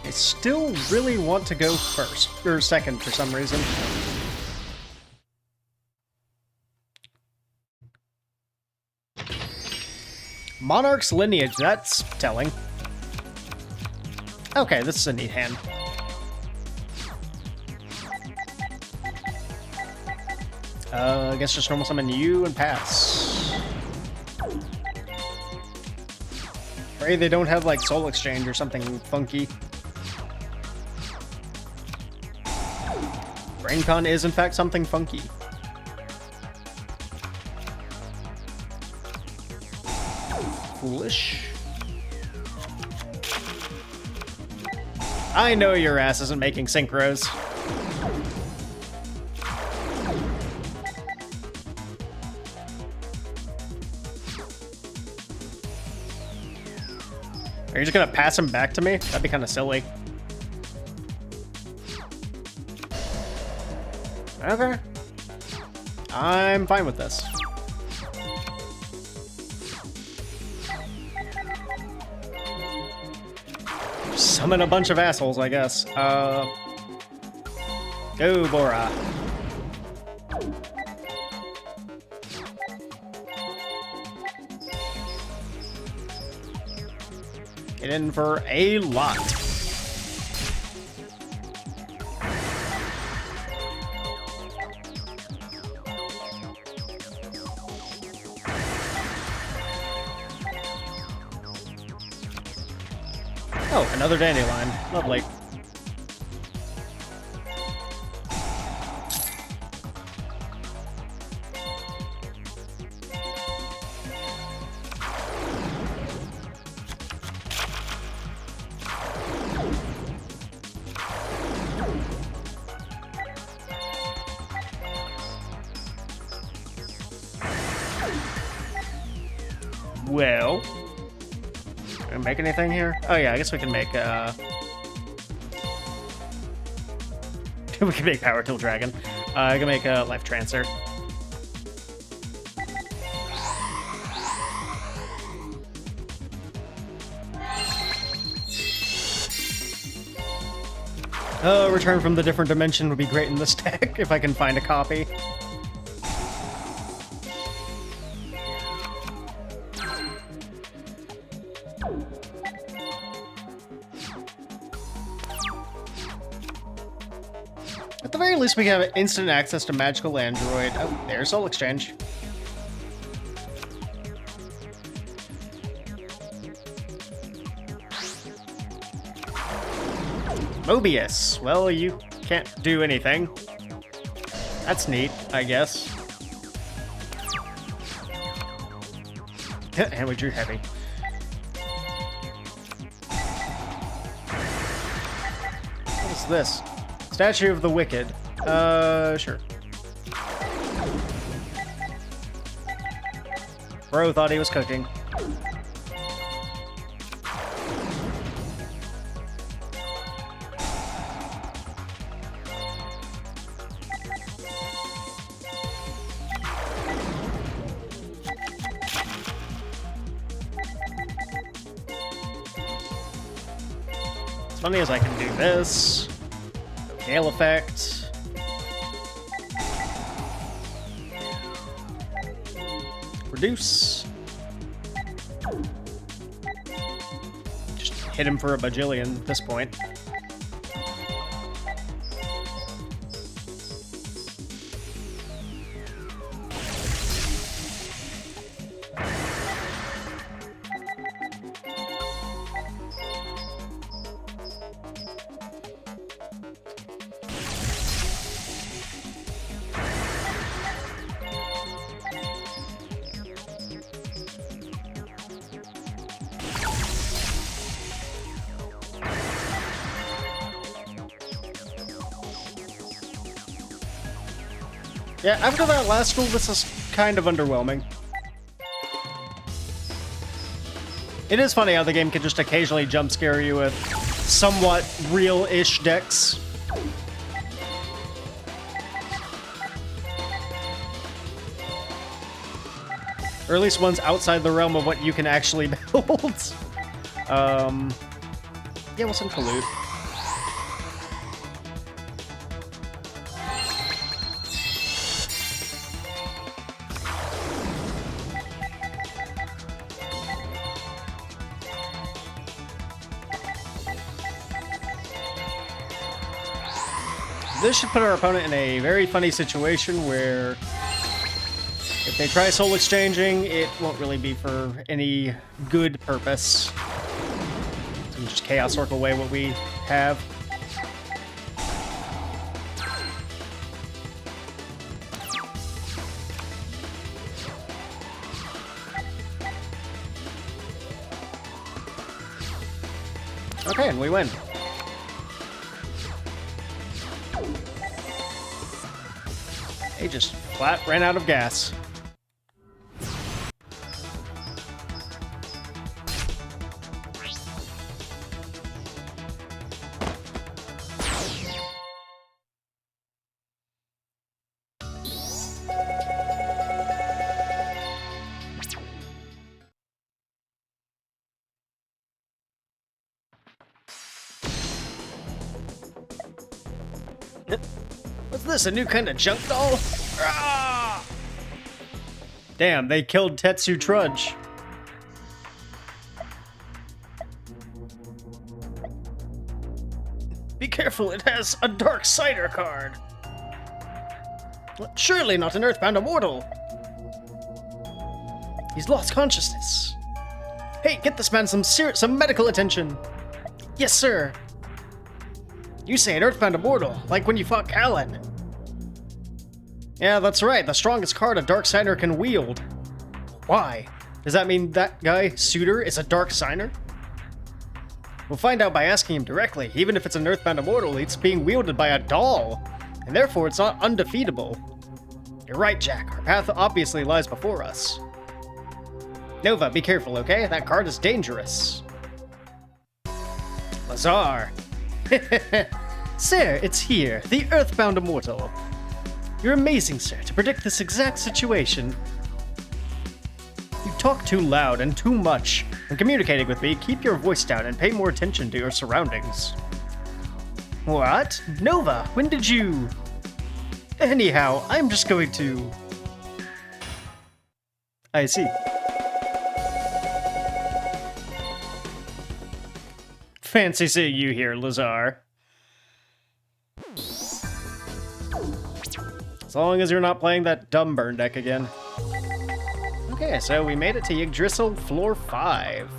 I still really want to go first, or second for some reason. Monarch's Lineage, that's telling. Okay, this is a neat hand. I guess just normal summon you and pass. Pray they don't have like Soul Exchange or something funky. BrainCon is in fact something funky. Foolish. I know your ass isn't making synchros. Are you just gonna pass him back to me? That'd be kind of silly. Okay. I'm fine with this. Summon a bunch of assholes, I guess. Go, Bora. Get in for a lot. Oh, another Dandelion. Lovely. Well, can we make anything here? Oh yeah, I guess we can make we can make Power Tool Dragon. I can make a Life Transer. Return from the different dimension would be great in this deck if I can find a copy. At the very least, we have instant access to Magical Android. Oh, there's Soul Exchange. Mobius. Well, you can't do anything. That's neat, I guess. And we drew heavy. What is this? Statue of the Wicked. Sure. Bro thought he was cooking. As funny as I can do this. Gale effect. Reduce. Just hit him for a bajillion at this point. Yeah, after that last duel, this is kind of underwhelming. It is funny how the game can just occasionally jump scare you with somewhat real-ish decks. Or at least ones outside the realm of what you can actually build. Yeah, we'll send Kalute. This should put our opponent in a very funny situation where if they try soul exchanging, it won't really be for any good purpose. So we can just Chaos Oracle away what we have. Okay, and we win. He just flat ran out of gas. What's this, a new kind of junk doll? Ah! Damn, they killed Tetsu Trudge. Be careful, it has a Dark Cider card. Surely not an Earthbound immortal. He's lost consciousness. Hey, get this man some medical attention. Yes, sir. You say an Earthbound immortal, like when you fought Callan. Yeah, that's right, the strongest card a Dark Signer can wield. Why? Does that mean that guy, Suitor, is a Dark Signer? We'll find out by asking him directly. Even if it's an Earthbound immortal, it's being wielded by a doll, and therefore it's not undefeatable. You're right, Jack. Our path obviously lies before us. Nova, be careful, okay? That card is dangerous. Lazar. Sir, it's here, the Earthbound Immortal. You're amazing, sir, to predict this exact situation. You talk too loud and too much. When communicating with me, keep your voice down and pay more attention to your surroundings. What? Nova, when did you... Anyhow, I'm just going to... I see. Fancy seeing you here, Lazar. As long as you're not playing that dumb burn deck again. Okay, so we made it to Yggdrasil floor 5.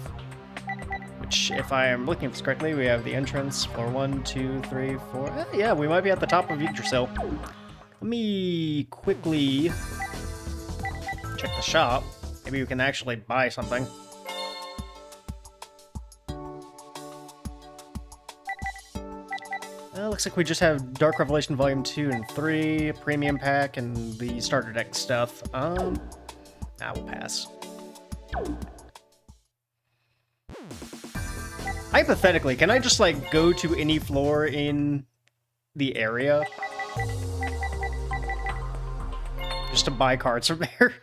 Which, if I am looking at this correctly, we have the entrance, floor 1, 2, 3, 4... yeah, we might be at the top of Yggdrasil. Let me quickly check the shop. Maybe we can actually buy something. Looks like we just have Dark Revelation Volume 2 and 3, Premium Pack, and the Starter Deck stuff. We'll pass. Hypothetically, can I just, like, go to any floor in the area? Just to buy cards from there?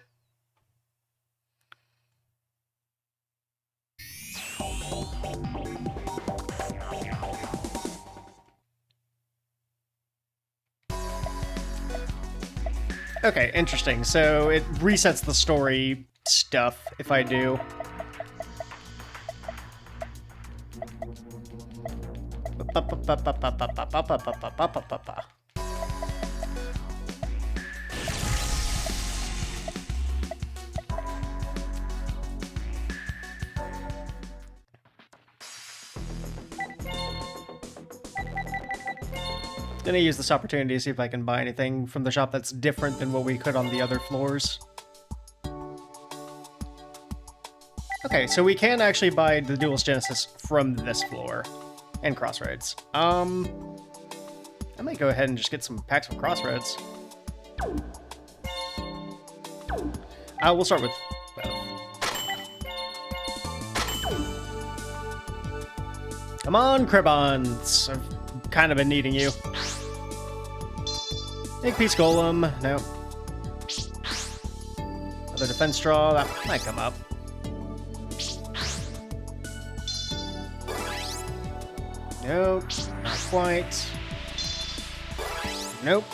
Okay, interesting. So it resets the story stuff if I do. Gonna use this opportunity to see if I can buy anything from the shop that's different than what we could on the other floors. Okay, so we can actually buy the Duelist Genesis from this floor. And Crossroads. I might go ahead and just get some packs of Crossroads. We'll start with both. Come on, Kribons. I've kind of been needing you. Makepeace Golem. No. Another defense draw. That might come up. Nope. Not quite. Nope.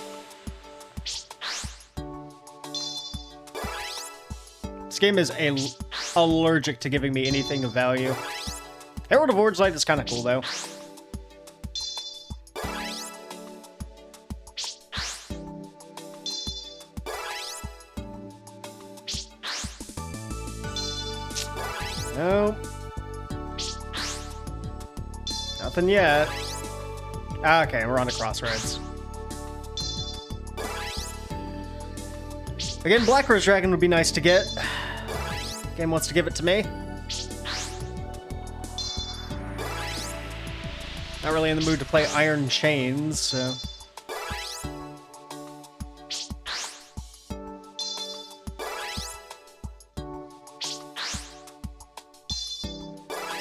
This game is allergic to giving me anything of value. Herald of Ordlight is kind of cool, though. No. Nothing yet. Okay, we're on to Crossroads. Again, Black Rose Dragon would be nice to get. Game wants to give it to me. Not really in the mood to play Iron Chains, so...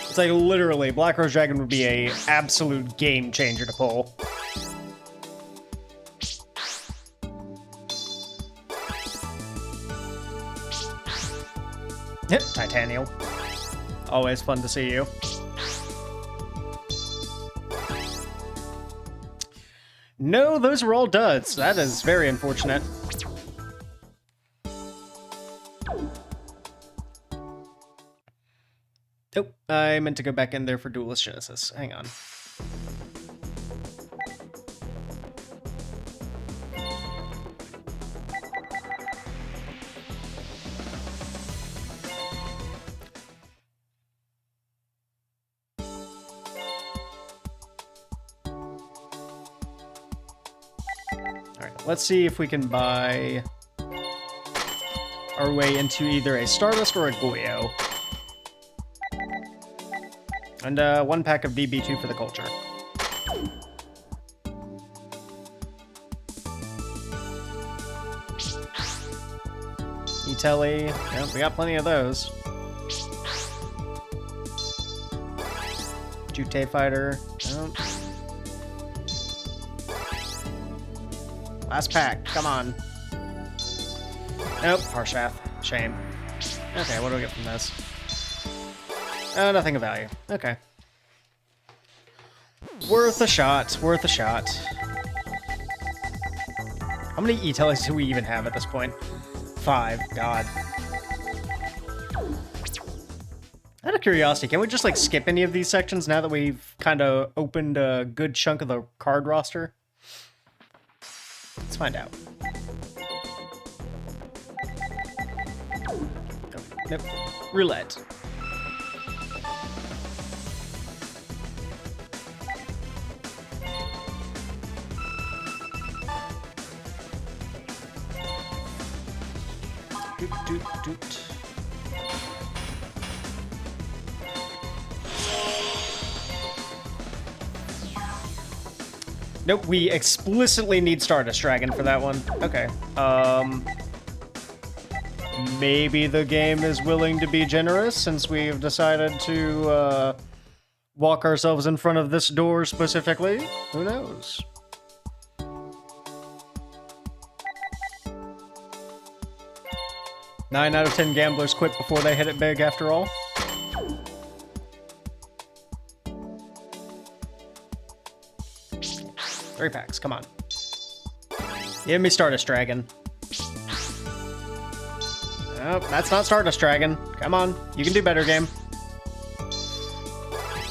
It's like literally, Black Rose Dragon would be a absolute game changer to pull. Yep, Titanial. Always fun to see you. No, those were all duds. That is very unfortunate. Oh, I meant to go back in there for Duelist Genesis. Hang on. Let's see if we can buy our way into either a Stardust or a Yugioh. And one pack of DB2 for the culture. E-Telly. Yep, we got plenty of those. Jute Fighter. Nope. Last pack, come on. Nope, Harshath. Shame. Okay, what do we get from this? Nothing of value. Okay. Worth a shot, worth a shot. How many E-Tellys do we even have at this point? 5, God. Out of curiosity, can we just like skip any of these sections now that we've kind of opened a good chunk of the card roster? Let's find out. Oh, nope. Roulette. Doot, doot, doot. Nope, we explicitly need Stardust Dragon for that one. Okay. Maybe the game is willing to be generous since we've decided to walk ourselves in front of this door specifically. Who knows? Nine out of 10 gamblers quit before they hit it big after all. Three packs, come on. Give me Stardust Dragon. Nope, that's not Stardust Dragon. Come on, you can do better, game.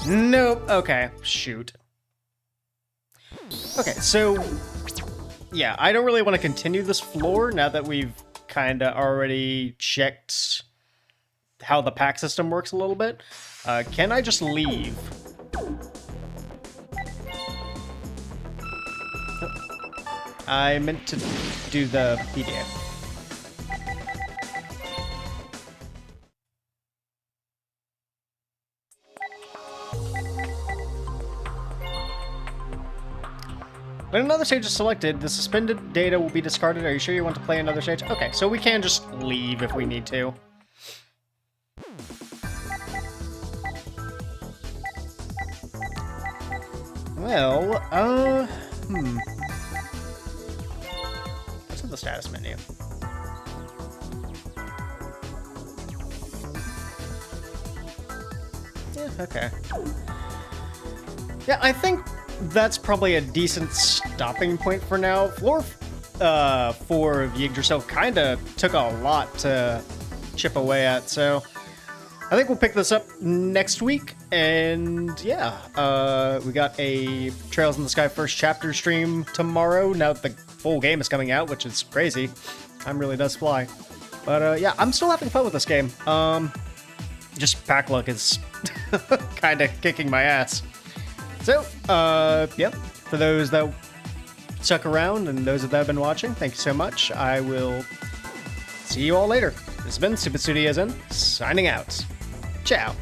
Nope, okay, shoot. Okay, so... yeah, I don't really want to continue this floor now that we've kind of already checked how the pack system works a little bit. Can I just leave? I meant to do the PDF. When another stage is selected, the suspended data will be discarded. Are you sure you want to play another stage? Okay, so we can just leave if we need to. Well, what's in the status menu? Yeah, okay. Yeah, I think that's probably a decent stopping point for now. Floor 4 of Yggdrasil kind of took a lot to chip away at, so I think we'll pick this up next week. And yeah, we got a Trails in the Sky first chapter stream tomorrow, now that the full game is coming out, which is crazy. Time really does fly. But yeah, I'm still having fun with this game. Just pack luck is kind of kicking my ass. So, yep, for those that stuck around and those that have been watching, thank you so much. I will see you all later. This has been StupidStudiosN, signing out. Ciao.